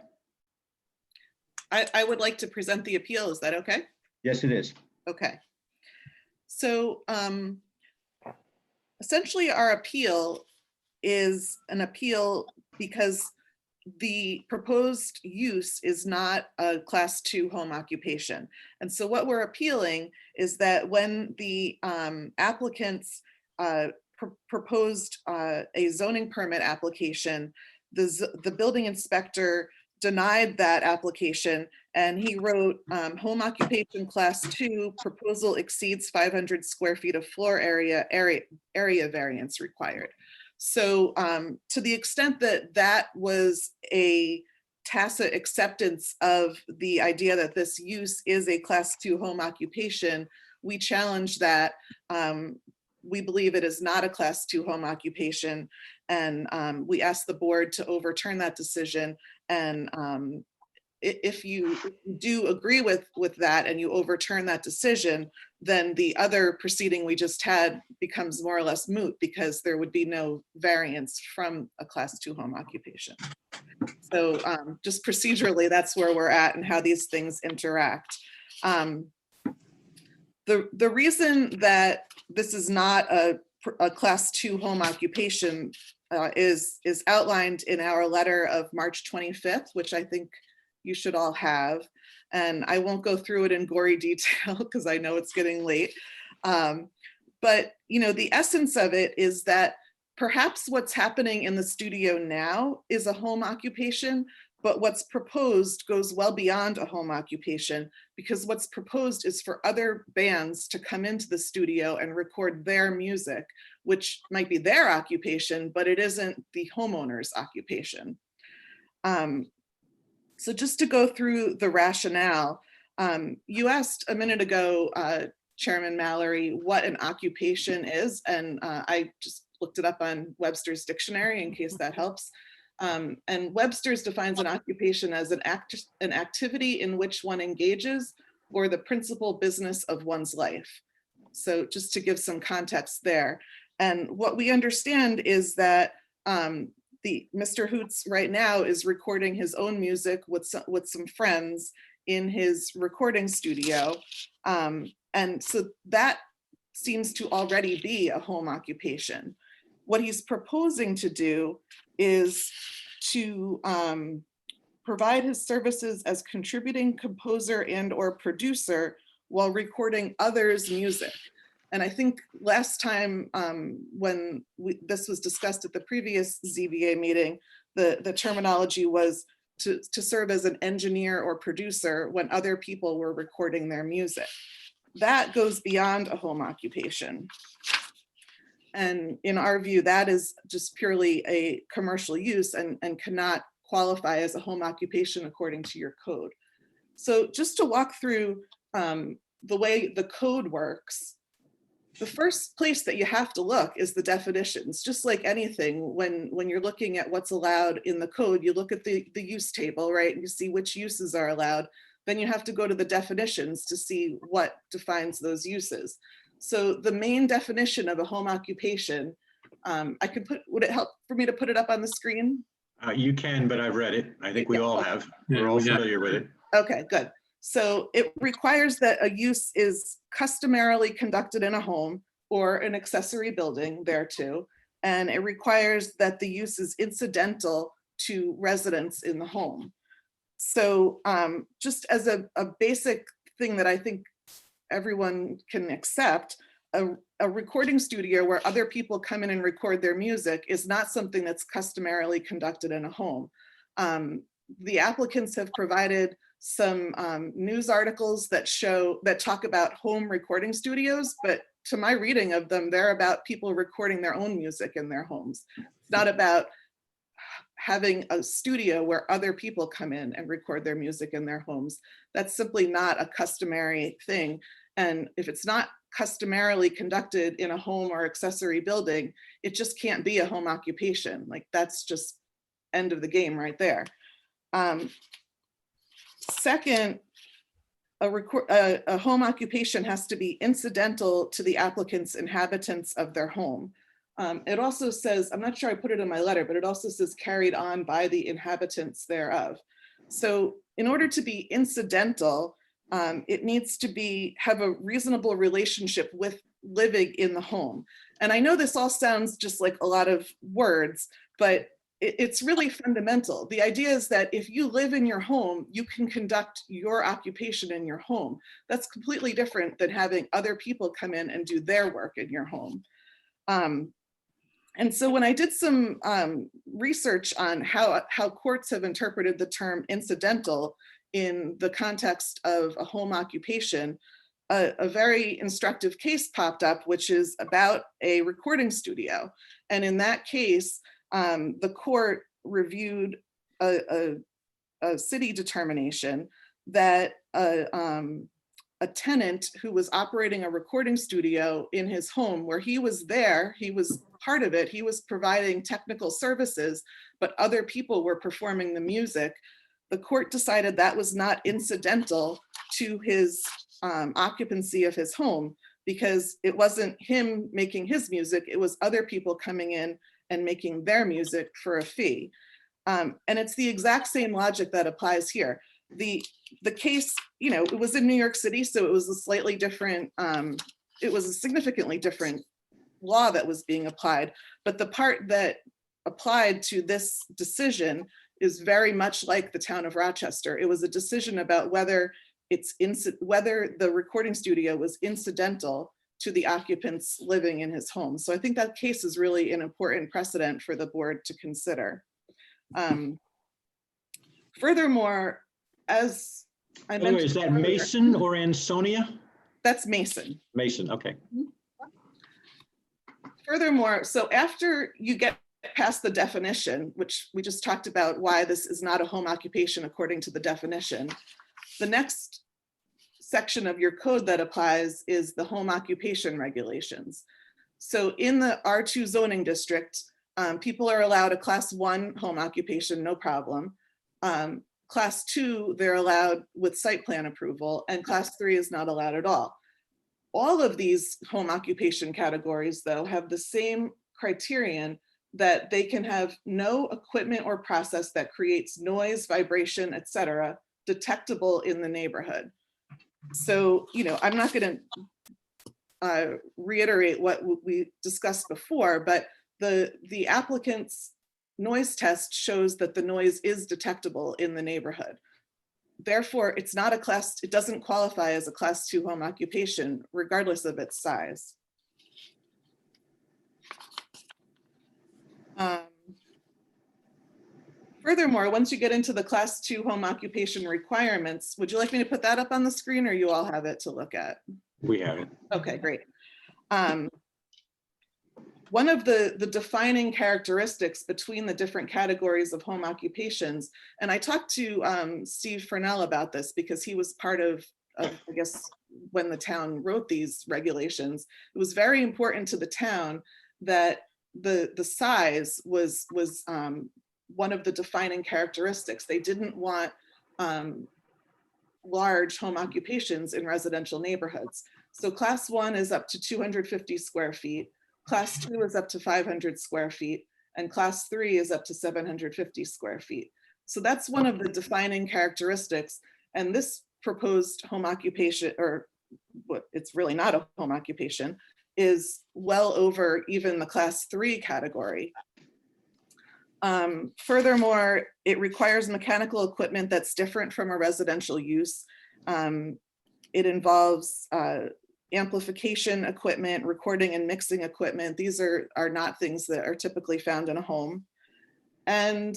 I would like to present the appeal. Is that okay? Yes, it is. Okay. So essentially our appeal is an appeal because the proposed use is not a class 2 home occupation. And so what we're appealing is that when the applicants proposed a zoning permit application, the building inspector denied that application, and he wrote home occupation class 2 proposal exceeds 500 square feet of floor area variance required. So to the extent that that was a tacit acceptance of the idea that this use is a class 2 home occupation, we challenge that. We believe it is not a class 2 home occupation, and we ask the board to overturn that decision. And if you do agree with that and you overturn that decision, then the other proceeding we just had becomes more or less moot because there would be no variance from a class 2 home occupation. So just procedurally, that's where we're at and how these things interact. The reason that this is not a class 2 home occupation is outlined in our letter of March 25th, which I think you should all have. And I won't go through it in gory detail because I know it's getting late. But you know, the essence of it is that perhaps what's happening in the studio now is a home occupation, but what's proposed goes well beyond a home occupation, because what's proposed is for other bands to come into the studio and record their music, which might be their occupation, but it isn't the homeowner's occupation. So just to go through the rationale, you asked a minute ago, Chairman Mallory, what an occupation is, and I just looked it up on Webster's dictionary in case that helps. And Webster's defines an occupation as an activity in which one engages or the principal business of one's life. So just to give some context there. And what we understand is that Mr. Hoots right now is recording his own music with some friends in his recording studio. And so that seems to already be a home occupation. What he's proposing to do is to provide his services as contributing composer and or producer while recording others' music. And I think last time when this was discussed at the previous ZBA meeting, the terminology was to serve as an engineer or producer when other people were recording their music. That goes beyond a home occupation. And in our view, that is just purely a commercial use and cannot qualify as a home occupation according to your code. So just to walk through the way the code works, the first place that you have to look is the definitions. Just like anything, when you're looking at what's allowed in the code, you look at the use table, right? And you see which uses are allowed. Then you have to go to the definitions to see what defines those uses. So the main definition of a home occupation, would it help for me to put it up on the screen? You can, but I've read it. I think we all have. We're all familiar with it. Okay, good. So it requires that a use is customarily conducted in a home or an accessory building thereto, and it requires that the use is incidental to residents in the home. So just as a basic thing that I think everyone can accept, a recording studio where other people come in and record their music is not something that's customarily conducted in a home. The applicants have provided some news articles that talk about home recording studios, but to my reading of them, they're about people recording their own music in their homes. It's not about having a studio where other people come in and record their music in their homes. That's simply not a customary thing. And if it's not customarily conducted in a home or accessory building, it just can't be a home occupation. Like, that's just end of the game right there. Second, a home occupation has to be incidental to the applicant's inhabitants of their home. It also says, I'm not sure I put it in my letter, but it also says carried on by the inhabitants thereof. So in order to be incidental, it needs to have a reasonable relationship with living in the home. And I know this all sounds just like a lot of words, but it's really fundamental. The idea is that if you live in your home, you can conduct your occupation in your home. That's completely different than having other people come in and do their work in your home. And so when I did some research on how courts have interpreted the term incidental in the context of a home occupation, a very instructive case popped up, which is about a recording studio. And in that case, the court reviewed a city determination that a tenant who was operating a recording studio in his home, where he was there, he was part of it, he was providing technical services, but other people were performing the music. The court decided that was not incidental to his occupancy of his home, because it wasn't him making his music, it was other people coming in and making their music for a fee. And it's the exact same logic that applies here. The case, it was in New York City, so it was a slightly different, it was a significantly different law that was being applied, but the part that applied to this decision is very much like the town of Rochester. It was a decision about whether the recording studio was incidental to the occupants living in his home. So I think that case is really an important precedent for the board to consider. Furthermore, as I mentioned, is that Mason or Ansonia? That's Mason. Mason, okay. Furthermore, so after you get past the definition, which we just talked about why this is not a home occupation according to the definition, the next section of your code that applies is the home occupation regulations. So in the R2 zoning district, people are allowed a class 1 home occupation, no problem. Class 2, they're allowed with site plan approval, and class 3 is not allowed at all. All of these home occupation categories, though, have the same criterion that they can have no equipment or process that creates noise, vibration, etc., detectable in the neighborhood. So, I'm not going to reiterate what we discussed before, but the applicant's noise test shows that the noise is detectable in the neighborhood. Therefore, it's not it doesn't qualify as a class 2 home occupation, regardless of its size. Furthermore, once you get into the class 2 home occupation requirements, would you like me to put that up on the screen, or you all have it to look at? We have it. Okay, great. One of the defining characteristics between the different categories of home occupations, and I talked to Steve Furnell about this because he was part of, I guess, when the town wrote these regulations. It was very important to the town that the size was one of the defining characteristics. They didn't want large home occupations in residential neighborhoods. So class 1 is up to 250 square feet. Class 2 is up to 500 square feet, and class 3 is up to 750 square feet. So that's one of the defining characteristics. And this proposed home occupation, or what it's really not a home occupation, is well over even the class 3 category. Furthermore, it requires mechanical equipment that's different from a residential use. It involves amplification equipment, recording and mixing equipment. These are not things that are typically found in a home. And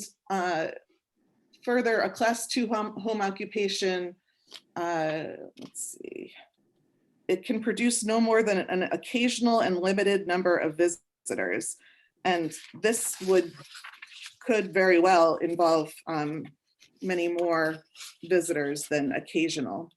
further, a class 2 home occupation, let's see, it can produce no more than an occasional and limited number of visitors. And this could very well involve many more visitors than occasional.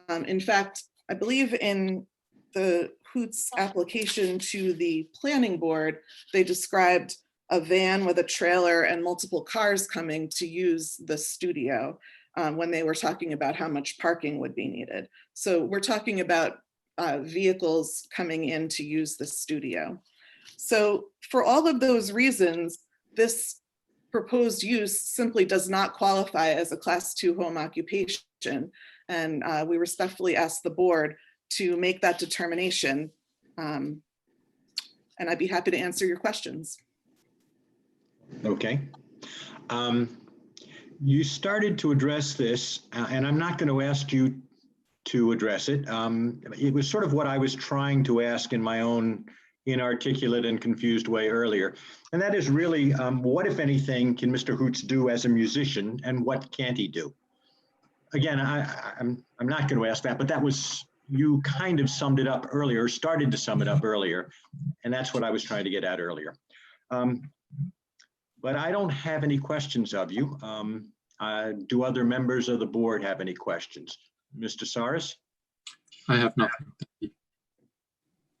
In fact, I believe in the Hoots application to the planning board, they described a van with a trailer and multiple cars coming to use the studio when they were talking about how much parking would be needed. So we're talking about vehicles coming in to use the studio. So for all of those reasons, this proposed use simply does not qualify as a class 2 home occupation. And we respectfully ask the board to make that determination. And I'd be happy to answer your questions. Okay. You started to address this, and I'm not going to ask you to address it. It was sort of what I was trying to ask in my own inarticulate and confused way earlier. And that is really, what, if anything, can Mr. Hoots do as a musician, and what can't he do? Again, I'm not going to ask that, but that was, you kind of summed it up earlier, started to sum it up earlier, and that's what I was trying to get at earlier. But I don't have any questions of you. Do other members of the board have any questions? Mr. Saris? I have nothing.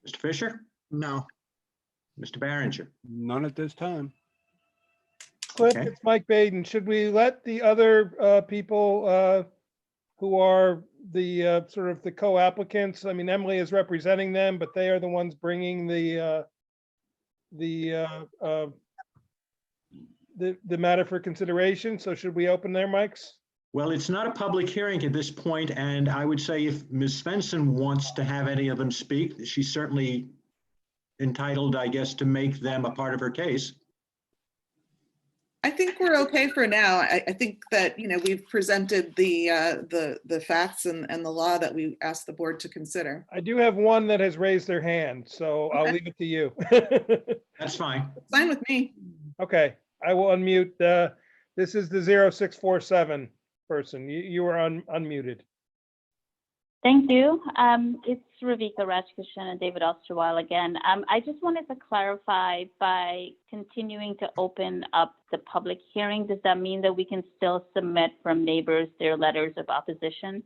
Mr. Fisher? No. Mr. Barringer? None at this time. Cliff, Okay. it's Mike Baden. Should we let the other people who are the sort of the co-applicants? I mean, Emily is representing them, but they are the ones bringing the matter for consideration. So should we open their mics? Well, it's not a public hearing at this point, and I would say if Ms. Svensson wants to have any of them speak, she's certainly entitled, I guess, to make them a part of her case. I think we're okay for now. I think that, we've presented the facts and the law that we asked the board to consider. I do have one that has raised their hand, so Okay. I'll leave it to you. That's fine. Fine with me. Okay, I will unmute. This is the 0647 person. You are unmuted. Thank you. It's Ravika Rajkishan and David Osterwile again. I just wanted to clarify, by continuing to open up the public hearing, does that mean that we can still submit from neighbors their letters of opposition?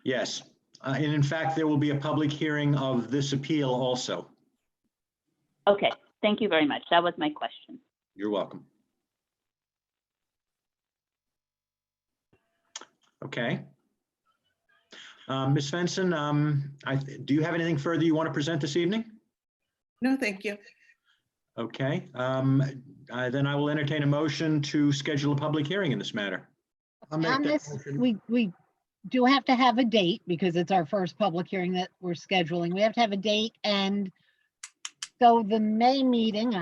Yes. And in fact, there will be a public hearing of this appeal also. Okay, thank you very much. That was my question. You're welcome. Okay. Ms. Svensson, do you have anything further you want to present this evening? No, thank you. Okay. Then I will entertain a motion to schedule a public hearing in this matter. I'll make On that this, motion. we do have to have a date because it's our first public hearing that we're scheduling. We have to have a date, and so the May meeting,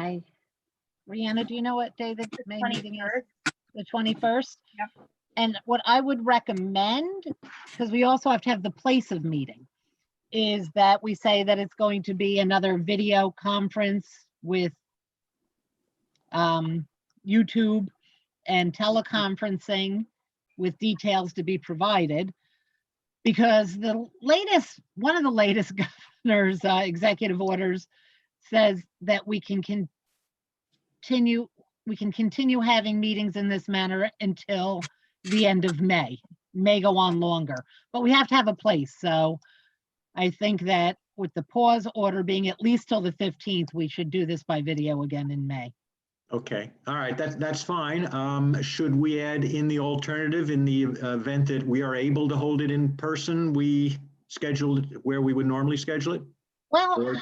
Rihanna, do you know what day the May meeting is? The 21st? Yep. And what I would recommend, because we also have to have the place of meeting, is that we say that it's going to be another video conference with YouTube and teleconferencing with details to be provided. Because one of the latest governor's executive orders says that we can continue having meetings in this manner until the end of May. May go on longer, but we have to have a place. So I think that with the pause order being at least till the 15th, we should do this by video again in May. Okay, all right, that's fine. Should we add in the alternative in the event that we are able to hold it in person, we schedule it where we would normally schedule it? Well, Or-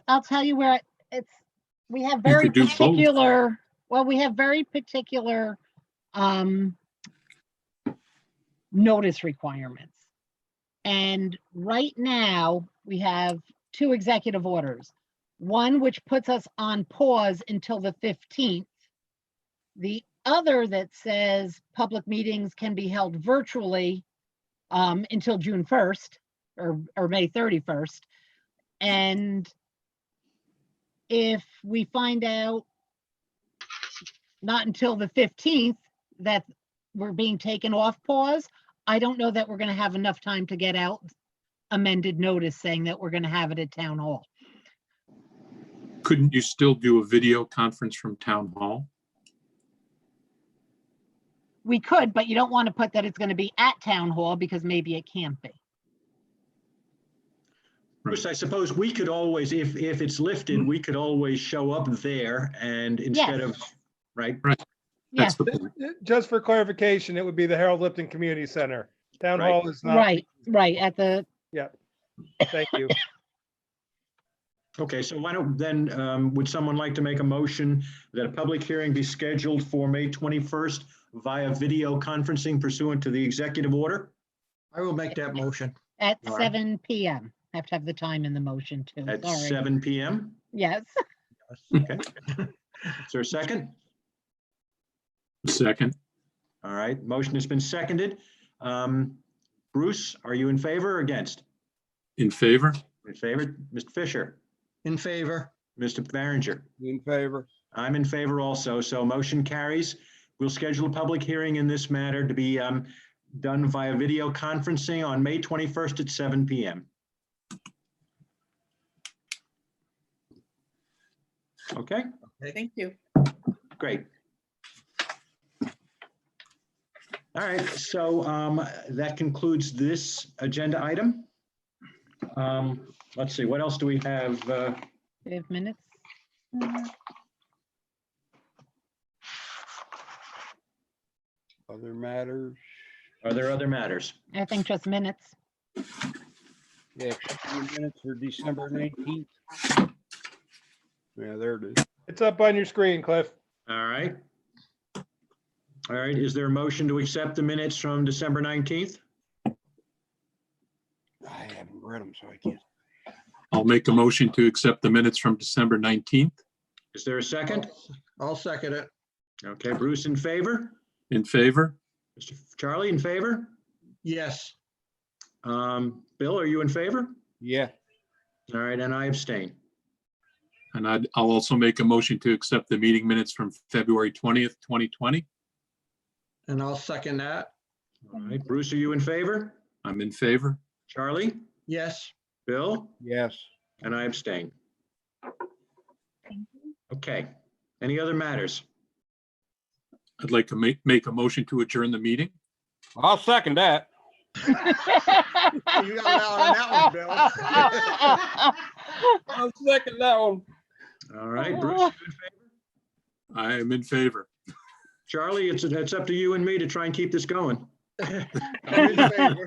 I'll tell you where we have You very could do both. particular, well, we have very particular notice requirements. And right now we have 2 executive orders. One which puts us on pause until the 15th. The other that says public meetings can be held virtually until June 1st or May 31st. And if we find out not until the 15th that we're being taken off pause, I don't know that we're going to have enough time to get out amended notice saying that we're going to have it at town hall. Couldn't you still do a video conference from town hall? We could, but you don't want to put that it's going to be at town hall because maybe it can't be. Bruce, I suppose we could always, if it's lifted, we could always show up there and instead of, right? Yes, Just for clarification, it would be the Harold Lipton Community Center. Town Right. Hall is not. right at the, Yeah. Thank you. Okay, so why don't then, would someone like to make a motion that a public hearing be scheduled for May 21st via video conferencing pursuant to the executive order? I will make that motion. at All right. 7 PM. I have to have the time in the motion too. At Sorry. 7 PM? Yes. Okay. Is there a second? Second. All right, motion has been seconded. Bruce, are you in favor or against? In favor? In favor. Mr. Fisher? In favor. Mr. Barringer? In favor. I'm in favor also, so motion carries. We'll schedule a public hearing in this matter to be done via video conferencing on May 21st at 7 PM. Okay, Thank you. great. All right, so that concludes this agenda item. Let's see, what else do we have? 5 minutes. Other matters? Are there other matters? I think just minutes. Yeah, couple of minutes for December 19th. Yeah, there it is. It's up on your screen, Cliff. All right. All right, is there a motion to accept the minutes from December 19th? I haven't read them, so I can't. I'll make a motion to accept the minutes from December 19th. Is there a second? I'll second it. Okay, Bruce in favor? In favor? Mr. Charlie in favor? Yes. Bill, are you in favor? Yeah. All right, and I abstain. And I'll also make a motion to accept the meeting minutes from February 20th, 2020. And I'll second that. All right, Bruce, are you in favor? I'm in favor. Charlie? Yes. Bill? Yes. And I abstain. Okay, any other matters? I'd like to make a motion to adjourn the meeting. I'll second that. You got out on that one, Bill. I'll second that one. All right, Bruce, you in favor? I am in favor. Charlie, it's up to you and me to try and keep this going. I'm in favor.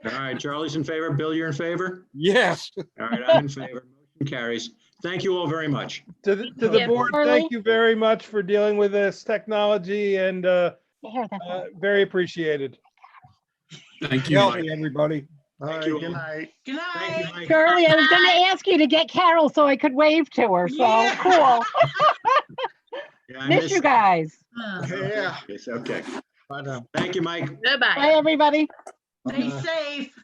All right, Charlie's in favor. Bill, you're in favor? Yes. All right, I'm in favor. Motion carries. Thank you all very much. To the board, thank you very much for dealing with this technology and There, that's Very appreciated. Thank Be you, healthy, Mike. everybody. All right, you good all. night. Good Thank you, night. Mike. Shirley, I was gonna ask you to get Carol so I could wave to her, so Yeah. cool. Yeah, I Miss you guys. Yeah. It's okay. But, thank you, Mike. Goodbye. Bye, everybody. Stay safe.